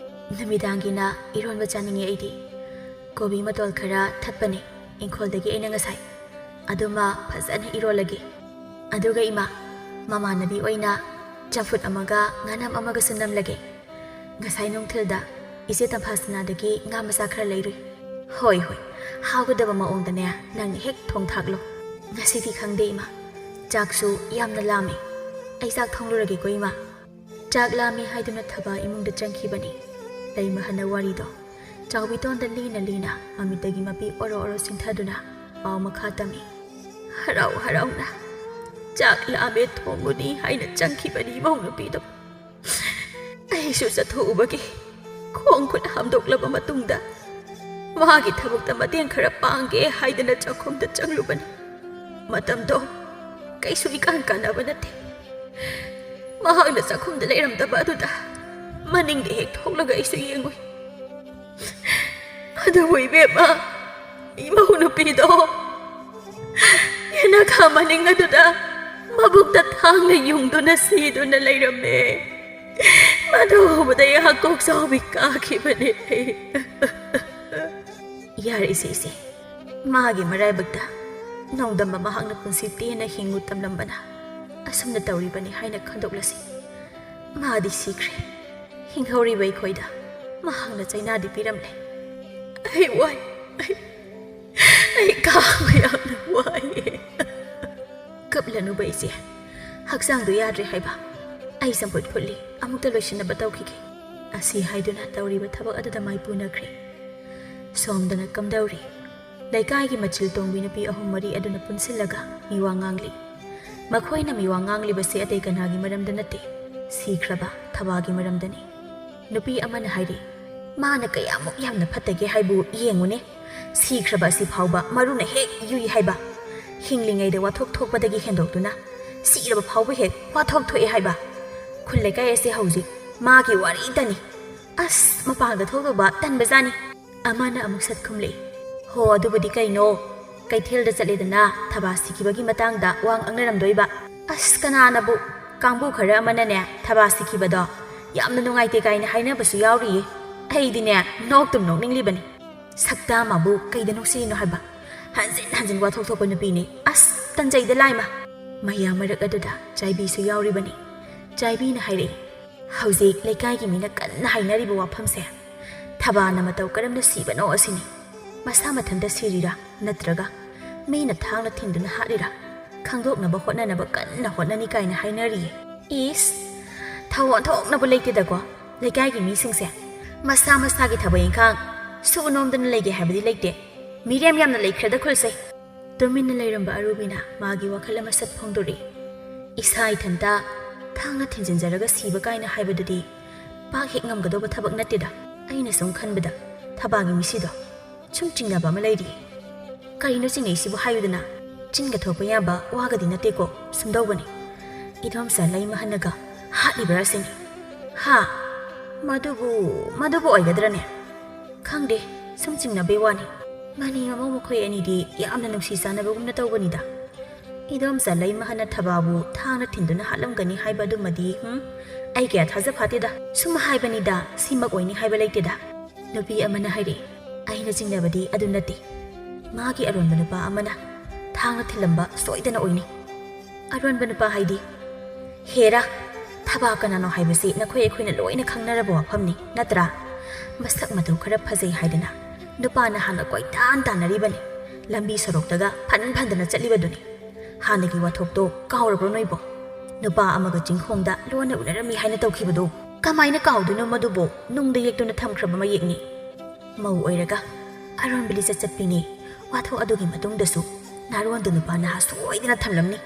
ꯅꯨꯃꯤꯗꯥꯡꯒꯤꯅ ꯏꯔꯣꯟꯕ ꯆꯥꯅꯤꯡꯉꯦ ꯑꯩꯗꯤ ꯀꯣꯕꯤ ꯃꯇꯣꯜ ꯈꯔ ꯊꯠꯄꯅꯦ ꯏꯪꯈꯣꯜꯗꯒꯤ ꯑꯩꯅ ꯉꯁꯥꯏ ꯑꯗꯨꯃ ꯐꯖꯅ ꯏꯔꯣꯜꯂꯒꯦ ꯑꯗꯨꯒ ꯏꯃꯥ ꯃꯃꯥꯟꯅꯕꯤ ꯑꯣꯏꯅ ꯆꯝꯐꯨꯠ ꯑꯃꯒ ꯉꯥꯅꯝ ꯑꯃꯒꯁꯨ ꯅꯝꯂꯒꯦ ꯉꯁꯥꯏ ꯅꯨꯡꯊꯤꯜꯗ ꯏꯆꯦ ꯇꯝꯐꯥꯁꯅꯥꯗꯒꯤ ꯉꯥ ꯃꯆꯥ ꯈꯔ ꯂꯩꯔꯨꯏ ꯍꯣꯏ ꯍꯥꯎꯒꯗꯕ ꯃꯑꯣꯡꯗꯅꯦ ꯅꯪꯅ ꯍꯦꯛ ꯊꯣꯡ ꯊꯥꯛꯂꯣ ꯉꯁꯤꯗꯤ ꯈꯪꯗꯦ ꯏꯃꯥ ꯆꯥꯛꯁꯨ ꯌꯥꯝꯅ ꯂꯥꯝꯃꯤ ꯑꯩ ꯆꯥꯛ ꯊꯣꯡꯂꯨꯔꯒꯦꯀꯣ ꯏꯃꯥ ꯆꯥꯛ ꯂꯥꯝꯃꯤ ꯍꯥꯏꯗꯨꯅ ꯊꯕꯥ ꯏꯃꯨꯡꯗ ꯆꯪꯈꯤꯕꯅꯤ ꯂꯩꯃꯍꯟꯅ ꯋꯥꯔꯤꯗꯣ ꯆꯥꯎꯕꯤꯇꯣꯟꯗ ꯂꯤꯅ ꯃꯃꯤꯠꯇꯒꯤ ꯃꯄꯤ ꯑꯣꯔꯣ ꯆꯤꯡꯊꯗꯨꯅ ꯄꯥꯎ ꯃꯈꯥ ꯇꯝꯃꯤ ꯍꯔꯥꯎꯅ ꯆꯥꯛ ꯂꯥꯝꯃꯦ ꯊꯣꯡꯉꯨꯅꯤ ꯍꯥꯏꯅ ꯆꯪꯈꯤꯕꯅꯤ ꯏꯃꯧ ꯅꯨꯄꯤꯗꯣ ꯑꯩꯁꯨ ꯆꯠꯊꯣꯛꯎꯕꯒꯤ ꯈꯣꯡ ꯈꯨꯠ ꯍꯥꯝꯗꯣꯛꯂꯕ ꯃꯇꯨꯡꯗ ꯃꯥꯒꯤ ꯊꯕꯛꯇ ꯃꯇꯦꯡ ꯈꯔ ꯄꯥꯡꯒꯦ ꯍꯥꯏꯗꯅ ꯆꯥꯛꯈꯨꯝꯗ ꯆꯪꯂꯨꯕꯅꯤ ꯃꯇꯝꯗꯣ ꯀꯩꯁꯨ ꯏꯀꯥꯟ ꯀꯥꯟꯅꯕ ꯅꯠꯇꯦ ꯃꯍꯥꯛꯅ ꯆꯥꯛꯈꯨꯝꯗ ꯂꯩꯔꯝꯗꯕ ꯑꯗꯨꯗ ꯃꯅꯤꯡꯗ ꯍꯦꯛ ꯊꯣꯛꯂꯒ ꯑꯩꯁꯨ ꯌꯦꯡꯉꯨꯏ ꯑꯗꯨꯕꯨ ꯏꯕꯦꯝꯃ ꯏꯃꯧ ꯅꯨꯄꯤꯗꯣ ꯌꯦꯅꯈꯥ ꯃꯅꯤꯡ ꯑꯗꯨꯗ ꯃꯕꯨꯛꯇ ꯊꯥꯡꯅ ꯌꯨꯡꯗꯨꯅ ꯁꯤꯗꯨꯅ ꯂꯩꯔꯝꯃꯦ ꯃꯗꯨ ꯎꯕꯗ ꯑꯩꯍꯥꯛ ꯀꯣꯛꯆꯥꯎꯕꯤ ꯀꯥꯈꯤꯕꯅꯦ ꯌꯥꯔꯦ ꯏꯆꯦ ꯃꯥꯒꯤ ꯃꯔꯥꯏꯕꯛꯇ ꯅꯣꯡꯗꯝꯕ ꯃꯍꯥꯛꯅ ꯄꯨꯟꯁꯤ ꯇꯦꯟꯅ ꯍꯤꯡꯉꯨ ꯇꯝꯂꯝꯕꯅ ꯑꯁꯨꯝꯅ ꯇꯧꯔꯤꯕꯅꯤ ꯍꯥꯏꯅ ꯈꯟꯗꯣꯛꯂꯁꯤ ꯃꯥꯗꯤ ꯁꯤꯈ꯭ꯔꯦ ꯍꯤꯡꯍꯧꯔꯤꯕ ꯑꯩꯈꯣꯏꯗ ꯃꯍꯥꯛꯅ ꯆꯩꯅꯥꯗꯤ ꯄꯤꯔꯝꯂꯦ ꯑꯩ ꯋꯥꯏ ꯑꯩ ꯈꯥꯡꯕ ꯌꯥꯝꯅ ꯋꯥꯏꯌꯦ ꯀꯞꯂꯅꯨꯕ ꯏꯆꯦ ꯍꯛꯆꯥꯡꯗꯨ ꯌꯥꯗ꯭ꯔꯦ ꯍꯥꯏꯕ ꯑꯩ ꯆꯝꯐꯨꯠ ꯐꯨꯠꯂꯤ ꯑꯃꯨꯛꯇ ꯂꯣꯏꯁꯤꯟꯅꯕ ꯇꯧꯈꯤꯒꯦ ꯑꯁꯤ ꯍꯥꯏꯗꯨꯅ ꯇꯧꯔꯤꯕ ꯊꯕꯛ ꯑꯗꯨꯗ ꯃꯥꯏ ꯄꯨꯅꯈ꯭ꯔꯦ ꯁꯣꯝꯗꯅ ꯀꯝꯗꯧꯔꯤ ꯂꯩꯀꯥꯏꯒꯤ ꯃꯆꯤꯜ ꯇꯣꯡꯕꯤ ꯅꯨꯄꯤ 3-4 ꯑꯗꯨꯅ ꯄꯨꯟꯁꯤꯜꯂꯒ ꯃꯤꯋꯥ ꯉꯥꯡꯂꯤ ꯃꯈꯣꯏꯅ ꯃꯤꯋꯥ ꯉꯥꯡꯂꯤꯕꯁꯤ ꯑꯇꯩ ꯀꯅꯥꯒꯤ ꯃꯔꯝꯗ ꯅꯠꯇꯦ ꯁꯤꯈ꯭ꯔꯕ ꯊꯕꯥꯒꯤ ꯃꯔꯝꯗꯅꯤ ꯅꯨꯄꯤ ꯑꯃꯅ ꯍꯥꯏꯔꯤ ꯃꯥꯅ ꯀꯌꯥꯃꯨꯛ ꯌꯥꯝꯅ ꯐꯠꯇꯒꯦ ꯍꯥꯏꯕꯨ ꯌꯦꯡꯉꯨꯅꯦ ꯁꯤꯈ꯭ꯔꯕ ꯑꯁꯤ ꯐꯥꯎꯕ ꯃꯔꯨꯅ ꯍꯦꯛ ꯌꯨꯏ ꯍꯥꯏꯕ ꯍꯤꯡꯂꯤꯉꯩꯗ ꯋꯥꯊꯣꯛ ꯊꯣꯛꯄꯗꯒꯤ ꯍꯦꯟꯗꯣꯛꯇꯨꯅ ꯁꯤꯔꯕ ꯐꯥꯎꯕ ꯍꯦꯛ ꯋꯥꯊꯣꯛ ꯊꯣꯛꯑꯦ ꯍꯥꯏꯕ ꯈꯨꯜ ꯂꯩꯀꯥꯏ ꯑꯁꯤ ꯍꯧꯖꯤꯛ ꯃꯥꯒꯤ ꯋꯥꯔꯤꯇꯅꯤ ꯑꯁ ꯃꯄꯥꯟꯗ ꯊꯣꯛꯂꯨꯕ ꯇꯟꯕꯖꯥꯅꯤ ꯑꯃꯅ ꯑꯃꯨꯛ ꯁꯠ ꯈꯨꯝꯂꯦ ꯍꯣ ꯑꯗꯨꯕꯨꯗꯤ ꯀꯩꯅꯣ ꯀꯩꯊꯦꯜꯗ ꯆꯠꯂꯦꯗꯅ ꯊꯕꯥ ꯁꯤꯈꯤꯕꯒꯤ ꯃꯇꯥꯡꯗ ꯋꯥ ꯉꯥꯡꯅꯔꯝꯗꯣꯏꯕ ꯑꯁ ꯀꯅꯥꯅꯕꯨ ꯀꯥꯡꯕꯨ ꯈꯔ ꯑꯃꯅꯅꯦ ꯊꯕꯥ ꯁꯤꯈꯤꯕꯗꯣ ꯌꯥꯝꯅ ꯅꯨꯡꯉꯥꯏꯇꯦ ꯀꯥꯏꯅ ꯍꯥꯏꯅꯕꯁꯨ ꯌꯥꯎꯔꯤꯌꯦ ꯑꯩꯗꯤꯅꯦ ꯅꯣꯛꯇꯨꯝ ꯅꯣꯛꯅꯤꯡꯂꯤꯕꯅꯤ ꯁꯛꯇꯥꯃꯕꯨ ꯀꯩꯗ ꯅꯨꯡꯁꯤꯔꯤꯅꯣ ꯍꯥꯏꯕ ꯍꯟꯖꯤꯟ ꯋꯥꯊꯣꯛ ꯊꯣꯛꯄ ꯅꯨꯄꯤꯅꯤ ꯑꯁ ꯇꯟꯖꯩꯗ ꯂꯥꯏꯃ ꯃꯌꯥꯝ ꯃꯔꯛ ꯑꯗꯨꯗ ꯆꯥꯏꯕꯤꯁꯨ ꯌꯥꯎꯔꯤꯕꯅꯤ ꯆꯥꯏꯕꯤꯅ ꯍꯥꯏꯔꯛꯏ ꯍꯧꯖꯤꯛ ꯂꯩꯀꯥꯏꯒꯤ ꯃꯤꯅ ꯀꯟꯅ ꯍꯥꯏꯅꯔꯤꯕ ꯋꯥꯐꯝꯁꯦ ꯊꯕꯥꯅ ꯃꯇꯧ ꯀꯔꯝꯅ ꯁꯤꯕꯅꯣ ꯑꯁꯤꯅꯤ ꯃꯁꯥ ꯃꯊꯟꯇ ꯁꯤꯔꯤꯔꯥ ꯅꯠꯇ꯭ꯔꯒ ꯃꯤꯅ ꯊꯥꯡꯅ ꯊꯤꯟꯗꯨꯅ ꯍꯥꯠꯂꯤꯔꯥ ꯈꯪꯗꯣꯛꯅꯕ ꯍꯣꯠꯅꯅꯕ ꯀꯟꯅ ꯍꯣꯠꯅꯅꯤ ꯀꯥꯏꯅ ꯍꯥꯏꯅꯔꯤꯌꯦ ꯏꯁ ꯊꯧ ꯑꯣꯟꯊꯣꯛꯅꯕ ꯂꯩꯇꯦꯗꯀꯣ ꯂꯩꯀꯥꯏꯒꯤ ꯃꯤꯁꯤꯡꯁꯦ ꯃꯁꯥꯒꯤ ꯊꯕꯛ ꯏꯪꯈꯥꯡ ꯁꯨ ꯅꯣꯝꯗꯅ ꯂꯩꯒꯦ ꯍꯥꯏꯕꯗꯤ ꯂꯩꯇꯦ ꯃꯤꯔꯦꯝ ꯌꯥꯝꯅ ꯂꯩꯈ꯭ꯔꯦꯗ ꯈꯨꯜꯁꯦ ꯇꯨꯃꯤꯟꯅ ꯂꯩꯔꯝꯕ ꯑꯔꯨꯕꯤꯅ ꯃꯥꯒꯤ ꯋꯥꯈꯜ ꯑꯃ ꯁꯠ ꯐꯣꯡꯗꯣꯔꯛꯏ ꯏꯁꯥ ꯏꯊꯟꯇ ꯊꯥꯡꯅ ꯊꯤꯟꯖꯤꯟꯖꯔꯒ ꯁꯤꯕ ꯀꯥꯏꯅ ꯍꯥꯏꯕꯗꯨꯗꯤ ꯄꯥꯛ ꯍꯦꯛ ꯉꯝꯒꯗꯧꯕ ꯊꯕꯛ ꯅꯠꯇꯦꯗ ꯑꯩꯅ ꯁꯨꯝ ꯈꯟꯕꯗ ꯊꯕꯥꯒꯤ ꯃꯤꯁꯤꯗꯣ ꯁꯨꯝ ꯆꯤꯡꯅꯕ ꯑꯃ ꯂꯩꯔꯤ ꯀꯔꯤꯅꯣ ꯆꯤꯡꯅꯩꯁꯤꯕꯨ ꯍꯥꯏꯌꯨꯗꯅ ꯆꯤꯟꯒ ꯊꯣꯛꯄ ꯌꯥꯕ ꯋꯥꯒꯗꯤ ꯅꯠꯇꯦꯀꯣ ꯁꯨꯝꯗꯧꯕꯅꯤ ꯏꯗꯣꯝꯆꯥ ꯂꯩꯃꯍꯟꯅꯒ ꯍꯥꯠꯂꯤꯕ꯭ꯔꯥ ꯁꯤꯅꯤ ꯍꯥ ꯃꯗꯨꯕꯨ ꯑꯣꯏꯒꯗ꯭ꯔꯅꯦ ꯈꯪꯗꯦ ꯁꯨꯝ ꯆꯤꯡꯅꯕꯩ ꯋꯥꯅꯤ ꯃꯅꯤ ꯃꯃꯧ ꯃꯈꯣꯏ ꯑꯅꯤꯗꯤ ꯌꯥꯝꯅ ꯅꯨꯡꯁꯤ ꯆꯥꯟꯅꯕꯒꯨꯝꯅ ꯇꯧꯕꯅꯤꯗ 이dom자 ꯂꯩꯃꯍꯟꯅ ꯊꯕꯥꯕꯨ ꯊꯥꯡꯅ ꯊꯤꯟꯗꯨꯅ ꯍꯥꯠꯂꯝꯒꯅꯤ ꯍꯥꯏꯕꯗꯨꯃꯗꯤ ꯑꯩ ꯀꯌꯥ ꯊꯥꯖꯐꯥꯠꯇꯦꯗ ꯁꯨꯝ ꯍꯥꯏꯕꯅꯤꯗ ꯁꯤꯃꯛ ꯑꯣꯏꯅꯤ ꯍꯥꯏꯕ ꯂꯩꯇꯦꯗ ꯅꯨꯄꯤ ꯑꯃꯅ ꯍꯥꯏꯔꯤ ꯑꯩꯅ ꯆꯤꯡꯅꯕꯗꯤ ꯑꯗꯨ ꯅꯠꯇꯦ ꯃꯥꯒꯤ ꯑꯔꯣꯟꯕ ꯅꯨꯄꯥ ꯑꯃꯅ ꯊꯥꯡꯅ ꯊꯤꯜꯂꯝꯕ ꯁꯣꯏꯗꯅ ꯑꯣꯏꯅꯤ ꯑꯔꯣꯟꯕ ꯅꯨꯄꯥ ꯍꯥꯏꯗꯤ ꯍꯦꯔꯥ ꯊꯕꯥ ꯀꯅꯥꯅꯣ ꯍꯥꯏꯕꯁꯤ ꯅꯈꯣꯏ ꯑꯩꯈꯣꯏꯅ ꯂꯣꯏꯅ ꯈꯪꯅꯔꯕ ꯋꯥꯐꯝꯅꯤ ꯅꯠꯇ꯭ꯔꯥ ꯃꯁꯛ ꯃꯇꯧ ꯈꯔ ꯐꯖꯩ ꯍꯥꯏꯗꯅ ꯅꯨꯄꯥꯅ ꯍꯥꯟꯅ ꯀꯣꯏꯇꯥꯟ ꯇꯥꯟꯅꯔꯤꯕꯅꯤ ꯂꯝꯕꯤ ꯁꯣꯔꯣꯛꯇꯒ ꯐꯟꯗꯅ ꯆꯠꯂꯤꯕꯗꯨꯅꯤ ꯍꯥꯟꯅꯒꯤ ꯋꯥꯊꯣꯛꯇꯣ ꯀꯥꯎꯔꯕ꯭ꯔꯣ ꯅꯣꯏꯕꯣ ꯅꯨꯄꯥ ꯑꯃꯒ ꯆꯤꯡꯈꯣꯡꯗ ꯂꯣꯟꯅ ꯎꯅꯔꯝꯃꯤ ꯍꯥꯏꯅ ꯇꯧꯈꯤꯕꯗꯣ ꯀꯃꯥꯏꯅ ꯀꯥꯎꯗꯣꯏꯅꯣ ꯃꯗꯨꯕꯣ ꯅꯨꯡꯗ ꯌꯦꯛꯇꯨꯅ ꯊꯝꯈ꯭ꯔꯕ ꯃꯌꯦꯛꯅꯤ ꯃꯧ ꯑꯣꯏꯔꯒ ꯑꯔꯣꯟꯕ ꯂꯤꯆꯠ ꯆꯠꯄꯤꯅꯤ ꯋꯥꯊꯣꯛ ꯑꯗꯨꯒꯤ ꯃꯇꯨꯡꯗꯁꯨ ꯅꯥꯔꯣꯟꯗ ꯅꯨꯄꯥ ꯅꯍꯥ ꯁꯣꯏꯗꯅ ꯊꯝꯂꯝꯅꯤ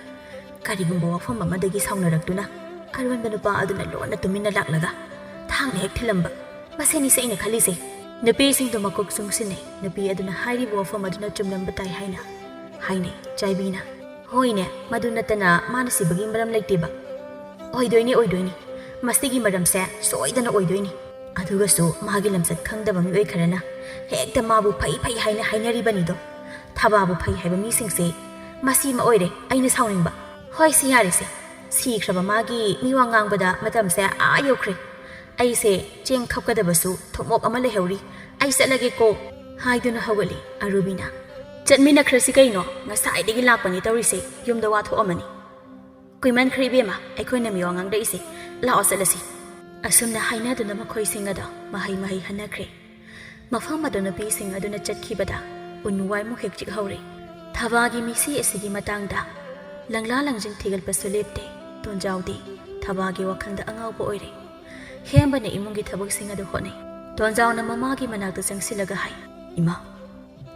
ꯀꯔꯤꯒꯨꯝꯕ ꯋꯥꯐꯝ ꯑꯃꯗꯒꯤ ꯁꯥꯎꯅꯔꯛꯇꯨꯅ ꯑꯔꯣꯟꯕ ꯅꯨꯄꯥ ꯑꯗꯨꯅ ꯂꯣꯟꯅ ꯇꯨꯃꯤꯟꯅ ꯂꯥꯛꯂꯒ ꯊꯥꯡꯅ ꯍꯦꯛ ꯊꯤꯜꯂꯝꯕ ꯃꯁꯤꯅꯤꯁꯦ ꯑꯩꯅ ꯈꯜꯂꯤꯁꯦ ꯅꯨꯄꯤꯁꯤꯡꯗꯨ ꯃꯀꯣꯛ ꯆꯨꯡꯁꯤꯟꯅꯩ ꯅꯨꯄꯤ ꯑꯗꯨꯅ ꯍꯥꯏꯔꯤꯕ ꯋꯥꯐꯝ ꯑꯗꯨꯅ ꯆꯨꯝꯂꯝꯕ ꯇꯥꯏ ꯍꯥꯏꯅ ꯍꯥꯏꯅꯩ ꯆꯥꯏꯕꯤꯅ ꯍꯣꯏꯅꯦ ꯃꯗꯨ ꯅꯠꯇꯅ ꯃꯥꯅ ꯁꯤꯕꯒꯤ ꯃꯔꯝ ꯂꯩꯇꯦꯕ ꯑꯣꯏꯗꯣꯏꯅꯤ ꯃꯁꯤꯒꯤ ꯃꯔꯝꯁꯦ ꯁꯣꯏꯗꯅ ꯑꯣꯏꯗꯣꯏꯅꯤ ꯑꯗꯨꯒꯁꯨ ꯃꯥꯒꯤ ꯂꯝꯆꯠ ꯈꯪꯗꯕ ꯃꯤꯑꯣꯏ ꯈꯔꯅ ꯍꯦꯛꯇ ꯃꯥꯕꯨ ꯐꯩ ꯍꯥꯏꯅ ꯍꯥꯏꯅꯔꯤꯕꯅꯤꯗꯣ ꯊꯕꯥꯕꯨ ꯐꯩ ꯍꯥꯏꯕ ꯃꯤꯁꯤꯡꯁꯦ ꯃꯁꯤꯃ ꯑꯣꯏꯔꯦ ꯑꯩꯅ ꯁꯥꯎꯅꯤꯡꯕ ꯍꯣꯏ ꯁꯤ ꯌꯥꯔꯦꯁꯦ ꯁꯤꯈ꯭ꯔꯕ ꯃꯥꯒꯤ ꯃꯤꯋꯥ ꯉꯥꯡꯕꯗ ꯃꯇꯝꯁꯦ ꯌꯧꯈ꯭ꯔꯦ ꯑꯩꯁꯦ ꯆꯦꯡ ꯈꯞꯀꯗꯕꯁꯨ ꯊꯣꯛꯃꯣꯛ ꯑꯃ ꯂꯩꯍꯧꯔꯤ ꯑꯩ ꯆꯠꯂꯒꯦꯀꯣ ꯍꯥꯏꯗꯨꯅ ꯍꯧꯒꯠꯂꯤ ꯑꯔꯨꯕꯤꯅ ꯆꯠꯃꯤꯟꯅꯈ꯭ꯔꯁꯤ ꯀꯩꯅꯣ ꯉꯁꯥꯏꯗꯒꯤ ꯂꯥꯛꯄꯅꯤ ꯇꯧꯔꯤꯁꯦ ꯌꯨꯝꯗ ꯋꯥꯊꯣꯛꯑꯝꯃꯅꯤ ꯀꯨꯏꯃꯟꯈ꯭ꯔꯦ ꯏꯕꯦꯝꯃ ꯑꯩꯈꯣꯏꯅ ꯃꯤꯋꯥ ꯉꯥꯡꯔꯛꯏꯁꯦ ꯂꯥꯛꯑꯣ ꯆꯠꯂꯁꯤ ꯑꯁꯨꯝꯅ ꯍꯥꯏꯅꯗꯨꯅ ꯃꯈꯣꯏꯁꯤꯡ ꯑꯗꯣ ꯃꯍꯩ ꯍꯟꯅꯈ꯭ꯔꯦ ꯃꯐꯝ ꯑꯗꯨ ꯅꯨꯄꯤꯁꯤꯡ ꯑꯗꯨꯅ ꯆꯠꯈꯤꯕꯗ ꯎꯟ ꯋꯥꯏꯃꯨꯛ ꯍꯦꯛ ꯆꯤꯛꯍꯧꯔꯦ ꯊꯕꯥꯒꯤ ꯃꯤꯁꯤ ꯑꯁꯤꯒꯤ ꯃꯇꯥꯡꯗ ꯂꯪꯂꯥ ꯂꯪꯖꯤꯟ ꯊꯤꯒꯠꯄꯁꯨ ꯂꯦꯞꯇꯦ ꯇꯣꯟꯖꯥꯎꯗꯤ ꯊꯕꯥꯒꯤ ꯋꯥꯈꯜꯗ ꯑꯉꯥꯎꯕ ꯑꯣꯏꯔꯦ ꯍꯦꯝꯕꯅ ꯏꯃꯨꯡꯒꯤ ꯊꯕꯛꯁꯤꯡ ꯑꯗꯨ ꯍꯣꯠꯅꯩ ꯇꯣꯟꯖꯥꯎꯅ ꯃꯃꯥꯒꯤ ꯃꯅꯥꯛꯇ ꯆꯪꯁꯤꯜꯂꯒ ꯍꯥꯏ ꯏꯃꯥ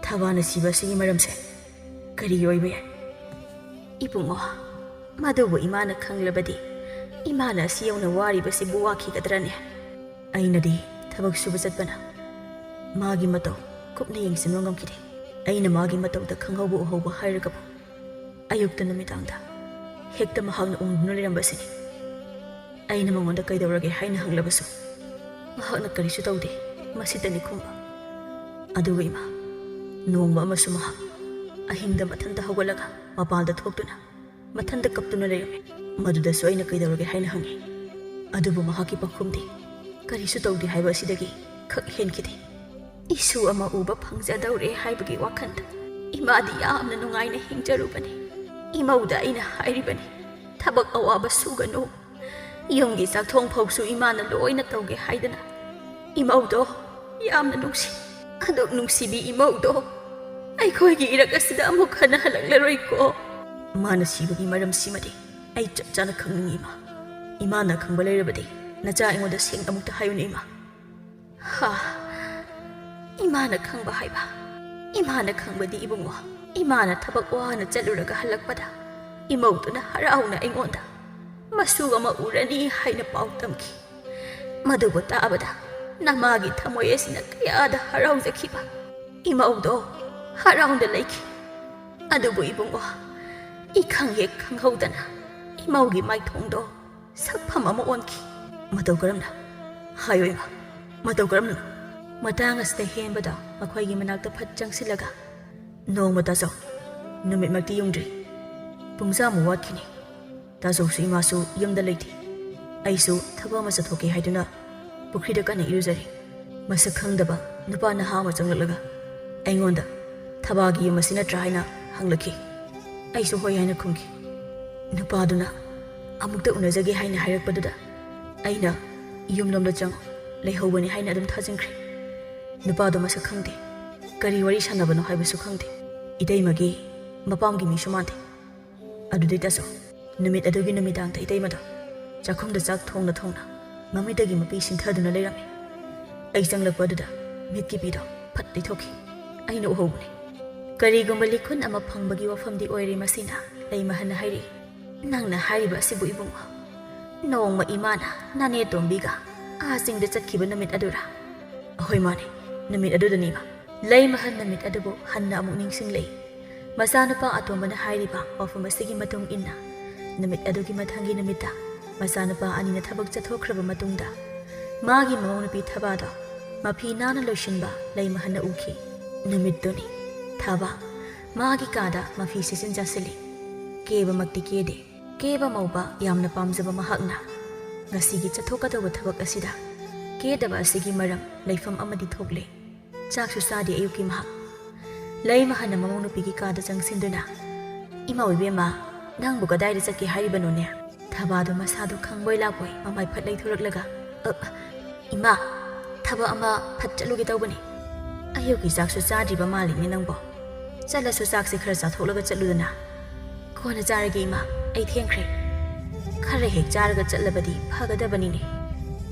ꯊꯕꯥꯅ ꯁꯤꯕ ꯑꯁꯤꯒꯤ ꯃꯔꯝꯁꯦ ꯀꯔꯤꯒꯤ ꯑꯣꯏꯕ ꯌꯥꯏ ꯏꯕꯨꯡꯉꯣ ꯃꯗꯨꯕꯨ ꯏꯃꯥꯅ ꯈꯪꯂꯕꯗꯤ ꯏꯃꯥꯅ ꯑꯁꯤ ꯌꯧꯅ ꯋꯥꯔꯤꯕꯁꯤꯕꯨ ꯋꯥꯈꯤꯒꯗ꯭ꯔꯅꯦ ꯑꯩꯅꯗꯤ ꯊꯕꯛ ꯁꯨꯕ ꯆꯠꯄꯅ ꯃꯥꯒꯤ ꯃꯇꯧ ꯀꯨꯞꯅ ꯌꯦꯡꯁꯤꯟꯕ ꯉꯝꯈꯤꯗꯦ ꯑꯩꯅ ꯃꯥꯒꯤ ꯃꯇꯧꯗ ꯈꯪꯍꯧꯕ ꯎꯍꯧꯕ ꯍꯥꯏꯔꯒꯕꯨ ꯑꯌꯨꯛꯇ ꯅꯨꯃꯤꯗꯥꯡꯗ ꯍꯦꯛꯇ ꯃꯍꯥꯛꯅ ꯎꯪꯗꯨꯅ ꯂꯩꯔꯝꯕꯁꯤꯅꯤ ꯑꯩꯅ ꯃꯉꯣꯟꯗ ꯀꯩꯗꯧꯔꯒꯦ ꯍꯥꯏꯅ ꯍꯪꯂꯕꯁꯨ ꯃꯍꯥꯛꯅ ꯀꯔꯤꯁꯨ ꯇꯧꯗꯦ ꯃꯁꯤꯇꯅꯤ ꯈꯨꯝꯕ ꯑꯗꯨꯒ ꯏꯃꯥ ꯅꯣꯡꯃ ꯑꯃꯁꯨ ꯃꯍꯥꯛ ꯑꯍꯤꯡꯗ ꯃꯊꯟꯇ ꯍꯧꯒꯠꯂꯒ ꯃꯄꯥꯟꯗ ꯊꯣꯛꯇꯨꯅ ꯃꯊꯟꯇ ꯀꯞꯇꯨꯅ ꯂꯩꯔꯝꯃꯤ ꯃꯗꯨꯗꯁꯨ ꯑꯩꯅ ꯀꯩꯗꯧꯔꯒꯦ ꯍꯥꯏꯅ ꯍꯪꯉꯤ ꯑꯗꯨꯕꯨ ꯃꯍꯥꯛꯀꯤ ꯄꯥꯎꯈꯨꯝꯗꯤ ꯀꯔꯤꯁꯨ ꯇꯧꯗꯦ ꯍꯥꯏꯕ ꯑꯁꯤꯗꯒꯤ ꯈꯛ ꯍꯦꯟꯈꯤꯗꯦ ꯏꯁꯨ ꯑꯃ ꯎꯕ ꯐꯪꯖꯗꯧꯔꯦ ꯍꯥꯏꯕꯒꯤ ꯋꯥꯈꯜꯗ ꯏꯃꯥꯗꯤ ꯌꯥꯝꯅ ꯅꯨꯡꯉꯥꯏꯅ ꯍꯤꯡꯖꯔꯨꯕꯅꯤ ꯏꯃꯧꯗ ꯑꯩꯅ ꯍꯥꯏꯔꯤꯕꯅꯤ ꯊꯕꯛ ꯑꯋꯥꯕ ꯁꯨꯒꯅꯨ ꯌꯨꯝꯒꯤ ꯆꯥꯛꯊꯣꯡ ꯐꯥꯎꯁꯨ ꯏꯃꯥꯅ ꯂꯣꯏꯅ ꯇꯧꯒꯦ ꯍꯥꯏꯗꯅ ꯏꯃꯧꯗꯣ ꯌꯥꯝꯅ ꯅꯨꯡꯁꯤ ꯑꯗꯨꯛ ꯅꯨꯡꯁꯤꯕꯤ ꯏꯃꯧꯗꯣ ꯑꯩꯈꯣꯏꯒꯤ ꯏꯔꯛ ꯑꯁꯤꯗ ꯑꯃꯨꯛ ꯍꯟꯅ ꯍꯜꯂꯛꯂꯔꯣꯏꯀꯣ ꯃꯥꯅ ꯁꯤꯕꯒꯤ ꯃꯔꯝꯁꯤꯃꯗꯤ ꯑꯩ ꯆꯞ ꯆꯥꯅ ꯈꯪꯅꯤꯡꯉꯤ ꯏꯃꯥ ꯏꯃꯥꯅ ꯈꯪꯕ ꯂꯩꯔꯕꯗꯤ ꯅꯆꯥ ꯑꯩꯉꯣꯟꯗ ꯁꯦꯡ ꯑꯃꯨꯛꯇ ꯍꯥꯏꯌꯨꯅꯦ ꯏꯃꯥ 이마나 캉바 하이바 이마나 캉바디 이봉워 이마나 타박 와나 짤루라가 할락바다 이모우드나 하라우나 잉온다 마수가 마 우라니 하이나 빠우tam키 마두고 따아바다 나마기 타모예시나 그야다 하라우자키바 이모우도 하라운다 레이키 아두부 이봉워 이 강예 강하우다나 이모우기 마이통도 삭파마 모온키 마도 그럼나 하요 이마 마도 그럼나 matang asda henbada makhoi manakta phat changsilaga nongma taso numit makti yungdri pungza mu watkini taso su ima su yumda leiti aisu thaba ma sathoke haiduna pukri da kana iruzari masa khangdaba nupa na ha ma changlalaga aingonda thaba gi masina traina hanglaki aisu hoi haina khumki nupa duna amukta unajage haina hairakpaduda aina yumlomda chang leihobani haina adum thajingkhre नुपादो मसा खंगदे करी वरी सानबनो हाइबसु खंगदे इतैमगी मपामगी मिसु मानते अदुदे तासो नुमित अदुगी नुमिदांग ता इतैमदो चाखुमदा चाक थोंना ममिदगी मपि सिंथादुना लेरामि ऐ चंगलपदुदा मितकी पिदो फत्ति थोखि ऐनो उहोबने करीगुम्बा लिखुन अमा फंगबगी वफमदि ओइरे मसिना लैमहना हाइरि नंगना हाइरिबा सिबु इबुंग नोंगमा इमाना नाने तोंबिगा आसिंगदा चटखिबा नुमित अदुरा अहोय माने नुमित अदुदनीमा लई महन नुमित अदुबो हन्ना अमुक निंगसिंग लई मसानुपा अतोंबना हाइरिबा वफम असिगी मतुंग इन्ना नुमित अदुगी मथंगी नुमिता मसानुपा अनिना थबक चथोख्रबा मतुंगदा मागी ममौनुपि थबादो मफी नाना लोइसिनबा लई महन उखि नुमित दोनी थबा मागी कादा मफी सिसिन जासिली केबा मक्ति केदे केबा मौबा यामना पामजबा महकना ngasiगी चथोकदबा थबक असिदा केदबा असिगी मरम लैफम अमदि थोकले चाकसु सादि अयुकी महक लै महना ममौनुपीगी कादा चंगसिंदुना इमा ओइबेमा नंगबु कदाइदा चक्के हारिबनोने थबादो मसादो खंगबोय लापोय ममाय फट लैथुरकलगा इमा थबा अमा फट चलुगे तौबनी अयुकी चाकसु चाद्रिबा मालिने नंगबो चलसु चाकसे खरा चाथोकलगा चलुदना कोना चारगे इमा अई थेंख्रे खरा हेक चारगा चलबदी फगदबनीने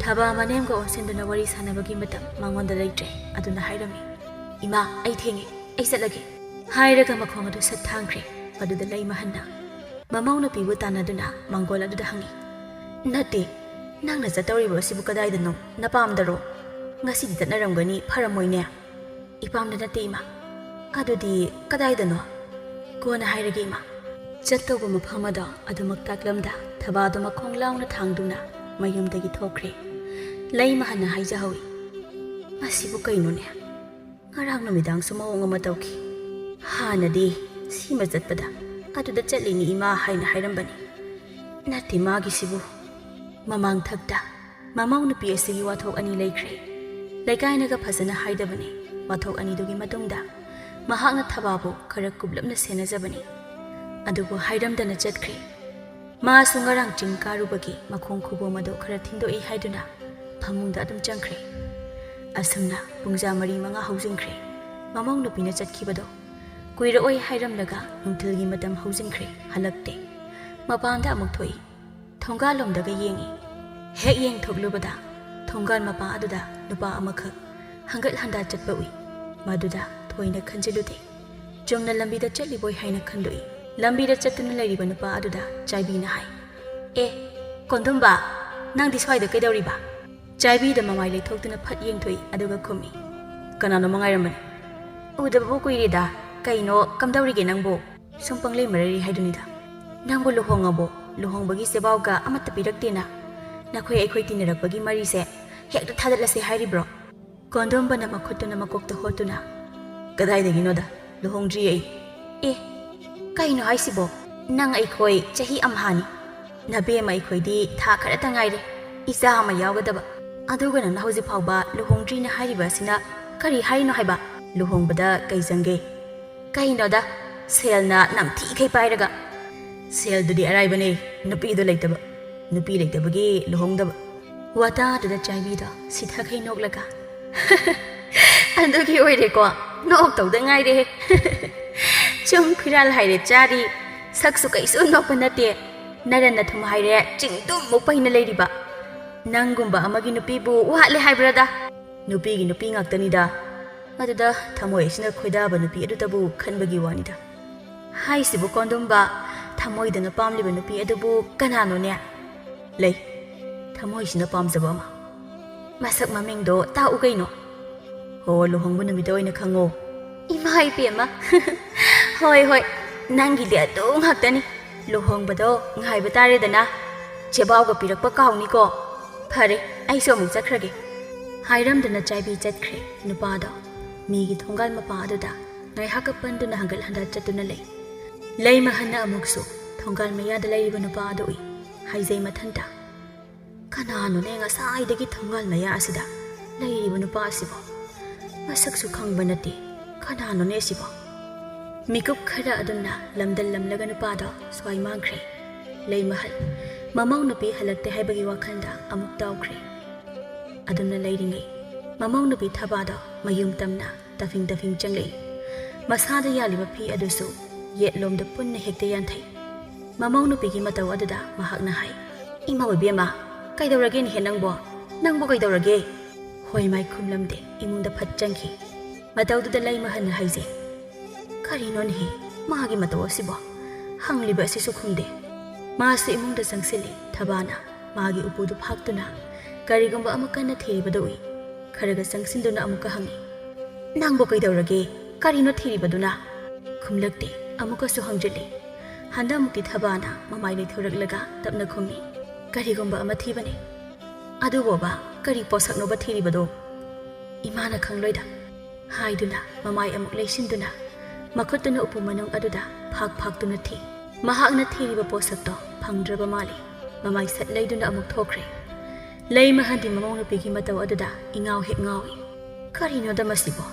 थबा मनेमगा ओनसेंदुना वरी सानबगी मतम मांगोंदा लैत्रे अदुना हाइरमी इमा अई थेंगे अई चलगे हाइरगा मखोंग अदु सत थांख्रे अदुदा लै महन्ना ममौना पिबु तानादुना मांगोल अदुदा हंगी नते नंगना चतौरिबो सिबु कदाइदनो नपामदरो ngasi tatnaramgani pharamoine ipamda nate ima adudi kadaidano kona hairage ima chattoba mafamada adumak taklamda ꯊꯕꯥꯗꯨ ꯃꯈꯣꯡ ꯂꯥꯎꯅ ꯊꯥꯡꯗꯨꯅ ꯃꯌꯨꯝꯗꯒꯤ ꯊꯣꯛꯈ꯭ꯔꯦ꯫ ꯂꯩꯃꯍꯟꯅ ꯍꯥꯏꯖꯍꯧꯏ, ꯃꯁꯤꯕꯨ ꯀꯩꯅꯣꯅꯦ? ꯉꯔꯥꯡ ꯅꯨꯃꯤꯗꯥꯡꯁꯨ ꯃꯑꯣꯡ ꯑꯃ ꯇꯧꯈꯤ꯫ ꯍꯥꯟꯅꯗꯤ ꯁꯤꯃ ꯆꯠꯄꯗ ꯑꯗꯨꯗ ꯆꯠꯂꯤꯅꯤ ꯏꯃꯥ ꯍꯥꯏꯅ ꯍꯥꯏꯔꯝꯕꯅꯤ꯫ ꯅꯠꯇꯦ ꯃꯥꯒꯤꯁꯤꯕꯨ꯫ ꯃꯃꯥꯡꯊꯛꯇ ꯃꯃꯧ ꯅꯨꯄꯤ ꯑꯁꯤꯒꯤ ꯋꯥꯊꯣꯛ ꯑꯅꯤ ꯂꯩꯈ꯭ꯔꯦ꯫ ꯂꯩꯀꯥꯏꯅꯒ ꯐꯖꯅ ꯍꯥꯏꯗꯕꯅꯤ꯫ ꯋꯥꯊꯣꯛ ꯑꯅꯤꯗꯨꯒꯤ ꯃꯇꯨꯡꯗ ꯃꯍꯥꯛꯅ ꯊꯕꯥꯕꯨ ꯈꯔ ꯀꯨꯞꯂꯞꯅ ꯁꯦꯟꯅꯖꯕꯅꯤ꯫ ꯑꯗꯨꯕꯨ ꯍꯥꯏꯔꯝꯗꯅ ꯆꯠꯈ꯭ꯔꯦ꯫ ꯃꯥꯁꯨ ꯉꯔꯥꯡ ꯆꯤꯡ ꯀꯥꯔꯨꯕꯒꯤ ꯃꯈꯣꯡ ꯈꯨꯕꯣꯝ ꯑꯗꯨ ꯈꯔ ꯊꯤꯟꯗꯣꯛꯏ ꯍꯥꯏꯗꯨꯅ ꯐꯃꯨꯡꯗ ꯑꯗꯨꯝ ꯆꯪꯈ꯭ꯔꯦ꯫ ꯑꯁꯨꯝꯅ ꯄꯨꯡꯖꯥ 4-5 ꯍꯧꯖꯤꯟꯈ꯭ꯔꯦ꯫ ꯃꯃꯧ ꯅꯨꯄꯤꯅ ꯆꯠꯈꯤꯕꯗꯣ ꯀꯨꯏꯔꯛꯑꯣꯏ ꯍꯥꯏꯔꯝꯂꯒ ꯅꯨꯡꯊꯤꯜꯒꯤ ꯃꯇꯝ ꯍꯧꯖꯤꯟꯈ꯭ꯔꯦ, ꯍꯜꯂꯛꯇꯦ꯫ ꯃꯄꯥꯟꯗ ꯑꯃꯨꯛ ꯊꯣꯛꯏ, ꯊꯣꯡꯒꯥꯜꯂꯣꯝꯗꯒ ꯌꯦꯡꯏ꯫ ꯍꯦꯛ ꯌꯦꯡꯊꯣꯛꯂꯨꯕꯗ ꯊꯣꯡꯒꯥꯜ ꯃꯄꯥ ꯑꯗꯨꯗ ꯅꯨꯄꯥ ꯑꯃꯈꯛ ꯍꯪꯒꯠ ꯍꯟꯗꯥ ꯆꯠꯄ ꯎꯏ꯫ ꯃꯗꯨꯗ ꯊꯣꯏꯅ ꯈꯟꯖꯤꯜꯂꯨꯗꯦ, ꯆꯨꯝꯅ ꯂꯝꯕꯤꯗ ꯆꯠꯂꯤꯕꯣꯏ ꯍꯥꯏꯅ ꯈꯟꯗꯣꯛꯏ꯫ ꯂꯝꯕꯤꯗ ꯆꯠꯇꯨꯅ ꯂꯩꯔꯤꯕ ꯅꯨꯄꯥ ꯑꯗꯨꯗ ꯆꯥꯏꯕꯤꯅ ꯍꯥꯏ, "ꯑꯦ ꯀꯣꯟꯗꯨꯝꯕ, ꯅꯪꯗꯤ ꯁ꯭ꯋꯥꯏꯗ ꯀꯩꯗꯧꯔꯤꯕ?" ꯆꯥꯏꯕꯤꯗ ꯃꯃꯥꯏ ꯂꯩꯊꯣꯛꯇꯨꯅ ꯐꯠ ꯌꯦꯡꯊꯣꯛꯏ, ꯑꯗꯨꯒ ꯈꯨꯝꯃꯤ, "ꯀꯅꯥꯅꯣ ꯃꯉꯥꯏꯔꯝꯕꯅꯤ? ꯎꯗꯕꯕꯨ ꯀꯨꯏꯔꯦꯗ, ꯀꯩꯅꯣ ꯀꯝꯗꯧꯔꯤꯒꯦ ꯅꯪꯕꯨ? ꯁꯨꯝ ꯄꯪꯂꯩ ꯃꯔꯩꯔꯤ ꯍꯥꯏꯗꯨꯅꯤꯗ꯫ ꯅꯪꯕꯨ ꯂꯨꯍꯣꯡꯉꯕꯣ? ꯂꯨꯍꯣꯡꯕꯒꯤ ꯆꯦꯕꯥꯎꯒ ꯑꯃꯠꯇ ꯄꯤꯔꯛꯇꯦꯅ? ꯅꯈꯣꯏ ꯑꯩꯈꯣꯏ ꯇꯤꯟꯅꯔꯛꯄꯒꯤ ꯃꯔꯤꯁꯦ ꯍꯦꯛꯇ ꯊꯥꯗꯠꯂꯁꯦ ꯍꯥꯏꯔꯤꯕ꯭ꯔꯣ?" ꯀꯣꯟꯗꯣꯝꯕꯅ ꯃꯈꯨꯠꯇꯨꯅ ꯃꯀꯣꯛꯇ ꯍꯣꯠꯇꯨꯅ, "ꯀꯗꯥꯏꯗꯒꯤꯅꯣꯗ, ꯂꯨꯍꯣꯡꯗ꯭ꯔꯤ ꯑꯩ." "ꯑꯦ ꯀꯩꯅꯣ ꯍꯥꯏꯁꯤꯕꯣ? ꯅꯪ ꯑꯩꯈꯣꯏ ꯆꯍꯤ ꯑꯝꯍꯥꯅꯤ꯫ ꯅꯕꯦꯝꯃ ꯑꯩꯈꯣꯏꯗꯤ ꯊꯥ ꯈꯔꯇ ꯉꯥꯏꯔꯦ ꯏꯆꯥ ꯑꯃ ꯌꯥꯎꯒꯗꯕ, ꯑꯗꯨꯒ ꯅꯪꯅ ꯍꯧꯖꯤꯛ ꯐꯥꯎꯕ ꯂꯨꯍꯣꯡꯗ꯭ꯔꯤꯅ ꯍꯥꯏꯔꯤꯕ ꯑꯁꯤꯅ ꯀꯔꯤ ꯍꯥꯏꯔꯤꯅꯣ ꯍꯥꯏꯕ? ꯂꯨꯍꯣꯡꯕꯗ ꯀꯩ ꯆꯪꯒꯦ? ꯀꯩꯅꯣꯗ, ꯁꯦꯜꯅ ꯅꯝꯊꯤꯈꯩ ꯄꯥꯏꯔꯒ." "ꯁꯦꯜꯗꯨꯗꯤ ꯑꯔꯥꯏꯕꯅꯦ, ꯅꯨꯄꯤꯗꯣ ꯂꯩꯇꯕ, ꯅꯨꯄꯤ ꯂꯩꯇꯕꯒꯤ ꯂꯨꯍꯣꯡꯗꯕ." ꯋꯥꯇꯥꯗꯨꯗ ꯆꯥꯏꯕꯤꯗꯣ ꯁꯤꯊꯈꯩ ꯅꯣꯛꯂꯒ, "ꯑꯗꯨꯒꯤ ꯑꯣꯏꯔꯦꯀꯣ, ꯅꯣꯛꯇꯧꯗ ꯉꯥꯏꯔꯦ꯫ ꯆꯨꯝ ꯐꯤꯔꯥꯜ ꯍꯥꯏꯔꯦ ꯆꯥꯔꯤ, ꯁꯛꯁꯨ ꯀꯩꯁꯨ ꯅꯣꯛꯄ ꯅꯠꯇꯦ, ꯅꯔꯟ ꯅꯊꯨꯝ ꯍꯥꯏꯔꯦ ꯆꯤꯡꯗꯨꯃꯨꯛ ꯄꯩꯅ ꯂꯩꯔꯤꯕ꯫ ꯅꯪꯒꯨꯝꯕ ꯑꯃꯒꯤ ꯅꯨꯄꯤꯕꯨ ꯋꯥꯠꯂꯦ ꯍꯥꯏꯕ꯭ꯔꯥꯗ? ꯅꯨꯄꯤꯒꯤ ꯅꯨꯄꯤ ꯉꯥꯛꯇꯅꯤꯗ, ꯑꯗꯨꯗ ꯊꯃꯣꯏ ꯑꯁꯤꯅ ꯈꯣꯏꯗꯥꯕ ꯅꯨꯄꯤ ꯑꯗꯨꯇꯕꯨ ꯈꯟꯕꯒꯤ ꯋꯥꯅꯤꯗ." "ꯍꯥꯏꯁꯤꯕꯨ ꯀꯣꯟꯗꯨꯝꯕ, ꯊꯃꯣꯏꯗꯅ ꯄꯥꯝꯂꯤꯕ ꯅꯨꯄꯤ ꯑꯗꯨꯕꯨ ꯀꯅꯥꯅꯣꯅꯦ?" "ꯂꯩ, ꯊꯃꯣꯏꯁꯤꯅ ꯄꯥꯝꯖꯕ ꯑꯃ." "ꯃꯁꯛ ꯃꯃꯤꯡꯗꯣ ꯇꯥꯛꯎ ꯀꯩꯅꯣ?" "ꯍꯣ, ꯂꯨꯍꯣꯡꯕ ꯅꯨꯃꯤꯠꯇ ꯑꯣꯏꯅ ꯈꯪꯉꯣ." "ꯏꯃꯥ ꯏꯄꯦꯝꯃ, ꯍꯣꯏ ꯍꯣꯏ, ꯅꯪꯒꯤꯗꯤ ꯑꯗꯨ ꯉꯥꯛꯇꯅꯤ꯫ ꯂꯨꯍꯣꯡꯕꯗꯣ ꯉꯥꯏꯕ ꯇꯥꯔꯦꯗꯅ, ꯆꯦꯕꯥꯎꯒ ꯄꯤꯔꯛꯄ ꯀꯥꯎꯅꯤꯀꯣ꯫ ꯐꯔꯦ, ꯑꯩꯁꯨ ꯑꯃꯨꯛ ꯆꯠꯈ꯭ꯔꯒꯦ." ꯍꯥꯏꯔꯝꯗꯅ ꯆꯥꯏꯕꯤ ꯆꯠꯈ꯭ꯔꯦ꯫ ꯅꯨꯄꯥꯗꯣ ꯃꯤꯒꯤ ꯊꯣꯡꯒꯥꯜ ꯃꯄꯥ ꯑꯗꯨꯗ ꯉꯥꯏꯍꯥꯛꯀ ꯄꯟꯗꯨꯅ ꯍꯪꯒꯠ ꯍꯟꯗꯥ ꯆꯠꯇꯨꯅ ꯂꯩ꯫ ꯂꯩꯃꯍꯟꯅ ꯑꯃꯨꯛꯁꯨ ꯊꯣꯡꯒꯥꯜ ꯃꯌꯥꯗ ꯂꯩꯔꯤꯕ ꯅꯨꯄꯥ ꯑꯗꯨ ꯎꯏ, ꯍꯥꯏꯖꯩ ꯃꯊꯟꯇ, "ꯀꯅꯥꯅꯣꯅꯦ ꯉꯁꯥꯏꯗꯒꯤ ꯊꯣꯡꯒꯥꯜ ꯃꯌꯥ ꯑꯁꯤꯗ ꯂꯩꯔꯤꯕ ꯅꯨꯄꯥ ꯑꯁꯤꯕꯣ? ꯃꯁꯛꯁꯨ ꯈꯪꯕ ꯅꯠꯇꯦ, ꯀꯅꯥꯅꯣꯅꯦ ꯑꯁꯤꯕꯣ?" ꯃꯤꯀꯨꯞ ꯈꯔ ꯑꯗꯨꯝꯅ ꯂꯝꯗꯜꯂꯝꯂꯒ ꯅꯨꯄꯥꯗꯣ ꯁ꯭ꯋꯥꯏ ꯃꯥꯡꯈ꯭ꯔꯦ꯫ ꯂꯩꯃꯍꯜ ꯃꯃꯧ ꯅꯨꯄꯤ ꯍꯜꯂꯛꯇꯦ ꯍꯥꯏꯕꯒꯤ ꯋꯥꯈꯜꯗ ꯑꯃꯨꯛ ꯇꯥꯎꯈ꯭ꯔꯦ꯫ ꯑꯗꯨꯝꯅ ꯂꯩꯔꯤꯉꯩ ꯃꯃꯧ ꯅꯨꯄꯤ ꯊꯕꯥꯗꯣ ꯃꯌꯨꯝ ꯇꯝꯅ ꯇꯐꯤꯡ ꯇꯐꯤꯡ ꯆꯪꯂꯛꯏ꯫ ꯃꯁꯥꯗ ꯌꯥꯜꯂꯤꯕ ꯐꯤ ꯑꯗꯨꯁꯨ ꯌꯦꯠꯂꯣꯝꯗ ꯄꯨꯟꯅ ꯍꯦꯛꯇ ꯌꯥꯟꯊꯩ꯫ ꯃꯃꯧ ꯅꯨꯄꯤꯒꯤ ꯃꯇꯧ ꯑꯗꯨꯗ ꯃꯍꯥꯛꯅ ꯍꯥꯏ, "ꯏꯃꯧ ꯏꯕꯦꯝꯃ, ꯀꯩꯗꯧꯔꯒꯦꯅꯦꯍꯦ ꯅꯪꯕꯣ? ꯅꯪꯕꯨ ꯀꯩꯗꯧꯔꯒꯦ?" ꯍꯣꯏ ꯃꯥꯏ ꯈꯨꯝꯂꯝꯗꯦ, ꯏꯃꯨꯡꯗ ꯐꯠ ꯆꯪꯈꯤ꯫ ꯃꯇꯧꯗꯨꯗ ꯂꯩꯃꯍꯟꯅ ꯍꯥꯏꯖꯩ, "ꯀꯔꯤꯅꯣꯅꯦꯍꯦ ꯃꯥꯒꯤ ꯃꯇꯧ ꯑꯁꯤꯕꯣ? ꯍꯪꯂꯤꯕ ꯑꯁꯤꯁꯨ ꯈꯨꯝꯗꯦ." ꯃꯥꯁꯨ ꯏꯃꯨꯡꯗ ꯆꯪꯁꯤꯜꯂꯤ꯫ ꯊꯕꯥꯅ ꯃꯥꯒꯤ ꯎꯄꯨꯗꯨ ꯐꯥꯛꯇꯨꯅ ꯀꯔꯤꯒꯨꯝꯕ ꯑꯃ ꯀꯟꯅ ꯊꯤꯔꯤꯕꯗ ꯎꯏ꯫ ꯈꯔꯒ ꯆꯪꯁꯤꯟꯗꯨꯅ ꯑꯃꯨꯛꯀ ꯍꯪꯉꯤ, "ꯅꯪꯕꯨ ꯀꯩꯗꯧꯔꯒꯦ? ꯀꯔꯤꯅꯣ ꯊꯤꯔꯤꯕꯗꯨꯅ?" ꯈꯨꯝꯂꯛꯇꯦ꯫ ꯑꯃꯨꯛꯀꯁꯨ ꯍꯪꯖꯤꯜꯂꯤ꯫ ꯍꯟꯗꯛꯃꯨꯛꯇꯤ ꯊꯕꯥꯅ ꯃꯃꯥꯏ ꯂꯩꯊꯣꯔꯛꯂꯒ ꯇꯞꯅ ꯈꯨꯝꯃꯤ, "ꯀꯔꯤꯒꯨꯝꯕ ꯑꯃ ꯊꯤꯕꯅꯤ." "ꯑꯗꯨꯕꯣꯕ ꯀꯔꯤ ꯄꯣꯠꯁꯛꯅꯣꯕ ꯊꯤꯔꯤꯕꯗꯣ?" "ꯏꯃꯥꯅ ꯈꯪꯂꯣꯏꯗ." ꯍꯥꯏꯗꯨꯅ ꯃꯃꯥꯏ ꯑꯃꯨꯛ ꯂꯩꯁꯤꯟꯗꯨꯅ ꯃꯈꯨꯠꯇꯨꯅ ꯎꯄꯨ ꯃꯅꯨꯡ ꯑꯗꯨꯗ ꯐꯥꯛ ꯐꯥꯛꯇꯨꯅ ꯊꯤ꯫ ꯃꯍꯥꯛꯅ ꯊꯤꯔꯤꯕ ꯄꯣꯠꯁꯛꯇꯣ ꯐꯪꯗ꯭ꯔꯕ ꯃꯥꯜꯂꯤ꯫ ꯃꯃꯥꯏ ꯁꯠ ꯂꯩꯗꯨꯅ ꯑꯃꯨꯛ ꯊꯣꯛꯈ꯭ꯔꯦ꯫ ꯂꯩꯃꯍꯟꯗꯤ ꯃꯃꯧ ꯅꯨꯄꯤꯒꯤ ꯃꯇꯧ ꯑꯗꯨꯗ ꯏꯉꯥꯎ ꯍꯦꯛ ꯉꯥꯎꯏ꯫ ꯀꯔꯤꯅꯣꯗ ꯃꯁꯤꯕꯣ?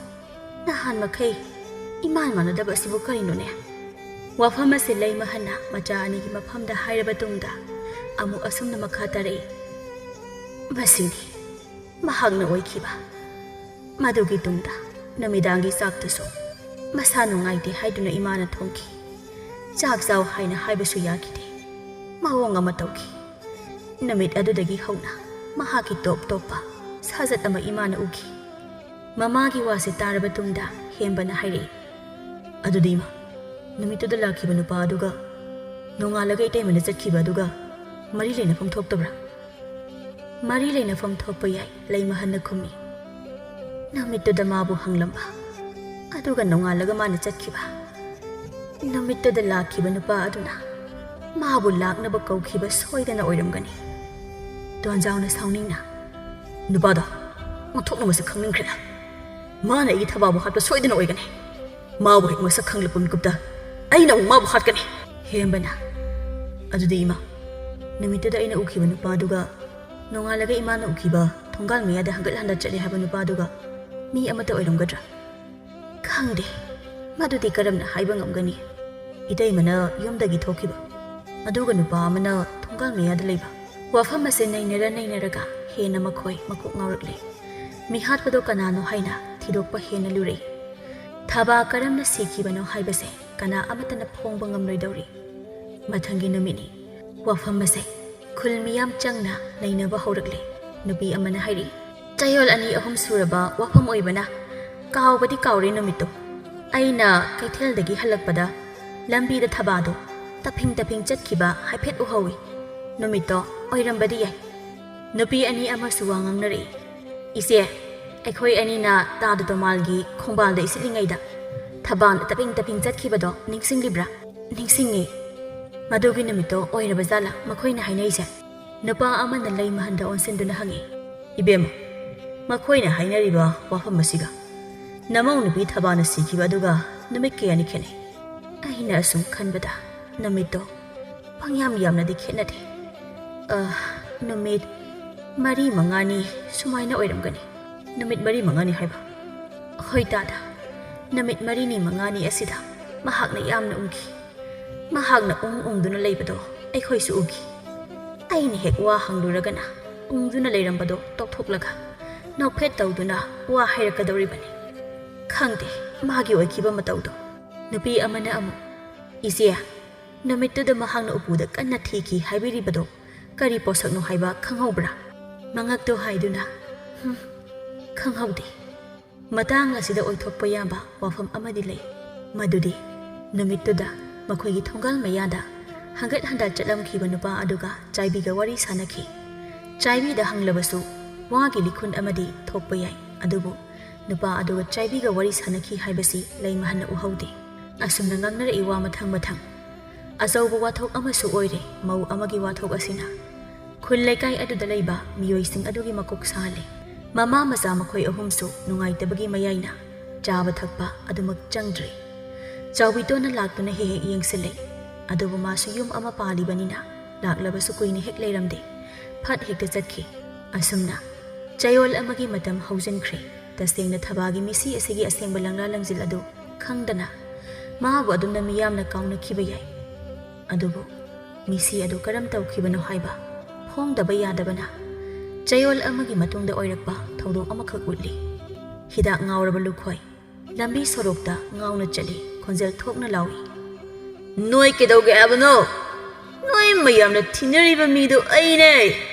ꯅꯍꯥꯟ ꯃꯈꯩ ꯏꯃꯥꯟ ꯃꯥꯟꯅꯗꯕ ꯑꯁꯤꯕꯨ ꯀꯔꯤꯅꯣꯅꯦ? ꯋꯥꯐꯝ ꯑꯁꯤ ꯂꯩꯃꯍꯟꯅ ꯃꯆꯥ ꯑꯅꯤꯒꯤ ꯃꯐꯝꯗ ꯍꯥꯏꯔꯕ ꯇꯨꯡꯗ ꯑꯃꯨꯛ ꯑꯁꯨꯝꯅ ꯃꯈꯥ ꯇꯥꯔꯛꯏ, "ꯃꯁꯤꯅꯤ ꯃꯍꯥꯛꯅ ꯑꯣꯏꯈꯤꯕ꯫ ꯃꯗꯨꯒꯤ ꯇꯨꯡꯗ ꯅꯨꯃꯤꯗꯥꯡꯒꯤ ꯆꯥꯛꯇꯨꯁꯨ ꯃꯁꯥ ꯅꯨꯡꯉꯥꯏꯇꯦ ꯍꯥꯏꯗꯨꯅ ꯏꯃꯥꯅ ꯊꯣꯡꯈꯤ꯫ ꯆꯥꯛ ꯆꯥꯎ ꯍꯥꯏꯅ ꯍꯥꯏꯕꯁꯨ ꯌꯥꯈꯤꯗꯦ꯫ ꯃꯑꯣꯡ ꯑꯃ ꯇꯧꯈꯤ꯫ ꯅꯨꯃꯤꯠ ꯑꯗꯨꯗꯒꯤ ꯍꯧꯅ ꯃꯍꯥꯛꯀꯤ ꯇꯣꯞ ꯇꯣꯞꯄ ꯁꯥꯖꯠ ꯑꯃ ꯏꯃꯥꯅ ꯎꯈꯤ." ꯃꯃꯥꯒꯤ ꯋꯥꯁꯦ ꯇꯥꯔꯕ ꯇꯨꯡꯗ ꯍꯦꯝꯕꯅ ꯍꯥꯏꯔꯛꯏ, "ꯑꯗꯨꯗꯤ ꯏꯃꯥ, ꯅꯨꯃꯤꯠꯇꯨꯗ ꯂꯥꯛꯈꯤꯕ ꯅꯨꯄꯥ ꯑꯗꯨꯒ ꯅꯣꯡꯉꯥꯜꯂꯒ ꯏꯇꯩꯃꯅ ꯆꯠꯈꯤꯕ ꯑꯗꯨꯒ ꯃꯔꯤ ꯂꯩꯅꯐꯝ ꯊꯣꯛꯇꯕ꯭ꯔꯥ?" "ꯃꯔꯤ ꯂꯩꯅꯐꯝ ꯊꯣꯛꯄ ꯌꯥꯏ," ꯂꯩꯃꯍꯟꯅ ꯈꯨꯝꯃꯤ꯫ "ꯅꯨꯃꯤꯠꯇꯨꯗ ꯃꯥꯕꯨ ꯍꯪꯂꯝꯕ, ꯑꯗꯨꯒ ꯅꯣꯡꯉꯥꯜꯂꯒ ꯃꯥꯅ ꯆꯠꯈꯤꯕ, ꯅꯨꯃꯤꯠꯇꯨꯗ ꯂꯥꯛꯈꯤꯕ ꯅꯨꯄꯥ ꯑꯗꯨꯅ ꯃꯥꯕꯨ ꯂꯥꯛꯅꯕ ꯀꯧꯈꯤꯕ ꯁꯣꯏꯗꯅ ꯑꯣꯏꯔꯝꯒꯅꯤ ꯇꯣꯟꯖꯥꯎꯅ ꯁꯥꯎꯅꯤꯡꯅ ꯅꯨꯄꯥꯗꯣ ꯑꯣꯟꯊꯣꯛꯅ ꯃꯁꯛ ꯈꯪꯅꯤꯡꯈ꯭ꯔꯦꯅ ꯃꯥꯅ ꯑꯩꯒꯤ ꯊꯕꯥꯛꯕꯨ ꯍꯥꯠꯄ ꯁꯣꯏꯗꯅ ꯑꯣꯏꯒꯅꯤ ꯃꯥꯕꯨ ꯍꯦꯛ ꯃꯁꯛ ꯈꯪꯂꯛꯄ ꯃꯤꯀꯨꯞꯇ ꯑꯩꯅ ꯑꯃꯨꯛ ꯃꯥꯕꯨ ꯍꯥꯠꯀꯅꯤ ꯍꯦꯝꯕꯅ ꯑꯗꯨꯗꯤ ꯏꯃꯥ ꯅꯨꯃꯤꯠꯇꯨꯗ ꯑꯩꯅ ꯎꯈꯤꯕ ꯅꯨꯄꯥꯗꯨꯒ ꯅꯣꯡꯉꯥꯜꯂꯒ ꯏꯃꯥꯅ ꯎꯈꯤꯕ ꯊꯣꯡꯒꯥꯜ ꯃꯌꯥꯗ ꯍꯪꯒꯠ ꯍꯟꯗ ꯆꯠꯂꯦ ꯍꯥꯏꯕ ꯅꯨꯄꯥꯗꯨꯒ ꯃꯤ ꯑꯃꯠꯇ ꯑꯣꯏꯔꯝꯒꯗ꯭ꯔꯥ ꯈꯪꯗꯦ ꯃꯗꯨꯗꯤ ꯀꯔꯝꯅ ꯍꯥꯏꯕ ꯉꯝꯒꯅꯤ ꯏꯇꯩꯃꯅ ꯌꯨꯝꯗꯒꯤ ꯊꯣꯛꯈꯤꯕ ꯑꯗꯨꯒ ꯅꯨꯄꯥ ꯑꯃꯅ ꯊꯣꯡꯒꯥꯜ ꯃꯌꯥꯗ ꯂꯩꯕ ꯋꯥꯐꯝ ꯑꯁꯤ ꯅꯩꯅꯔꯒ ꯍꯦꯟꯅ ꯃꯈꯣꯏ ꯃꯀꯣꯛ ꯉꯥꯎꯔꯛꯂꯦ ꯃꯤꯍꯥꯠꯄꯗꯣ ꯀꯅꯥꯅꯣ ꯍꯥꯏꯅ ꯊꯤꯗꯣꯛꯄ ꯍꯦꯟꯅ ꯂꯨꯔꯛꯏ ꯊꯕꯥ ꯀꯔꯝꯅ ꯁꯤꯈꯤꯕꯅꯣ ꯍꯥꯏꯕꯁꯦ ꯀꯅꯥ ꯑꯃꯠꯇꯅ ꯐꯣꯡꯕ ꯉꯝꯂꯣꯏꯗꯧꯔꯤ ꯃꯊꯪꯒꯤ ꯅꯨꯃꯤꯠꯅꯤ ꯋꯥꯐꯝ ꯑꯁꯦ ꯈꯨꯜ ꯃꯤꯌꯥꯝ ꯆꯪꯅ ꯅꯩꯅꯕ ꯍꯧꯔꯛꯂꯦ ꯅꯨꯄꯤ ꯑꯃꯅ ꯍꯥꯏꯔꯤ ꯆꯌꯣꯜ 2-3 ꯁꯨꯔꯕ ꯋꯥꯐꯝ ꯑꯣꯏꯕꯅ ꯀꯥꯎꯕꯗꯤ ꯀꯥꯎꯔꯦ ꯅꯨꯃꯤꯠꯇꯣ ꯑꯩꯅ ꯀꯩꯊꯦꯜꯗꯒꯤ ꯍꯜꯂꯛꯄꯗ ꯂꯝꯕꯤꯗ ꯊꯕꯥꯗꯣ ꯇꯞꯐꯤꯡ ꯆꯠꯈꯤꯕ ꯍꯥꯏꯐꯦꯠ ꯎꯍꯧꯏ ꯅꯨꯃꯤꯠꯇꯣ ꯑꯣꯏꯔꯝꯕꯗꯤ ꯌꯥꯏ ꯅꯨꯄꯤ ꯑꯅꯤ ꯑꯃꯁꯨ ꯋꯥ ꯉꯥꯡꯅꯔꯛꯏ ꯏꯆꯦ ꯑꯩꯈꯣꯏ ꯑꯅꯤꯅ ꯇꯥꯗ ꯇꯣꯃꯥꯜꯒꯤ ꯈꯣꯡꯕꯥꯜꯗ ꯏꯁꯤꯠꯂꯤꯉꯩꯗ ꯊꯕꯥꯅ ꯇꯞꯐꯤꯡ ꯆꯠꯈꯤꯕꯗꯣ ꯅꯤꯡꯁꯤꯡꯂꯤꯕ꯭ꯔꯥ ꯅꯤꯡꯁꯤꯡꯉꯤ ꯃꯗꯨꯒꯤ ꯅꯨꯃꯤꯠꯇꯣ ꯑꯣꯏꯔꯕ ꯖꯥꯠꯂꯥ ꯃꯈꯣꯏꯅ ꯍꯥꯏꯅꯩꯁꯦ ꯅꯨꯄꯥ ꯑꯃꯅ ꯂꯩ ꯃꯍꯟꯗ ꯑꯣꯟꯁꯤꯟꯗꯨꯅ ꯍꯪꯉꯤ ꯏꯕꯦꯝꯃ ꯃꯈꯣꯏꯅ ꯍꯥꯏꯅꯔꯤꯕ ꯋꯥꯐꯝ ꯑꯁꯤꯒ ꯅꯃꯧ ꯅꯨꯄꯤ ꯊꯕꯥꯅ ꯁꯤꯈꯤꯕ ꯑꯗꯨꯒ ꯅꯨꯃꯤꯠ ꯀꯌꯥꯅꯤ ꯈꯦꯠꯅꯩ ꯑꯩꯅ ꯑꯁꯨꯝ ꯈꯟꯕꯗ ꯅꯨꯃꯤꯠꯇꯣ ꯌꯥꯝꯅꯗꯤ ꯈꯦꯠꯅꯗꯦ ꯅꯨꯃꯤꯠ 4-5ꯅꯤ ꯁꯨꯃꯥꯏꯅ ꯑꯣꯏꯔꯝꯒꯅꯤ ꯅꯨꯃꯤꯠ 4-5ꯅꯤ ꯍꯥꯏꯕ ꯍꯣꯏ ꯇꯥꯗ ꯅꯨꯃꯤꯠ 4-5ꯅꯤ ꯑꯁꯤꯗ ꯃꯍꯥꯛꯅ ꯌꯥꯝꯅ ꯎꯈꯤ ꯃꯍꯥꯛꯅ ꯎꯪꯗꯨꯅ ꯂꯩꯕꯗꯣ ꯑꯩꯈꯣꯏꯁꯨ ꯎꯈꯤ ꯑꯩꯅ ꯍꯦꯛ ꯋꯥ ꯍꯪꯂꯨꯔꯒꯅ ꯎꯪꯗꯨꯅ ꯂꯩꯔꯝꯕꯗꯣ ꯇꯧꯊꯣꯛꯂꯒ ꯅꯣꯛꯐꯦꯠ ꯇꯧꯗꯨꯅ ꯋꯥ ꯍꯥꯏꯔꯛꯀꯗꯧꯔꯤꯕꯅꯤ ꯈꯪꯗꯦ ꯃꯥꯒꯤ ꯑꯣꯏꯈꯤꯕ ꯃꯇꯧꯗꯣ ꯅꯨꯄꯤ ꯑꯃꯅ ꯑꯃꯨꯛ ꯏꯆꯦ ꯅꯨꯃꯤꯠꯇꯨꯗ ꯃꯍꯥꯛꯅ ꯎꯄꯨꯗ ꯀꯟꯅ ꯊꯤꯈꯤ ꯍꯥꯏꯕꯤꯔꯤꯕꯗꯣ ꯀꯔꯤ ꯄꯣꯠꯁꯛꯅꯣ ꯍꯥꯏꯕ ꯈꯪꯍꯧꯕ꯭ꯔꯥ ꯃꯉꯛꯇꯣ ꯍꯥꯏꯗꯨꯅ ꯈꯪꯍꯧꯗꯦ ꯃꯇꯥꯡ ꯑꯁꯤꯗ ꯑꯣꯏꯊꯣꯛꯄ ꯌꯥꯕ ꯋꯥꯐꯝ ꯑꯃꯗꯤ ꯂꯩ ꯃꯗꯨꯗꯤ ꯅꯨꯃꯤꯠꯇꯨꯗ ꯃꯈꯣꯏꯒꯤ ꯊꯣꯡꯒꯥꯜ ꯃꯌꯥꯗ ꯍꯪꯒꯠ ꯍꯟꯗ ꯆꯠꯂꯝꯈꯤꯕ ꯅꯨꯄꯥ ꯑꯗꯨꯒ ꯆꯥꯏꯕꯤꯒ ꯋꯥꯔꯤ ꯁꯥꯅꯈꯤ ꯆꯥꯏꯕꯤꯗ ꯍꯪꯂꯕꯁꯨ ꯋꯥꯒꯤ ꯂꯤꯈꯨꯟ ꯑꯃꯗꯤ ꯊꯣꯛꯄ ꯌꯥꯏ ꯑꯗꯨꯕꯨ ꯅꯨꯄꯥ ꯑꯗꯨꯒ ꯆꯥꯏꯕꯤꯒ ꯋꯥꯔꯤ ꯁꯥꯅꯈꯤ ꯍꯥꯏꯕꯁꯤ ꯂꯩꯃꯍꯟꯅ ꯎꯍꯧꯗꯦ ꯑꯁꯨꯝꯅ ꯉꯥꯡꯅꯔꯛꯏ ꯋꯥ ꯃꯊꯪ ꯑꯆꯧꯕ ꯋꯥꯊꯣꯛ ꯑꯃꯁꯨ ꯑꯣꯏꯔꯦ ꯃꯧ ꯑꯃꯒꯤ ꯋꯥꯊꯣꯛ ꯑꯁꯤꯅ ꯈꯨꯜ ꯂꯩꯀꯥꯏ ꯑꯗꯨꯗ ꯂꯩꯕ ꯃꯤꯑꯣꯏꯁꯤꯡ ꯑꯗꯨꯒꯤ ꯃꯀꯣꯛ ꯁꯥꯍꯜꯂꯦ ꯃꯃꯥ ꯃꯆꯥ ꯃꯈꯣꯏ ꯑꯍꯨꯝꯁꯨ ꯅꯨꯡꯉꯥꯏꯇꯕꯒꯤ ꯃꯌꯥꯏꯅ ꯆꯥꯕ ꯊꯛꯄ ꯑꯗꯨꯃꯛ ꯆꯪꯗ꯭ꯔꯤ ꯆꯥꯎꯕꯤꯇꯣꯟꯅ ꯂꯥꯛꯇꯨꯅ ꯍꯦꯛ ꯌꯦꯡꯁꯤꯜꯂꯦ ꯑꯗꯨꯕꯨ ꯃꯥꯁꯨ ꯌꯨꯝ ꯑꯃ ꯄꯥꯜꯂꯤꯕꯅꯤꯅ ꯂꯥꯛꯂꯕꯁꯨ ꯀꯨꯏꯅ ꯍꯦꯛ ꯂꯩꯔꯝꯗꯦ ꯐꯠ ꯍꯦꯛꯇ ꯆꯠꯈꯤ ꯑꯁꯨꯝꯅ ꯆꯌꯣꯜ ꯑꯃꯒꯤ ꯃꯇꯝ ꯍꯧꯖꯤꯟꯈ꯭ꯔꯦ ꯇꯁꯦꯡꯅ ꯊꯕꯥꯒꯤ ꯃꯤꯁꯤ ꯑꯁꯤꯒꯤ ꯑꯁꯦꯡꯕ ꯂꯪꯂꯥ ꯂꯪꯖꯤꯜ ꯑꯗꯨ ꯈꯪꯗꯅ ꯃꯥꯕꯨ ꯑꯗꯨꯝꯅ ꯃꯤꯌꯥꯝꯅ ꯀꯥꯎꯅꯈꯤꯕ ꯌꯥꯏ ꯑꯗꯨꯕꯨ ꯃꯤꯁꯤ ꯑꯗꯨ ꯀꯔꯝ ꯇꯧꯈꯤꯕꯅꯣ ꯍꯥꯏꯕ ꯐꯣꯡꯗꯕ ꯌꯥꯗꯕꯅ ꯆꯌꯣꯜ ꯑꯃꯒꯤ ꯃꯇꯨꯡꯗ ꯑꯣꯏꯔꯛꯄ ꯊꯧꯗꯣꯛ ꯑꯃꯈꯛ ꯎꯠꯂꯤ ꯍꯤꯗꯥꯛ ꯉꯥꯎꯔꯕ ꯂꯨꯈꯣꯏ ꯂꯝꯕꯤ ꯁꯣꯔꯣꯛꯇ ꯉꯥꯎꯅ ꯆꯠꯂꯤ ꯈꯣꯟꯖꯦꯜ ꯊꯣꯛꯅ ꯂꯥꯎꯏ ꯅꯣꯏ ꯀꯩꯗꯧꯒꯦ ꯍꯥꯏꯕꯅꯣ ꯅꯣꯏ ꯃꯌꯥꯝꯅ ꯊꯤꯅꯔꯤꯕ ꯃꯤꯗꯨ ꯑꯩꯅꯦ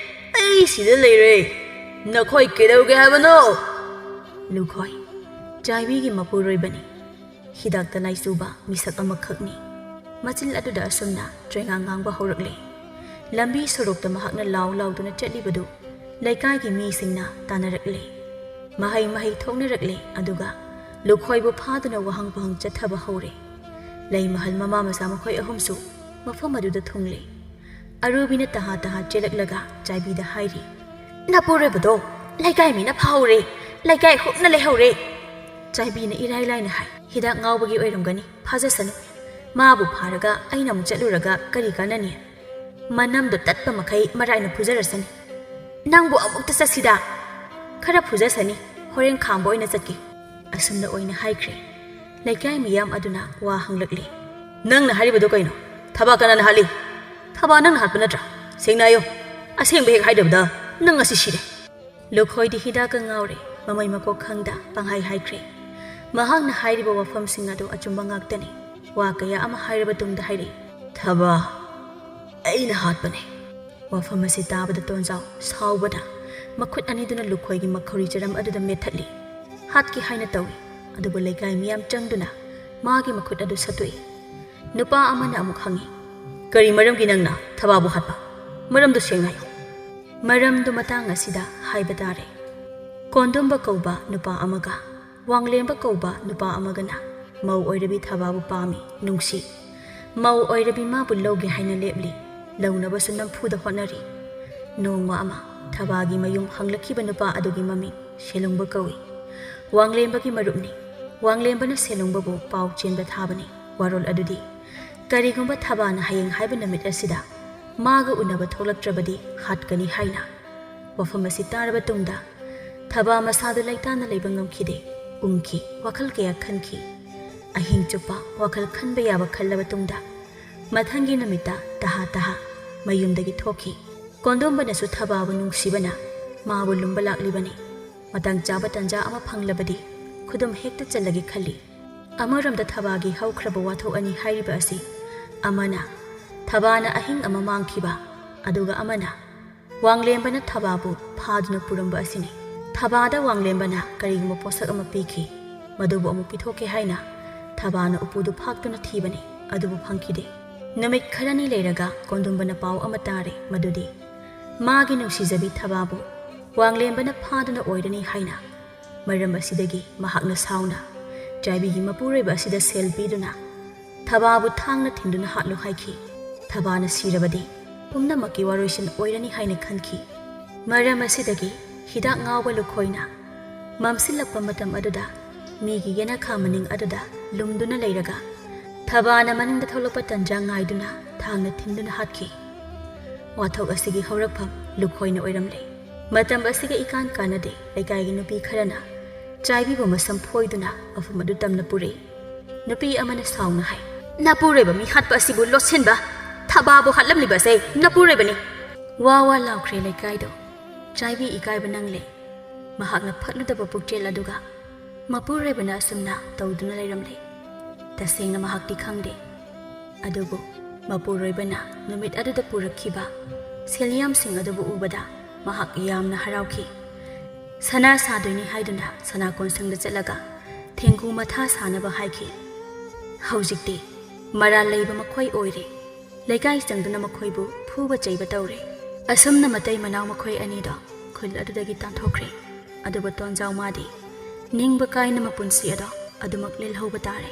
ꯑꯩ ꯁꯤꯗ ꯂꯩꯔꯦ ꯅꯈꯣꯏ ꯀꯩꯗꯧꯒꯦ ꯍꯥꯏꯕꯅꯣ ꯂꯨꯈꯣꯏ ꯆꯥꯏꯕꯤꯒꯤ ꯃꯄꯨꯔꯣꯏꯕꯅꯤ ꯍꯤꯗꯥꯛꯇ ꯂꯥꯏꯆꯨꯕ ꯃꯤꯁꯛ ꯑꯃꯈꯛꯅꯤ ꯃꯆꯤꯜ ꯑꯗꯨꯗ ꯑꯁꯨꯝꯅ ꯆꯣꯏꯉꯥꯡ ꯉꯥꯡꯕ ꯍꯧꯔꯛꯂꯦ ꯂꯝꯕꯤ ꯁꯣꯔꯣꯛꯇ ꯃꯍꯥꯛꯅ ꯂꯥꯎꯗꯨꯅ ꯆꯠꯂꯤꯕꯗꯨ ꯂꯩꯀꯥꯏꯒꯤ ꯃꯤꯁꯤꯡꯅ ꯇꯥꯟꯅꯔꯛꯂꯦ ꯃꯍꯩ ꯊꯣꯛꯅꯔꯛꯂꯦ ꯑꯗꯨꯒ ꯂꯨꯈꯣꯏꯕꯨ ꯐꯥꯗꯨꯅ ꯋꯥꯍꯪ ꯄꯥꯎꯍꯪ ꯆꯠꯊꯕ ꯍꯧꯔꯦ ꯂꯩꯃꯍꯜ ꯃꯃꯥ ꯃꯆꯥ ꯃꯈꯣꯏ ꯑꯍꯨꯝꯁꯨ ꯃꯐꯝ ꯑꯗꯨꯗ ꯊꯨꯡꯂꯦ ꯑꯔꯨꯕꯤꯅ ꯇꯍꯥ ꯆꯦꯜꯂꯛꯂꯒ ꯆꯥꯏꯕꯤꯗ ꯍꯥꯏꯔꯤ ꯅꯄꯨꯔꯣꯏꯕꯗꯣ ꯂꯩꯀꯥꯏ ꯃꯤꯅ ꯐꯥꯍꯧꯔꯦ ꯂꯩꯀꯥꯏ ꯍꯨꯞꯅ ꯂꯩꯍꯧꯔꯦ ꯆꯥꯏꯕꯤꯅ ꯏꯔꯥꯏ ꯂꯥꯏꯅ ꯍꯥꯏ ꯍꯤꯗꯥꯛ ꯉꯥꯎꯕꯒꯤ ꯑꯣꯏꯔꯝꯒꯅꯤ ꯐꯥꯖꯁꯅꯨ ꯃꯥꯕꯨ ꯐꯥꯔꯒ ꯑꯩꯅ ꯑꯃꯨꯛ ꯆꯠꯂꯨꯔꯒ ꯀꯔꯤ ꯀꯥꯟꯅꯅꯤ ꯃꯅꯝꯗꯣ ꯇꯠꯄ ꯃꯈꯩ ꯃꯔꯥꯏꯅ ꯐꯨꯖꯔꯁꯅꯤ ꯅꯪꯕꯨ ꯑꯃꯨꯛꯇ ꯆꯠꯁꯤꯗ ꯈꯔ ꯐꯨꯖꯁꯅꯤ ꯍꯣꯔꯦꯟ ꯈꯥꯝꯕ ꯑꯣꯏꯅ ꯆꯠꯀꯦ ꯑꯁꯨꯝꯅ ꯑꯣꯏꯅ ꯍꯥꯏꯈ꯭ꯔꯦ ꯂꯩꯀꯥꯏ ꯃꯤꯌꯥꯝ ꯑꯗꯨꯅ ꯋꯥ ꯍꯪꯂꯛꯂꯦ ꯅꯪꯅ ꯍꯥꯏꯔꯤꯕꯗꯣ ꯀꯩꯅꯣ ꯊꯕꯛ ꯀꯅꯥꯅ ꯍꯥꯠꯂꯤ ꯊꯕꯛ ꯅꯪꯅ ꯍꯥꯠꯄ ꯅꯠꯇ꯭ꯔꯥ ꯁꯦꯡꯅ ꯍꯥꯏꯌꯣ ꯑꯁꯦꯡꯕ ꯍꯦꯛ ꯍꯥꯏꯗꯕꯗ ꯅꯪ ꯉꯁꯤ ꯁꯤꯔꯦ ꯂꯨꯈꯣꯏꯗꯤ ꯍꯤꯗꯥꯛꯀ ꯉꯥꯎꯔꯦ ꯃꯃꯩ ꯃꯀꯣꯛ ꯈꯪꯗ ꯄꯪꯍꯥꯏ ꯍꯥꯏꯈ꯭ꯔꯦ ꯃꯍꯥꯛꯅ ꯍꯥꯏꯔꯤꯕ ꯋꯥꯐꯝꯁꯤꯡ ꯑꯗꯨ ꯑꯆꯨꯝꯕ ꯉꯥꯛꯇꯅꯤ ꯋꯥ ꯀꯌꯥ ꯑꯃ ꯍꯥꯏꯔꯕ ꯇꯨꯡꯗ ꯍꯥꯏꯔꯛꯏ ꯊꯕ ꯑꯩꯅ ꯍꯥꯠꯄꯅꯦ ꯋꯥꯐꯝ ꯑꯁꯤ ꯇꯥꯕꯗ ꯇꯣꯟꯖꯥꯎ ꯁꯥꯎꯕꯅ ꯃꯈꯨꯠ ꯑꯅꯤꯗꯨꯅ ꯂꯨꯈꯣꯏꯒꯤ ꯃꯈꯧꯔꯤ ꯆꯔꯝ ꯑꯗꯨꯗ ꯃꯦꯠꯊꯠꯂꯤ ꯍꯥꯠꯀꯦ ꯍꯥꯏꯅ ꯇꯧꯏ ꯑꯗꯨꯕꯨ ꯂꯩꯀꯥꯏ ꯃꯤꯌꯥꯝ ꯆꯪꯗꯨꯅ ꯃꯥꯒꯤ ꯃꯈꯨꯠ ꯑꯗꯨ ꯁꯠꯇꯣꯛꯏ ꯅꯨꯄꯥ ꯑꯃꯅ ꯑꯃꯨꯛ ꯍꯪꯉꯤ ꯀꯔꯤ ꯃꯔꯝꯒꯤ ꯅꯪꯅ ꯊꯕꯥꯕꯨ ꯍꯥꯠꯄ ꯃꯔꯝꯗꯨ ꯁꯦꯡꯅ ꯍꯥꯏꯌꯨ ꯃꯔꯝꯗꯨ ꯃꯇꯥꯡ ꯑꯁꯤꯗ ꯍꯥꯏꯕ ꯇꯥꯔꯦ ꯀꯣꯟꯗꯨꯝꯕ ꯀꯧꯕ ꯅꯨꯄꯥ ꯑꯃꯒ ꯋꯥꯡꯂꯦꯝꯕ ꯀꯧꯕ ꯅꯨꯄꯥ ꯑꯃꯒꯅ ꯃꯧ ꯑꯣꯏꯔꯕꯤ ꯊꯕꯥꯕꯨ ꯄꯥꯝꯃꯤ ꯅꯨꯡꯁꯤ ꯃꯧ ꯑꯣꯏꯔꯕꯤ ꯃꯥꯕꯨ ꯂꯧꯒꯦ ꯍꯥꯏꯅ ꯂꯦꯞꯂꯤ ꯂꯧꯅꯕꯁꯨ ꯅꯝꯐꯨꯗ ꯍꯣꯠꯅꯔꯤ ꯅꯣꯡꯃ ꯑꯃ ꯊꯕꯥꯒꯤ ꯃꯌꯨꯝ ꯍꯪꯂꯛꯈꯤꯕ ꯅꯨꯄꯥ ꯑꯗꯨꯒꯤ ꯃꯃꯤꯡ ꯁꯦꯂꯨꯡꯕ ꯀꯧꯏ ꯋꯥꯡꯂꯦꯝꯕꯒꯤ ꯃꯔꯨꯞꯅꯤ ꯋꯥꯡꯂꯦꯝꯕꯅ ꯁꯦꯂꯨꯡꯕꯕꯨ ꯄꯥꯎ ꯆꯦꯟꯕ ꯊꯥꯕꯅꯤ ꯋꯥꯔꯣꯜ ꯑꯗꯨꯗꯤ ꯀꯔꯤꯒꯨꯝꯕ ꯊꯕꯥꯅ ꯍꯌꯦꯡ ꯍꯥꯏꯕ ꯅꯨꯃꯤꯠ ꯑꯁꯤꯗ ꯃꯥꯒ ꯎꯅꯕ ꯊꯣꯛꯂꯛꯇ꯭ꯔꯕꯗꯤ ꯍꯥꯠꯀꯅꯤ ꯍꯥꯏꯅ ꯋꯥꯐꯝ ꯑꯁꯤ ꯇꯥꯔꯕ ꯇꯨꯡꯗ ꯊꯕꯥ ꯃꯁꯥꯗꯨ ꯂꯩꯇꯥꯅ ꯂꯩꯕ ꯉꯝꯈꯤꯗꯦ ꯎꯪꯈꯤ ꯋꯥꯈꯜ ꯀꯌꯥ ꯈꯟꯈꯤ ꯑꯍꯤꯡ ꯆꯨꯞꯄ ꯋꯥꯈꯜ ꯈꯟꯕ ꯌꯥꯕ ꯈꯜꯂꯕ ꯇꯨꯡꯗ ꯃꯊꯪꯒꯤ ꯅꯨꯃꯤꯠꯇ ꯇꯍꯥ ꯃꯌꯨꯝꯗꯒꯤ ꯊꯣꯛꯈꯤ ꯀꯣꯟꯗꯣꯝꯕꯅꯁꯨ ꯊꯕꯥꯕꯨ ꯅꯨꯡꯁꯤꯕꯅ ꯃꯥꯕꯨ ꯂꯨꯝꯕ ꯂꯥꯛꯂꯤꯕꯅꯤ ꯃꯇꯥꯡ ꯆꯥꯕ ꯇꯟꯖꯥ ꯑꯃ ꯐꯪꯂꯕꯗꯤ ꯈꯨꯗꯨꯝ ꯍꯦꯛꯇ ꯆꯜꯂꯒꯦ ꯈꯜꯂꯤ ꯑꯃꯔꯣꯝꯗ ꯊꯕꯥꯒꯤ ꯍꯧꯈ꯭ꯔꯕ ꯋꯥꯊꯣꯛ ꯑꯅꯤ ꯍꯥꯏꯔꯤꯕ ꯑꯁꯤ ꯑꯃꯅ ꯊꯕꯥꯅ ꯑꯍꯤꯡ ꯑꯃ ꯃꯥꯡꯈꯤꯕ ꯑꯗꯨꯒ ꯑꯃꯅ ꯋꯥꯡꯂꯦꯝꯕꯅ ꯊꯕꯥꯕꯨ ꯐꯥꯗꯨꯅ ꯄꯨꯔꯝꯕ ꯑꯁꯤꯅꯤ ꯊꯕꯥꯗ ꯋꯥꯡꯂꯦꯝꯕꯅ ꯀꯔꯤꯒꯨꯝꯕ ꯄꯣꯠꯁꯛ ꯑꯃ ꯄꯤꯈꯤ ꯃꯗꯨꯕꯨ ꯑꯃꯨꯛ ꯄꯤꯊꯣꯛꯀꯦ ꯍꯥꯏꯅ ꯊꯕꯥꯅ ꯎꯄꯨꯗꯨ ꯐꯥꯛꯇꯨꯅ ꯊꯤꯕꯅꯤ ꯑꯗꯨꯕꯨ ꯐꯪꯈꯤꯗꯦ ꯅꯨꯃꯤꯠ ꯈꯔꯅꯤ ꯂꯩꯔꯒ ꯀꯣꯟꯗꯣꯝꯕꯅ ꯄꯥꯎ ꯑꯃ ꯇꯥꯔꯦ ꯃꯗꯨꯗꯤ ꯃꯥꯒꯤ ꯅꯨꯡꯁꯤꯖꯕꯤ ꯊꯕꯥꯕꯨ ꯋꯥꯡꯂꯦꯝꯕꯅ ꯐꯥꯗꯨꯅ ꯑꯣꯏꯔꯅꯤ ꯍꯥꯏꯅ ꯃꯔꯝ ꯑꯁꯤꯗꯒꯤ ꯃꯍꯥꯛꯅ ꯁꯥꯎꯅ ꯆꯥꯏꯕꯤꯒꯤ ꯃꯄꯨꯔꯣꯏꯕ ꯑꯁꯤꯗ ꯁꯦꯜ ꯄꯤꯗꯨꯅ ꯊꯕꯥꯕꯨ ꯊꯥꯡꯅ ꯊꯤꯟꯗꯨꯅ ꯍꯥꯠꯂꯨ ꯍꯥꯏꯈꯤ ꯊꯕꯥꯅ ꯁꯤꯔꯕꯗꯤ ꯄꯨꯝꯅꯃꯛꯀꯤ ꯋꯥꯔꯣꯏꯁꯤꯟ ꯑꯣꯏꯔꯅꯤ ꯍꯥꯏꯅ ꯈꯟꯈꯤ ꯃꯔꯝ ꯑꯁꯤꯗꯒꯤ ꯍꯤꯗꯥꯛ ꯉꯥꯎꯕ ꯂꯨꯈꯣꯏꯅ ꯃꯝꯁꯤꯜꯂꯛꯄ ꯃꯇꯝ ꯑꯗꯨꯗ ꯃꯤꯒꯤ ꯌꯦꯅꯈꯥ ꯃꯅꯤꯡ ꯑꯗꯨꯗ ꯂꯨꯝꯗꯨꯅ ꯂꯩꯔꯒ ꯊꯕꯥꯅ ꯃꯅꯤꯡꯗ ꯊꯣꯛꯂꯛꯄ ꯇꯟꯖꯥ ꯉꯥꯏꯗꯨꯅ ꯊꯥꯡꯅ ꯊꯤꯟꯗꯨꯅ ꯍꯥꯠꯈꯤ ꯋꯥꯊꯣꯛ ꯑꯁꯤꯒꯤ ꯍꯧꯔꯛꯐꯝ ꯂꯨꯈꯣꯏꯅ ꯑꯣꯏꯔꯝꯂꯦ ꯃꯇꯝ ꯑꯁꯤꯒ ꯏꯀꯥꯟ ꯀꯥꯟꯅꯗꯦ ꯂꯩꯀꯥꯏꯒꯤ ꯅꯨꯄꯤ ꯈꯔꯅ ꯆꯥꯏꯕꯤꯕꯨ ꯃꯁꯝ ꯐꯣꯏꯗꯨꯅ ꯃꯐꯝ ꯑꯗꯨ ꯇꯝꯅ ꯄꯨꯔꯛꯏ ꯅꯨꯄꯤ ꯑꯃꯅ ꯁꯥꯎꯅ ꯍꯥꯏ ꯅꯄꯨꯔꯣꯏꯕ ꯃꯤ ꯍꯥꯠꯄ ꯑꯁꯤꯕꯨ ꯂꯣꯠꯁꯤꯟꯕ ꯊꯕꯥꯕꯨ ꯍꯥꯠꯂꯝꯂꯤꯕꯁꯦ ꯅꯄꯨꯔꯣꯏꯕꯅꯤ ꯋꯥ ꯋꯥ ꯂꯥꯎꯈ꯭ꯔꯦ ꯂꯩꯀꯥꯏꯗꯣ ꯆꯥꯏꯕꯤ ꯏꯀꯥꯏꯕ ꯅꯪꯂꯦ ꯃꯍꯥꯛꯅ ꯐꯠꯂꯨꯗꯕ ꯄꯨꯛꯆꯦꯜ ꯑꯗꯨꯒ ꯃꯄꯨꯔꯣꯏꯕꯅ ꯑꯁꯨꯝꯅ ꯇꯧꯗꯨꯅ ꯂꯩꯔꯝꯂꯦ ꯇꯁꯦꯡꯅ ꯃꯍꯥꯛꯇꯤ ꯈꯪꯗꯦ ꯑꯗꯨꯕꯨ ꯃꯄꯨꯔꯣꯏꯕꯅ ꯅꯨꯃꯤꯠ ꯑꯗꯨꯗ ꯄꯨꯔꯛꯈꯤꯕ ꯁꯦꯜꯌꯥꯝꯁꯤꯡ ꯑꯗꯨꯕꯨ ꯎꯕꯗ ꯃꯍꯥꯛ ꯌꯥꯝꯅ ꯍꯔꯥꯎꯈꯤ ꯁꯅꯥ ꯁꯥꯗꯣꯏꯅꯤ ꯍꯥꯏꯗꯨꯅ ꯁꯅꯥꯀꯣꯟꯁꯪꯗ ꯆꯠꯂꯒ ꯊꯦꯡꯒꯨ ꯃꯊꯥ ꯁꯥꯅꯕ ꯍꯥꯏꯈꯤ ꯍꯧꯖꯤꯛꯇꯤ ꯃꯔꯥꯜ ꯂꯩꯕ ꯃꯈꯣꯏ ꯑꯣꯏꯔꯦ ꯂꯩꯀꯥꯏ ꯆꯪꯗꯨꯅ ꯃꯈꯣꯏꯕꯨ ꯐꯨꯕ ꯆꯩꯕ ꯇꯧꯔꯦ ꯑꯁꯨꯝꯅ ꯃꯇꯩ ꯃꯅꯥꯎ ꯃꯈꯣꯏ ꯑꯅꯤꯗꯣ ꯈꯨꯜ ꯑꯗꯨꯗꯒꯤ ꯇꯥꯟꯊꯣꯛꯈ꯭ꯔꯦ ꯑꯗꯨꯕꯨ ꯇꯣꯟꯖꯥꯎ ꯃꯥꯗꯤ ꯅꯤꯡꯕ ꯀꯥꯏꯅ ꯃꯄꯨꯟꯁꯤ ꯑꯗꯣ ꯑꯗꯨꯃꯛ ꯂꯦꯜꯍꯧꯕ ꯇꯥꯔꯦ